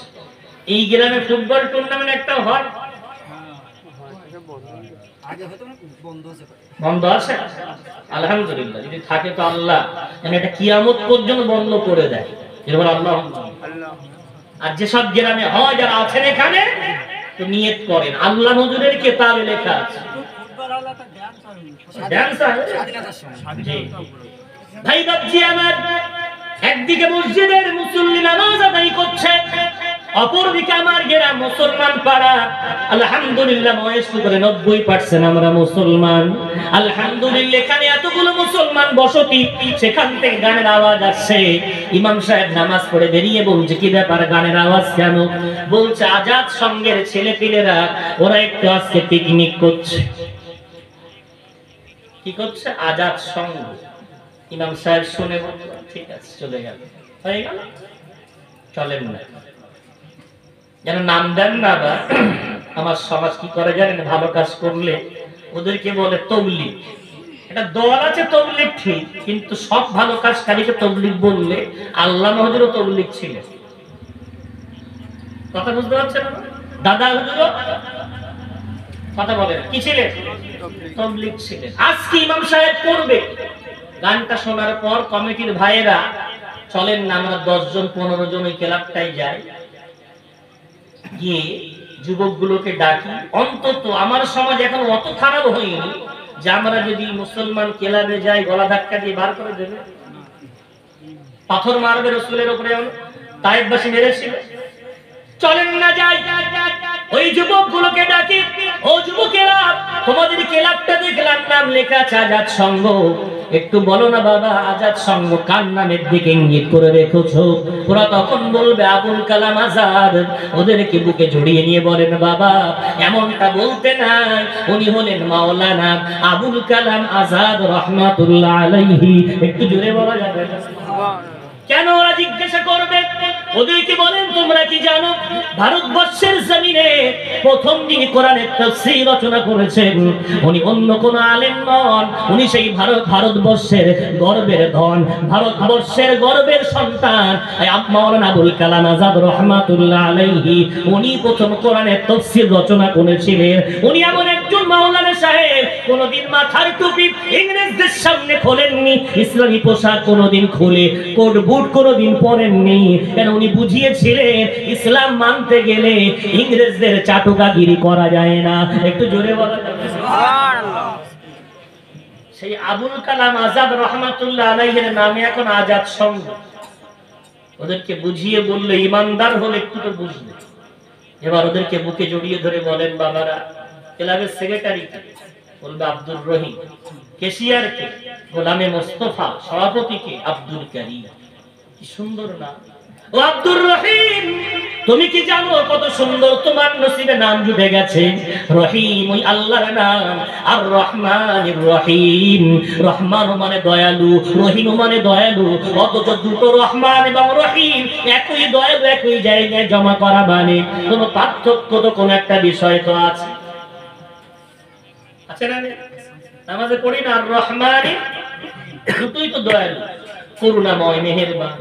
এই গ্রামে ফুটবল টুর্নামেন্ট একটা হয়, বন্ধ আছে, আলহামদুলিল্লাহ। যদি থাকে তো আল্লাহ এটা কিয়ামত পর্যন্ত বন্ধ করে দেয়, এরপর আল্লাহ। আর যেসব গ্রামে হয়, যারা আছেন এখানে, তো নিয়ত করেন, আল্লাহ নজরের কিতাবে লেখা আছে। ভাই বাবজি আমার, একদিকে মসজিদের মুসল্লি নামাজ আদায় করছে, অপরদিকে আমার গ্রাম মুসলমান পাড়া। আলহামদুলিল্লাহ মহেশ করে 90% আমরা মুসলমান। আলহামদুলিল্লাহ এখানে এতগুলো মুসলমান বসতি, সেখান থেকে গানের আওয়াজ আসছে। ইমাম সাহেব নামাজ পড়ে বেরিয়ে বলছে, কি ব্যাপার, গানের আওয়াজ কেন? বলছে আজাদ সঙ্গের ছেলেপিলেরা ওরা একটু আজকে পিকনিক করছে। কি করছে? আজাদ সঙ্গ। ইমাম সাহেব শুনে বলল, ঠিক আছে, চলে গেল, হয়ে গেল, চলেন না, যেন নাম দেন না। বা আমার সমাজ কি করে জানেন, ভালো কাজ করলে ওদেরকে বলে তবলিগ। এটা দল আছে তবলিগ ঠিক, কিন্তু সব ভালো কাজ খালিকে তবলিগ বললে, আল্লাহ হুজুরও তবলিগ ছিলেন। কথা বুঝতে পারছেন? দাদা হুজুরও কথা বলেন, কি ছিলেন? তবলিগ ছিলেন। আজকে ইমাম সাহেব করবে। গানটা শোনার পর কমিটির ভাইয়েরা, চলেন না আমরা 10 জন 15 জন ওই ক্লাবটাই যাই, গিয়ে যুবকগুলোকে ডাকি। অন্তত আমার সমাজ এখন অত খারাপ হয়নি যে আমরা যদি মুসলমান ক্লাবে যাই গলা ধাক্কা দিয়ে বার করে দেবে, পাথর মারবে রসুলের উপরে, তাইফবাসী মেরেছিল। চলেন না যাই, ওই যুবকগুলোকে ডাকি, ও যুবকেরা, তোমাদের ক্লাবটা দেখলাম নাম লেখা আছে আজাদ সংঘ, একটু বলো না বাবা আজাদ সংঘ কার নামের দিকে ইঙ্গিত করে রেখেছো? ওরা তখন বলবে আবুল কালাম আজাদ। ওদেরকে বুকে জড়িয়ে নিয়ে বলেন, বাবা এমনটা বলতে নাই, উনি হলেন মাওলানা আবুল কালাম আজাদ রহমাতুল্লাহ আলাইহি। একটু জোরে বলা যাবে? কেন ওরা জিজ্ঞাসা করবে? ওদেরকে বলেন, তোমরা কি জানো ভারতবর্ষের জমিনে প্রথম যিনি কোরআনের তাফসীর রচনা করেছেন উনি অন্য কোন আলেম নন, উনি সেই ভারতবর্ষের গর্বের ধন, ভারতবর্ষের গর্বের সন্তান মাওলানা আবুল কালাম আজাদ রহমাতুল্লাহ আলাইহি। উনি প্রথম কোরআনের তাফসীর রচনা করেছিলেন। উনি এমন একজন মাওলানা সাহেব, কোনদিন মাথার টুপি ইংরেজদের সামনে খোলেননি, ইসলামী পোশাক কোনদিন খুলে কোট বুট কোনদিন পরেননি। কেন? উনি বুঝিয়েছিলেন ইসলাম মানতে গেলে ইংরেজদের চাটুকাগিরি করা যায় না। একটু জোরে বলা যাবে? সুবহানাল্লাহ। সেই আবুল কালাম আজাদ রহমাতুল্লাহ আলাইহির নামে এখন আজাদ সংঘ। ওদেরকে বুঝিয়ে বললে, ইমানদার হলে একটু তো বুঝবে। এবার ওদেরকে বুকে জড়িয়ে ধরে বলেন, বাবারা ক্লাবের সেক্রেটারি বলবে আব্দুর রহিম, কেশিয়ার কে গোলামে মোস্তফা, সভাপতি কে আব্দুল কারীম। কি সুন্দর না? ও আব্দুর রহিম, তুমি কি জানো কত সুন্দর তোমার নসিবে নাম জুটে গেছে? রহিম ওই আল্লাহর নাম, আর রহমানির রহিম। রহমান মানে দয়ালু, রহিম মানে দয়ালু। অথচ দুটো রহমান এবং রহিম একই দয়ালু একই জায়গায় জমা করা মানে কোনো পার্থক্য তো কোন একটা বিষয় তো আছে। আছে না? নামাজে পড়ি না, আর রহমানি দুটোই তো দয়ালু, করুণাময়, মেহেরবান।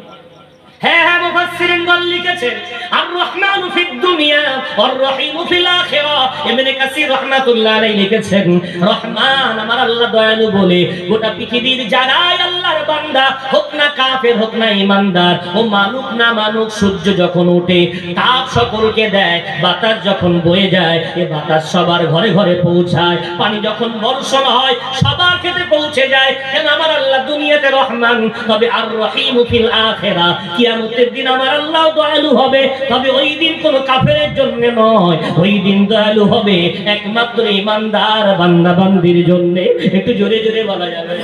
হ্যাঁ হ্যাঁ, মুফাসসিরিনগণ লিখেছেন আর রহমানু ফিদ দুনিয়া ওয়ার রহিমু ফিল আখিরা। ইবনে কাসির রাহমাতুল্লাহ আলাইহি লিখেছেন, রহমান আমার আল্লাহ দয়ালু বলে গোটা পৃথিবীর যারাই আল্লাহর বান্দা, হোক না কাফের হোক না ঈমানদার, ও মানুক না মানুক, সূর্য যখন ওঠে তাপ সকলকে দেয়, বাতাস যখন বয়ে যায় এ বাতাস সবার ঘরে ঘরে পৌঁছায়, পানি যখন বর্ষণ হয় সবার ক্ষেত্রে পৌঁছে যায়। কেন? আমার আল্লাহ দুনিয়াতে রহমান, তবে আর রহিমু ফিল আখিরা, কিয়ামতের দিন আমার আল্লাহ দয়ালু হবে, তবে ওই দিন কোন কাফেরের জন্য নয়, ওই দিন দয়ালু হবে একমাত্র ঈমানদার বান্দা বান্দির জন্য। একটু জোরে জোরে বলা যাবে?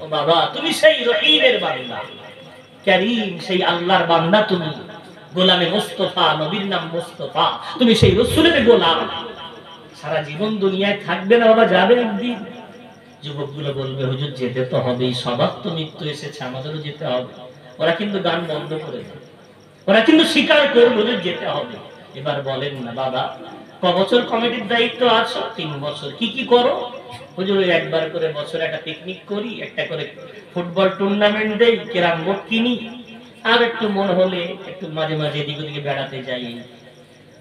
ও বাবা, তুমি সেই রহিমের বান্দা, কারীম সেই আল্লাহর বান্দা, তুমি গোলামে মুস্তাফা, নবীর নাম মুস্তাফা, তুমি সেই রাসূলের গোলাম। সারা জীবন দুনিয়ায় থাকবে না বাবা, যাবে একদিন। যুবকগুলো বলবে হুজুর যেতে তো হবেই, সবার তো মৃত্যু এসেছে, আমাদেরও যেতে হবে। ওরা কিন্তু গান বন্ধ করে দেবে, ওরা কিন্তু স্বীকার করবে হুজুর যেতে হবে। এবার বলেন না বাবা ক বছর কমিটির দায়িত্ব আছো? 3 বছর। কি কি করো? হুজুর একবার করে বছরে একটা পিকনিক করি, একটা করে ফুটবল টুর্নামেন্ট দেই, ক্যারাম বোর্ড কিনি, আর একটু মন হলে একটু মাঝে মাঝে এদিক ওদিকে বেড়াতে যাই।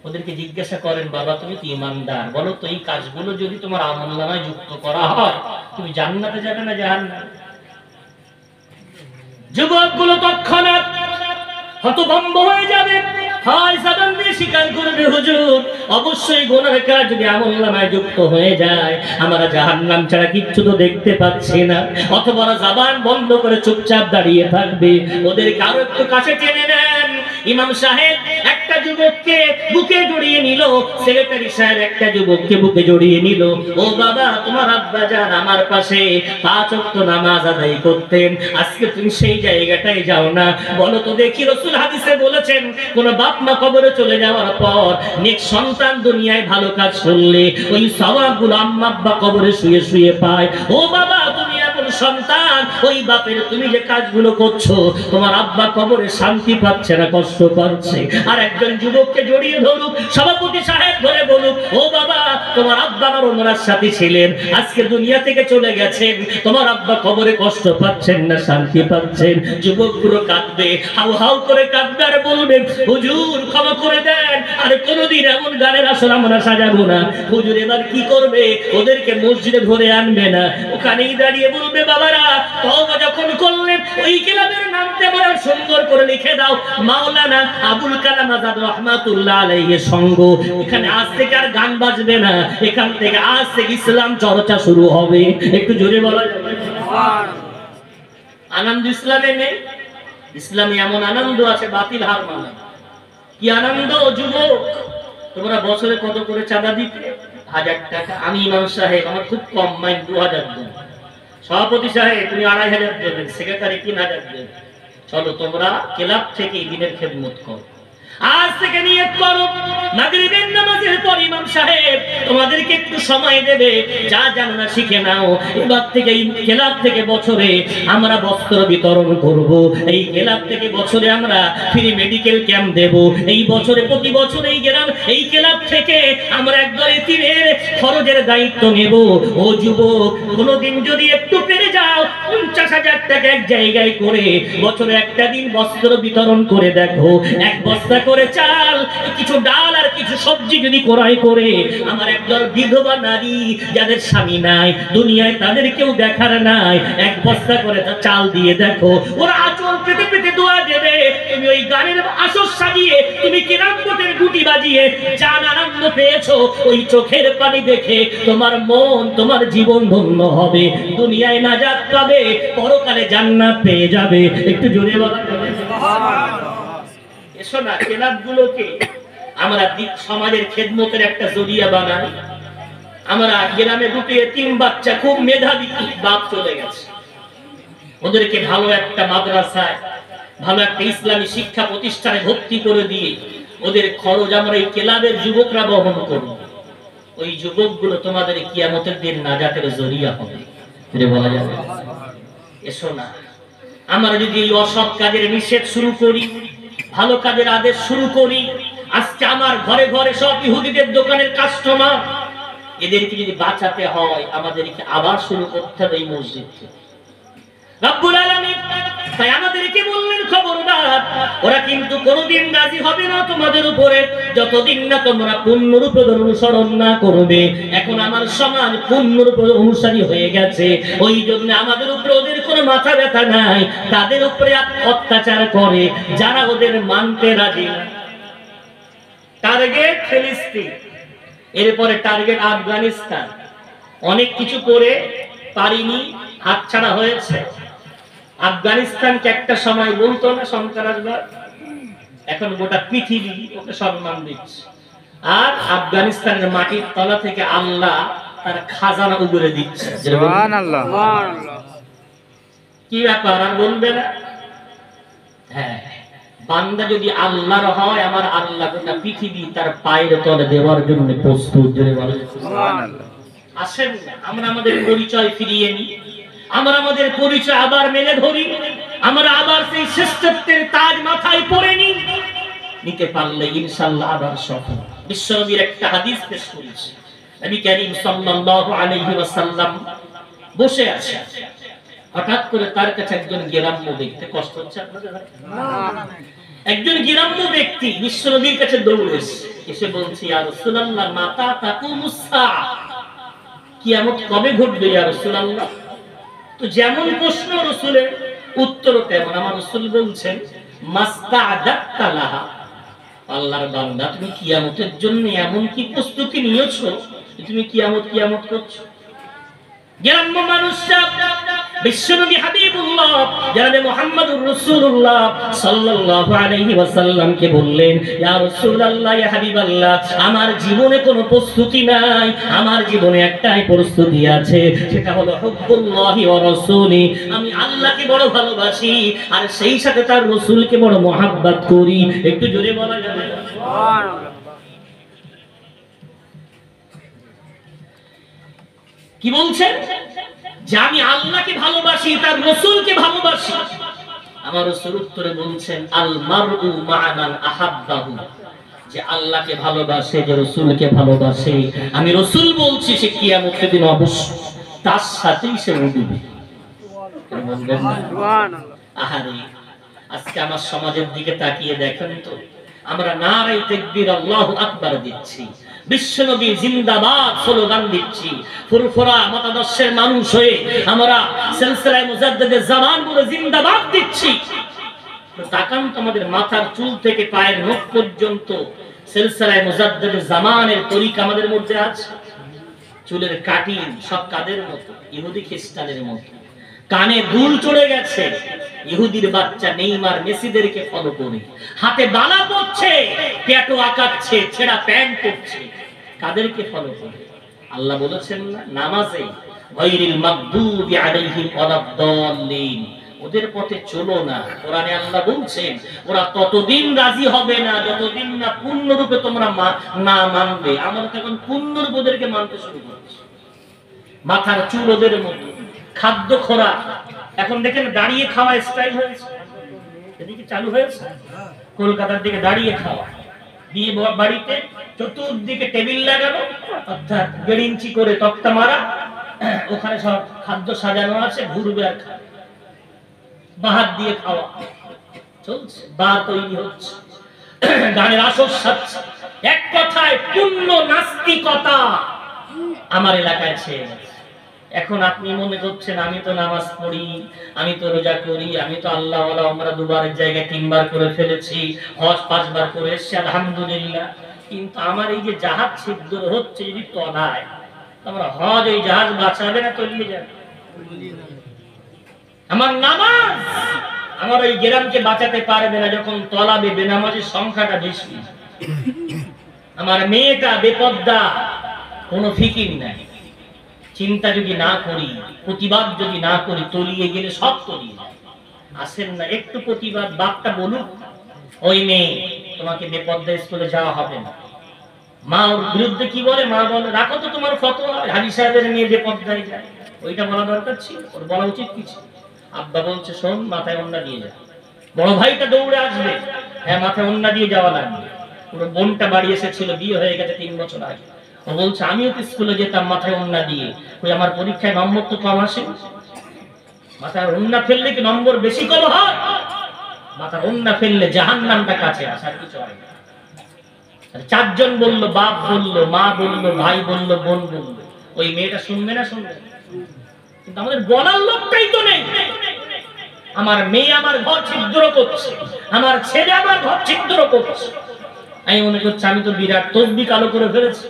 ওদেরকে জিজ্ঞাসা করেন বাবা তুমি তো ইমানদার, বলো তো এই কাজগুলো যদি তোমার আমলনামায় যুক্ত করা হয় তুমি জান্নাতে যাবে না জাহান্নামে? যুবকগুলো তৎক্ষণাৎ হতভম্ব হয়ে যাবে, হয় জবান দিয়ে স্বীকার করবে হুজুর অবশ্যই গুনাহ কাজ যদি আমলনামায় যুক্ত হয়ে যায় আমরা জাহান্নাম ছাড়া কিচ্ছু তো দেখতে পাচ্ছি না। অথবা জবান বন্ধ করে চুপচাপ দাঁড়িয়ে থাকবে। ওদেরকে আরো একটু কাছে টেনে নেন। ইমাম সাহেব একটা যুবককে বুকে জড়িয়ে নিল, সেক্রেটারি সাহেব একটা যুবককে বুকে জড়িয়ে নিল। ও বাবা তোমার আব্বা যান আমার পাশে 5 ওয়াক্ত নামাজ আদায় করতেন, আজকে তুমি সেই জায়গাটায় যাও না, বলো তো দেখি। রাসূল হাদিসে বলেছেন কোন বাপ মা কবরে চলে যাওয়ার পর নেক সন্তান দুনিয়ায় ভালো কাজ করলে ওই সওয়াবগুলো আম্মা আব্বা কবরে শুয়ে শুয়ে পায়। ও বাবা তুমি এমন সন্তান, ওই বাপের তুমি যে কাজগুলো করছো তোমার আব্বা কবরে শান্তি পাচ্ছে না, কষ্ট পাচ্ছে। আর একজন যুবককে জড়িয়ে ধরুক, সভাপতি সাহেব ধরে বলুক ও বাবা তোমার আব্বা আমার ওমরার সাথে ছিলেন, আজকে দুনিয়া থেকে চলে গেছেন, তোমার আব্বা কবরে কষ্ট পাচ্ছেন না শান্তি পাচ্ছেন। যুবকগুলো কাঁদবে, হাউ হাউ করে কাঁদবে আর বলবে হুজুর ক্ষমা করে দেন, আর কোনোদিন এমন গানের আসর আমরা সাজাবো না। হুজুর এবার কি করবে? ওদেরকে মসজিদে ধরে আনবে না, ওখানেই দাঁড়িয়ে বলবে বাবারা তওবা যখন করলেন ওই ক্লাবের নামটা বড় সুন্দর করে লিখে দাও মাওলানা আবুল কালাম আজাদ রাহমাতুল্লাহ আলাইহির সঙ্গ। এখানে আজ থেকে আর গান বাজবে না, এখান থেকে আজ থেকে ইসলাম চর্চা শুরু হবে। একটু জোরে বলা যাবে আনন্দ ইসলামে নেই? ইসলামে এমন আনন্দ আছে বাতিল হার মানা। কি আনন্দ যুবক! তোমরা বছরে কত করে চাঁদা দিতে? 1000 টাকা। আমি ইমাম সাহেব আমার খুব কম মাইন 2000 দেন, সভাপতি সাহেব তুমি 2500 দেবেন, সেক্রেটারি 3000 দেবেন। চলো তোমরা ক্লাব থেকে দিনের খেদমত করো। আজ থেকে নিয়ত করো মাগরিবের নামাজের পর ইমাম সাহেব তোমাদেরকে একটু সময় দেবে, যা জানো না শিখে নাও। এবার থেকে এই ক্লাব থেকে বছরে আমরা বস্ত্র বিতরণ করব, এই ক্লাব থেকে বছরে আমরা ফ্রি মেডিকেল ক্যাম্প দেব, এই বছরে প্রতি বছর এই গ্রাম এই ক্লাব থেকে আমরা একদল এতিমের খরচের দায়িত্ব নেব। ও যুবক কোনোদিন যদি একটু পেরে যাও 50,000 টাকা এক জায়গায় করে বছরে একটা দিন বস্ত্র বিতরণ করে দেখো, এক বস্তা করে চাল কিছু ডাল আর কিছু সবজি যদি ক্রয় করে আমার একদল বিধবা নারী যাদের স্বামী নাই দুনিয়ায় তাদের কেউ দেখার নাই এক বস্তা করে চাল দিয়ে দেখো, ওরা আঁচল পেতে পেতে দোয়া দেবে। তুমি ওই গানের আসর সাজিয়ে তুমি কিরামতের গুটি বাজিয়ে জান আনন্দ পেয়েছো, ওই চোখের পানি দেখে তোমার মন তোমার জীবন ধন্য হবে, দুনিয়ায় নাজাত পাবে, পরকালে জান্নাত পেয়ে যাবে। একটু জোরে বলা যাবে সুবহানাল্লাহ। এসো না ক্লাবগুলোকে আমরা সমাজের খেদমতের একটা জরিয়া বানাই। আমরা গ্রামে দুটো এতিম বাচ্চা খুব মেধাবী বাপ চলে গেছে, ওদেরকে ভালো একটা মাদ্রাসায় ভালো একটা ইসলামী শিক্ষা প্রতিষ্ঠানে ভর্তি করে দিয়ে ওদের খরচ আমরা এই ক্লাবের যুবকরা বহন করব। ওই যুবকগুলো তোমাদের কিয়ামতের দিন নাজাতের জরিয়া হবে, এটা বলা যাবে। এসো না আমরা যদি এই অসৎ কাজের নিষেধ শুরু করি, ভালো কাজের আদেশ শুরু করি। আজকে আমার ঘরে ঘরে সব ইহুদিদের দোকানের কাস্টমার, এদেরকে যদি বাঁচাতে হয় আমাদেরকে আবার শুরু করতে হবে এই মসজিদ থেকে। রব্বুল আলামিন তাই আমাদেরকে বললেন খবরদার, ওরা কিন্তু কোনোদিন রাজি হবে না তোমাদের উপরে যতদিন না তোমরা পূর্ণরূপে অনুসরণ না করবে। এখন আমার সমাজ পূর্ণরূপে অনুসারী হয়ে গেছে, ওই জন্য আমাদের উপরে ওদের কোনো মাথা ব্যথা নাই, তাদের উপরে অত্যাচার করে যারা ওদের মানতে রাজি না। টার্গেট ফিলিস্তিন, এরপরে টার্গেট আফগানিস্তান। অনেক কিছু করে পারিনি, হাতছাড়া হয়েছে। আফগানিস্তানকে একটা সময় বলতো না সন্ত্রাসবাদ, এখন গোটা পৃথিবী ওকে সম্মান দিচ্ছে। আর আফগানিস্তানের মাটির তলা থেকে আল্লাহ তার খাজানা উগরে দিচ্ছে। সুবহানাল্লাহ। কি ব্যাপার আর বলবে না? হ্যাঁ, বান্দা যদি আল্লাহর হয় আমার আল্লাহ গোটা পৃথিবী তার পায়ের তলে দেওয়ার জন্য প্রস্তুত। সুবহানাল্লাহ। আসেন না আমরা আমাদের পরিচয় ফিরিয়ে নিই, আমরা আমাদের পরিচয় আবার মেলে ধরি, আমরা আবার সেই শ্রেষ্ঠত্বের তাজ মাথায় পরে নিই। নিতে পারলে ইনশাআল্লাহ আবার সফল। বিশ্বনবীর একটা হাদিস পেশ করেছি, নবী করিম সাল্লাল্লাহু আলাইহি ওয়াসাল্লাম বসে আছে, হঠাৎ করে তার কাছে একজন গ্রাম্য ব্যক্তি, কষ্ট হচ্ছে আপনাদের? একজন গ্রাম্য ব্যক্তি বিশ্বনবীর কাছে দৌড়ে এসে বলছে, ইয়া রাসূলুল্লাহ মাতা তাকুমুস সাআ, কিয়ামত কবে ঘটবে ইয়া রাসূলুল্লাহ? তো যেমন প্রশ্ন রাসূলের উত্তরও তেমন। আমার রাসূল বলছেন, মাস্তা'দাত্তা লাহা, আল্লাহর বান্দা তুমি কিয়ামতের জন্য এমন কি প্রস্তুতি নিয়েছো তুমি কিয়ামত করছো? গ্রাম্য মানুষরা বিশ্বনবী হাবিবুল্লাহ জনাবে মুহাম্মদুর রাসূলুল্লাহ সাল্লাল্লাহু আলাইহি ওয়াসাল্লামকে বললেন, ইয়া রাসূলুল্লাহ ইয়া হাবিবাল্লাহ, আমার জীবনে কোনো প্রস্তুতি নাই, আমার জীবনে একটাই প্রস্তুতি আছে, সেটা হলো হুব্বুল্লাহি ওয়া রাসূলি, আমি আল্লাহকে বড় ভালোবাসি আর সেই সাথে তার রাসূলকে বড় মহব্বত করি। একটু জোরে বলা যাবে সুবহানাল্লাহ? কি বলছেন? যে আমি আল্লাহকে ভালোবাসি, তার রাসূলকে ভালোবাসি। আমার রাসূল উত্তরে বলছেন, আল মারউ মা মান আহাব্বাহু, যে আল্লাহকে ভালোবাসে, যে রাসূলকে ভালোবাসে, আমি রাসূল বলছি সে কিয়ামতের দিন অবশ্যই তার সাথেই সে উঠবে। সুবহানাল্লাহ। আহারে আজকে আমার সমাজের দিকে তাকিয়ে দেখেন তো, আমরা নারে তাকবীর আল্লাহু আকবার দিচ্ছি, বিশ্বনবী জিন্দাবাদ স্লোগান দিচ্ছি, ফুরফুরা মতাদর্শের মানুষ হয়ে আমরা সিলসিলায়ে মুজাদ্দিদের জামান বলে জিন্দাবাদ দিচ্ছি। তো তাকান তো আমাদের মাথার চুল থেকে পায়ের নখ পর্যন্ত সিলসিলায়ে মুজাদ্দিদের জামানের তরিকা আমাদের মধ্যে আছে। চুলের কাটিং সব কাদের মতো? ইহুদি খ্রিস্টানের মতো। কানে দুল চড়ে গেছে, ইহুদির বাচ্চা নেইমার মেসিদেরকে ফলো করে। হাতে বালা পড়ছে, পেটো আঁকাচ্ছে, ছেঁড়া প্যান্ট পরছে, কাদেরকে ফলো করে? আল্লাহ বলেছেন না নামাজে, গায়রিল মাগদুবি আলাইহিম ওয়ালাদ-দাল্লিন, ওদের পথে চলো না। কোরআনে আল্লাহ বলছেন, ওরা ততদিন রাজি হবে না যতদিন না পূর্ণরূপে তোমরা না মানবে। আমরা তখন পূর্ণরূপে ওদেরকে মানতে শুরু করছি। মাথার চুল ওদের মতো, খাদ্য খোরাক এখন দেখেন দাঁড়িয়ে খাওয়া স্টাইল হয়েছে, এদিকে চালু হয়েছে। কলকাতার দিকে দাঁড়িয়ে খাওয়া, বিয়ে বাড়িতে চতুর্দিকে টেবিল লাগানো, অর্থাৎ 1.5 ইঞ্চি করে তক্তা মারা, ওখানে সব খাদ্য সাজানো আছে, ঘুরবে আর খাবে, বাহাত দিয়ে খাওয়া চলছে, বা তৈরি হচ্ছে, গানের আসর সাজছে। এক কথায় পূর্ণ নাস্তিকতা আমার এলাকায় ছেয়ে গেছে। এখন আপনি মনে করছেন আমি তো নামাজ পড়ি, আমি তো রোজা করি, আমি তো আল্লাহ ওয়ালা, আমরা 2 বারের জায়গায় 3 বার করে ফেলেছি, হজ 5 বার করে এসেছি আলহামদুলিল্লাহ, কিন্তু আমার এই যে জাহাজ ছিদ্র হচ্ছে যদি তলায়, আমরা হজ এই জাহাজ বাঁচাবে না তলিয়ে যাবে? আমার নামাজ আমার এই গ্রামকে বাঁচাতে পারবে না যখন তলাবে, বেনামাজের সংখ্যাটা বেশি। আমার মেয়েটা বেপর্দা, কোনো ফিকির নাই, চিন্তা যদি না করি, প্রতিবাদ যদি না করি, তলিয়ে গেলে সব তলিয়ে যায়। আসেন না একটু প্রতিবাদ, বাপটা বলুক, ওই মেয়ে তোমাকে বেপর্দা স্কুলে যাওয়া হবে না। মা ওর বিরুদ্ধে কি বলে? মা বলে, রাখো তো তোমার ফতোয়া, হাজী সাহেবের মেয়ে বেপর্দায় যায়। ওইটা বলা দরকার ছিল, ওর বলা উচিত কি ছিল? আব্বা বলছে শোন, মাথায় ওন্না দিয়ে যা। বড় ভাইটা দৌড়ে আসবে, হ্যাঁ মাথায় ওন্না দিয়ে যাওয়া লাগবে। ওর বোনটা বাড়ি এসেছিল, বিয়ে হয়ে গেছে 3 বছর আগে, ও বলছে আমিও তো স্কুলে যেতাম মাথায় ওন্না দিয়ে, ওই আমার পরীক্ষায় নম্বর তো কম আসে। মাথায় ওন্না ফেললে কি নম্বর বেশি কম হয়? মাথায় ওন্না ফেললে জাহান্নামটা কাছে আসে, আর কিছু হয় না। 4 জন বললো, বাপ বললো, মা বললো, ভাই বললো, বোন বললো, ওই মেয়েটা শুনবে না? শুনবে, কিন্তু আমাদের বলার লোকটাই তো নেই। আমার মেয়ে আমার ঘর ছিদ্র করছে, আমার ছেলে আমার ঘর ছিদ্র করছে। আমি মনে করছি আমি তো বিরাট তসবিহ কালো করে ফেলেছি।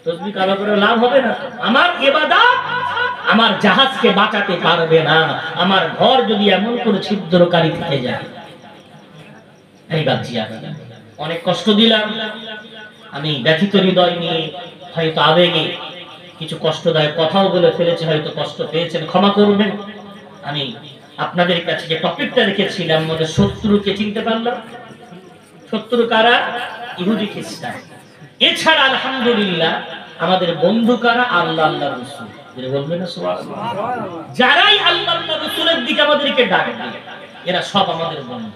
তসবিহ কালো করে লাভ হবে না। আমার ইবাদত আমার জাহাজকে বাঁচাতে পারবে না, আমার ঘর যদি এমন করে ছিদ্রকারী থেকে যায়। এই বাচ্চি অনেক কষ্ট দিলাম, আমি ব্যথিত হৃদয় নিয়ে, হয়তো আবেগে কিছু কষ্টদায়ক কথাও বলে ফেলেছে, হয়তো কষ্ট পেয়েছেন, ক্ষমা করবেন। আমি আপনাদের কাছে যে টপিকটা রেখেছিলাম, আমাদের শত্রুকে চিনতে পারলাম। শত্রু কারা? ইহুদি খ্রিস্টান। এছাড়া আলহামদুলিল্লাহ আমাদের বন্ধু কারা? আল্লাহ আল্লাহ রাসূল। বলবেন না সুবহানাল্লাহ? যারাই আল্লাহ আল্লাহ রাসূলের দিকে আমাদেরকে ডাকবে এরা সব আমাদের বন্ধু।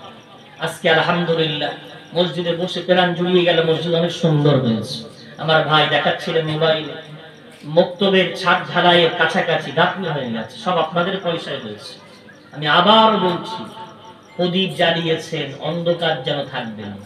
আজকে আলহামদুলিল্লাহ মসজিদে বসে প্রাণ জুড়িয়ে গেল, মসজিদ অনেক সুন্দর হয়েছে। আমার ভাই দেখাচ্ছিলেন মোবাইলে, মক্তবের ছাদ ঢালাইয়ের কাছাকাছি গাঁথনি হয়ে গেছে, সব আপনাদের পয়সায় হয়েছে। আমি আবার বলছি, প্রদীপ জ্বালিয়েছেন, অন্ধকার যেন থাকবে না।